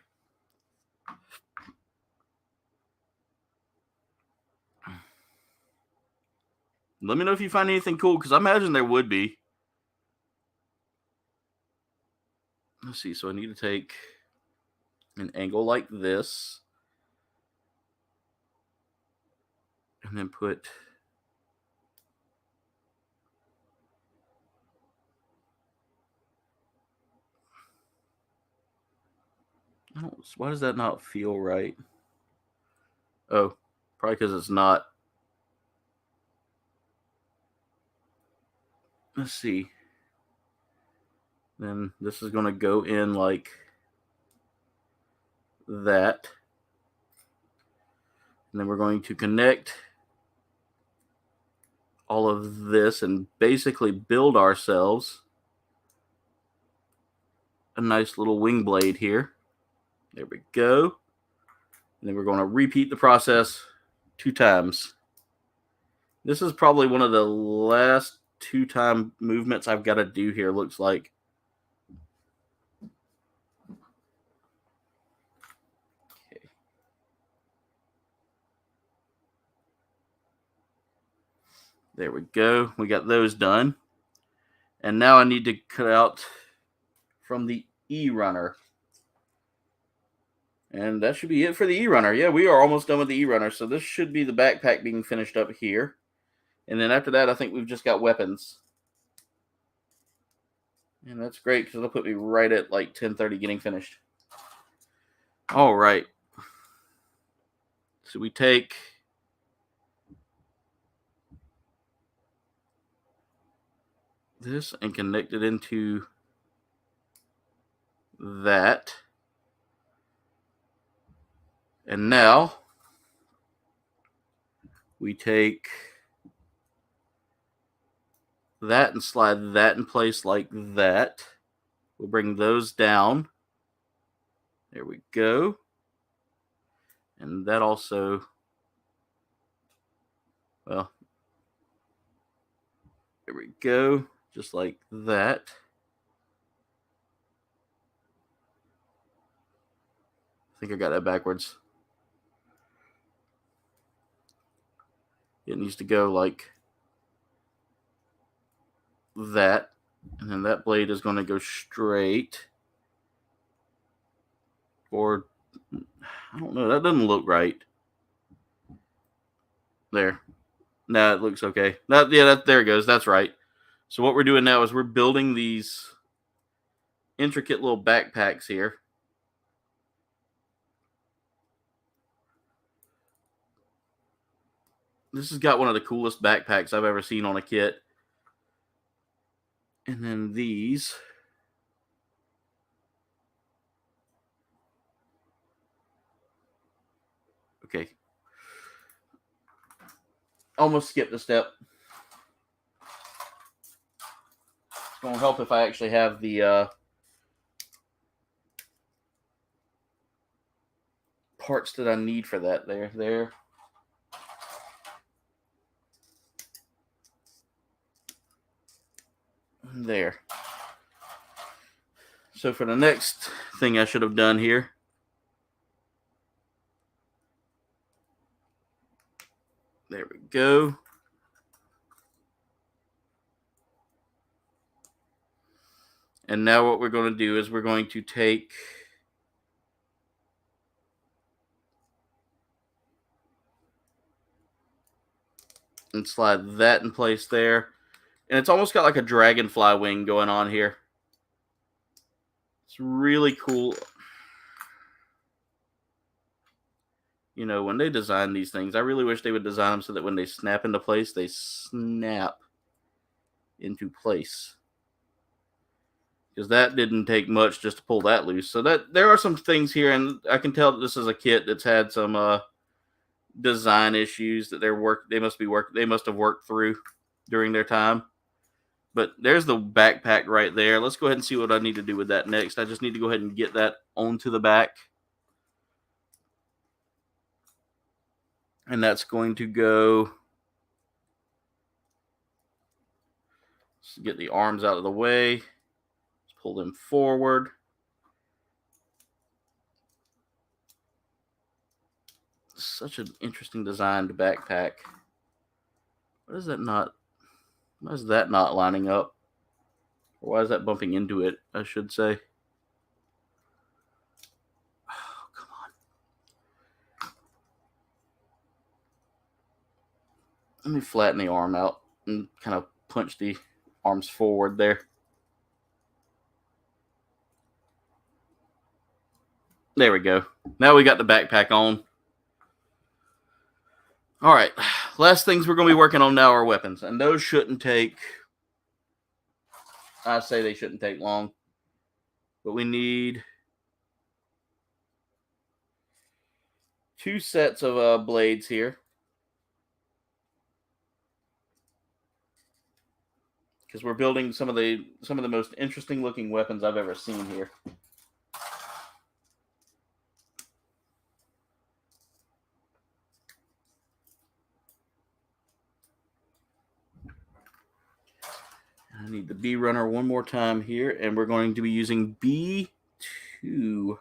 Let me know if you find anything cool because I imagine there would be. Let's see. So I need to take an angle like this. And then put why does that not feel right? Oh, probably because it's not. Let's see. Then this is going to go in like that. And then we're going to connect all of this and basically build ourselves a nice little wing blade here. There we go. And then we're going to repeat the process 2 times. This is probably one of the last 2-time movements I've got to do here, looks like. Okay. There we go. We got those done. And now I need to cut out from the E-runner. And that should be it for the E-runner. Yeah, we are almost done with the E-runner. So this should be the backpack being finished up here. And then after that, I think we've just got weapons. And that's great because it'll put me right at like 10:30 getting finished. All right. So we take this and connect it into that. And now we take that and slide that in place like that. We'll bring those down. There we go. And that also, well, there we go. Just like that. I think I got that backwards. It needs to go like that. And then that blade is going to go straight. Or, I don't know. That doesn't look right. There. No, it looks okay. There it goes. That's right. So what we're doing now is we're building these intricate little backpacks here. This has got one of the coolest backpacks I've ever seen on a kit. And then these. Okay. Almost skipped a step. It's going to help if I actually have the parts that I need for that. There. There. So for the next thing I should have done here, there we go. And now what we're going to do is we're going to take and slide that in place there. And it's almost got like a dragonfly wing going on here. It's really cool. You know, when they design these things, I really wish they would design them so that when they snap into place, they snap into place. Because that didn't take much just to pull that loose. So that there are some things here, and I can tell that this is a kit that's had some design issues that they must have worked through during their time. But there's the backpack right there. Let's go ahead and see what I need to do with that next. I just need to go ahead and get that onto the back. And that's going to go. Let's get the arms out of the way. Let's pull them forward. Such an interesting designed backpack. Why is that not lining up? Or why is that bumping into it, I should say? Oh, come on. Let me flatten the arm out and kind of punch the arms forward there. There we go. Now we got the backpack on. All right. Last things we're going to be working on now are weapons. And those shouldn't take... I say they shouldn't take long. But we need 2 sets of blades here. Because we're building some of the most interesting looking weapons I've ever seen here. I need the B runner one more time here, and we're going to be using B2.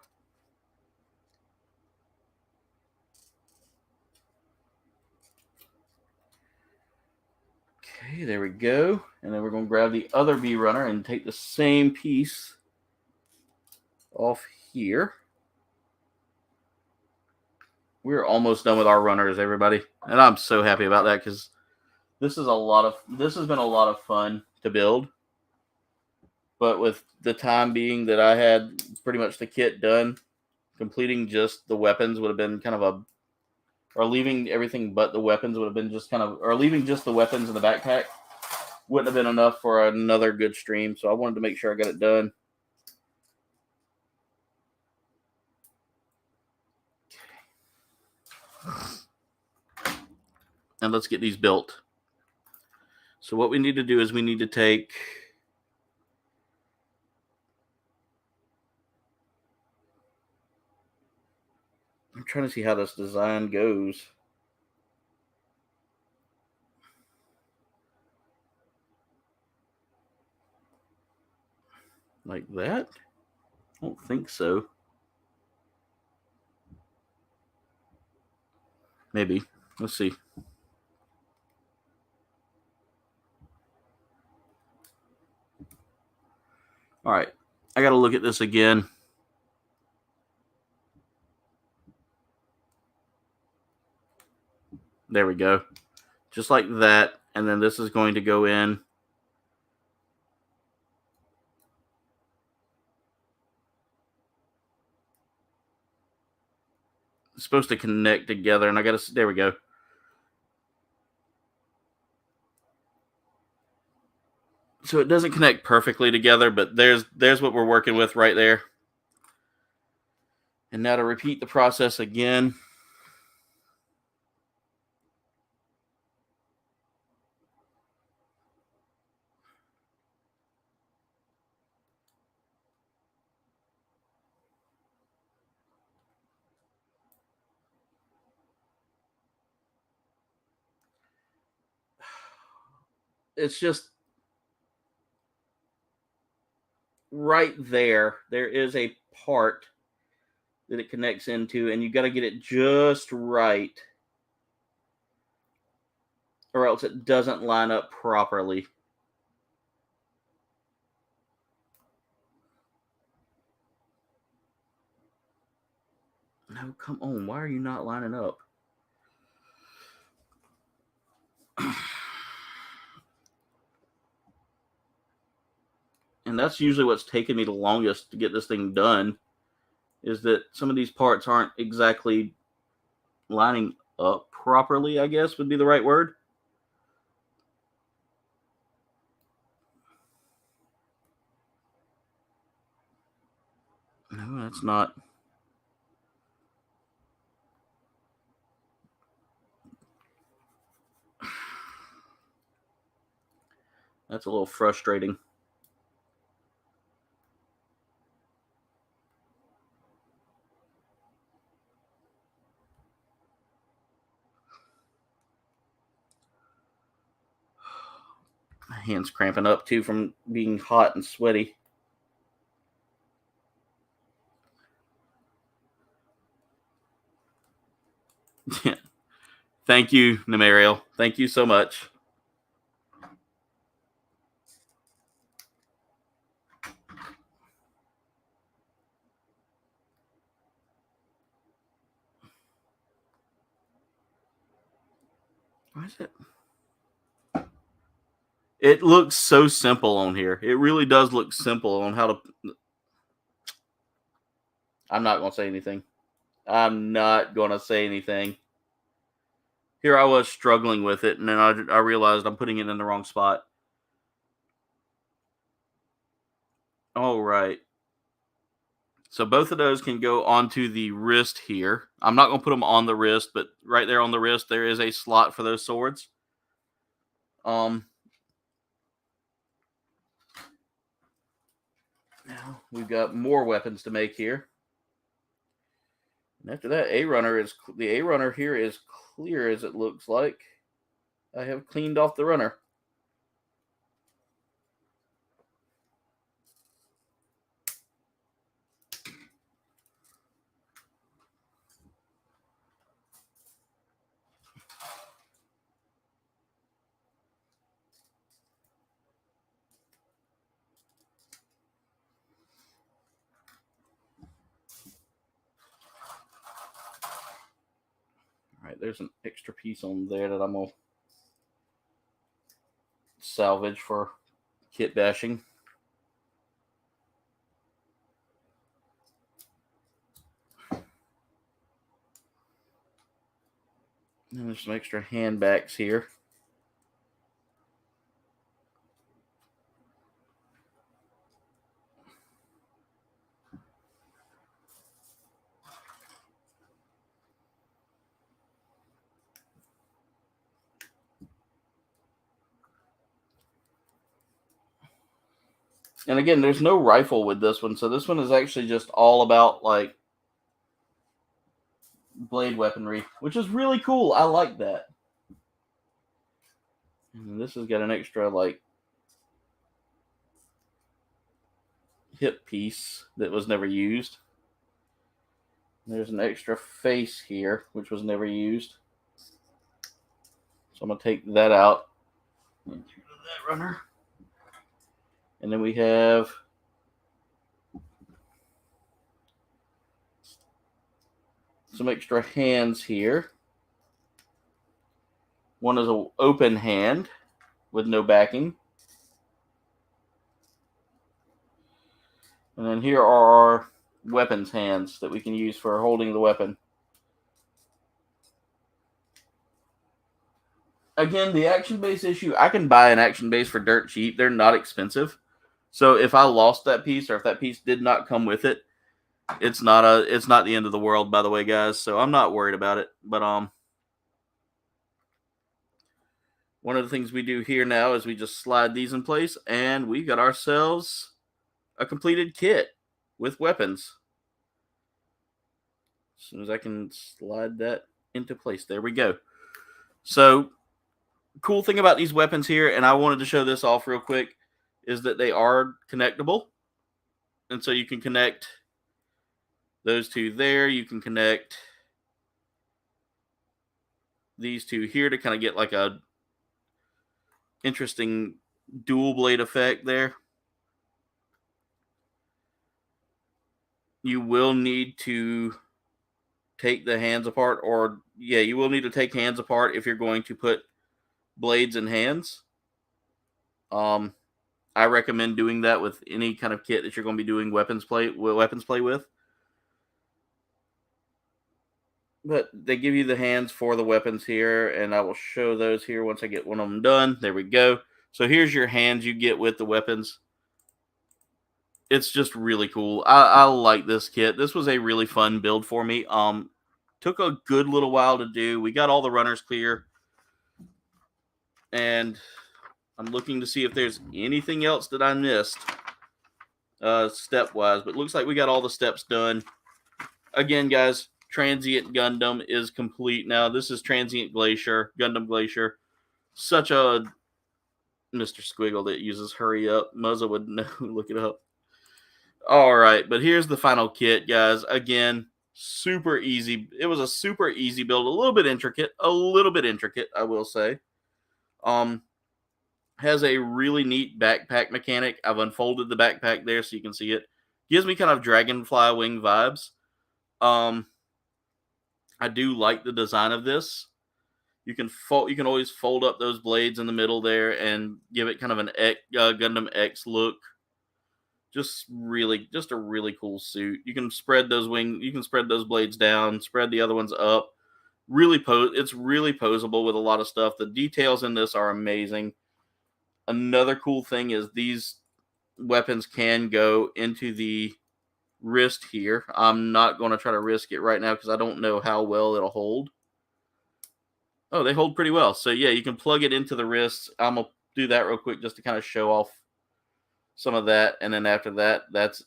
Okay, there we go. And then we're going to grab the other B runner and take the same piece off here. We're almost done with our runners, everybody. And I'm so happy about that because this has been a lot of fun to build. But with the time being that I had pretty much the kit done, completing just the weapons would have been kind of or leaving everything but the weapons would have been just kind of, or leaving just the weapons in the backpack wouldn't have been enough for another good stream. So I wanted to make sure I got it done. And let's get these built. So what we need to do is we need to take... I'm trying to see how this design goes. Like that? I don't think so. Maybe. Let's see. All right. I got to look at this again. There we go. Just like that. And then this is going to go in. It's supposed to connect together. And I got to... There we go. So it doesn't connect perfectly together, but there's what we're working with right there. And now to repeat the process again. It's just right there. There is a part that it connects into, and you got to get it just right, or else it doesn't line up properly. No, come on. Why are you not lining up? And that's usually what's taken me the longest to get this thing done, is that some of these parts aren't exactly lining up properly, I guess would be the right word. No, that's not. That's a little frustrating. My hand's cramping up too from being hot and sweaty. Thank you, Nemariel. Thank you so much. Why is it? It looks so simple on here. It really does look simple on how to... I'm not going to say anything. I'm not going to say anything. Here I was struggling with it, and then I realized I'm putting it in the wrong spot. All right. So both of those can go onto the wrist here. I'm not going to put them on the wrist, but right there on the wrist, there is a slot for those swords. Now we've got more weapons to make here. And after that, the A runner here is clear as it looks like. I have cleaned off the runner. All right, there's an extra piece on there that I'm going to salvage for kit bashing. And there's some extra handbacks here. And again, there's no rifle with this one, so this one is actually just all about like blade weaponry, which is really cool. I like that. And this has got an extra like hip piece that was never used. There's an extra face here, which was never used. So I'm going to take that out. Get rid of that runner. And then we have some extra hands here. One is an open hand with no backing. And then here are our weapons hands that we can use for holding the weapon. Again, the action base issue, I can buy an action base for dirt cheap. They're not expensive. So if I lost that piece, or if that piece did not come with it, it's not the end of the world, by the way, guys. So I'm not worried about it. But one of the things we do here now is we just slide these in place, and we got ourselves a completed kit with weapons. As soon as I can slide that into place, there we go. So, cool thing about these weapons here, and I wanted to show this off real quick, is that they are connectable. And so you can connect those two there. You can connect these two here to kind of get like a interesting dual blade effect there. You will need to take the hands apart, or yeah, you will need to take hands apart if you're going to put blades in hands. I recommend doing that with any kind of kit that you're going to be doing weapons play with. But they give you the hands for the weapons here, and I will show those here once I get one of them done. There we go. So here's your hands you get with the weapons. It's just really cool. I like this kit. This was a really fun build for me. Took a good little while to do. We got all the runners clear. And I'm looking to see if there's anything else that I missed step-wise. But it looks like we got all the steps done. Again, guys, Transient Gundam is complete now. This is Transient Gundam Glacier. Such a Mr. Squiggle that uses hurry up. Muzza would know. Look it up. All right, but here's the final kit, guys. Again, super easy. It was a super easy build. A little bit intricate, I will say. Has a really neat backpack mechanic. I've unfolded the backpack there so you can see it. Gives me kind of dragonfly wing vibes. I do like the design of this. You can always fold up those blades in the middle there and give it kind of an Gundam X look. Just a really cool suit. You can spread those blades down, spread the other ones up. It's really posable with a lot of stuff. The details in this are amazing. Another cool thing is these weapons can go into the wrist here. I'm not going to try to risk it right now because I don't know how well it'll hold. Oh, they hold pretty well. So yeah, you can plug it into the wrists. I'm going to do that real quick just to kind of show off some of that. And then after that, that's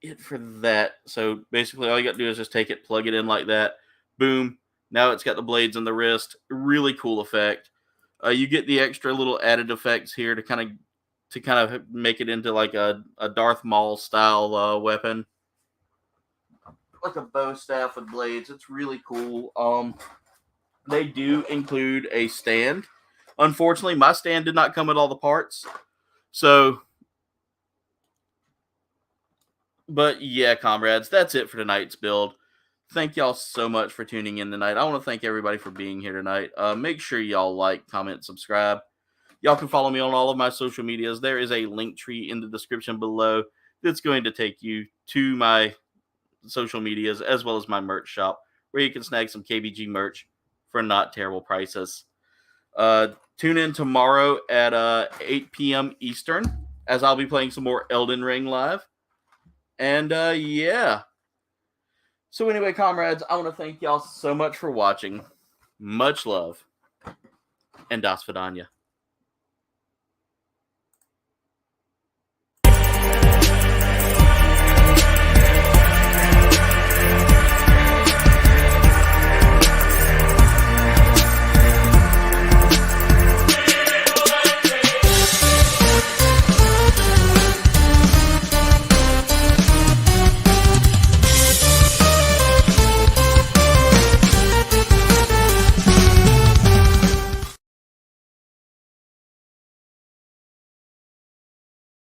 it for that. So basically all you got to do is just take it, plug it in like that. Boom. Now it's got the blades in the wrist. Really cool effect. You get the extra little added effects here to kind of make it into like a Darth Maul style weapon. Like a bow staff with blades. It's really cool. They do include a stand. Unfortunately, my stand did not come with all the parts. So, but yeah, comrades, that's it for tonight's build. Thank y'all so much for tuning in tonight. I want to thank everybody for being here tonight. Make sure y'all like, comment, subscribe. Y'all can follow me on all of my social medias. There is a link tree in the description below that's going to take you to my social medias as well as my merch shop where you can snag some KBG merch for not terrible prices. Tune in tomorrow at 8 p.m. Eastern as I'll be playing some more Elden Ring live. And yeah. So anyway, comrades, I want to thank y'all so much for watching. Much love. And Das Vidanya.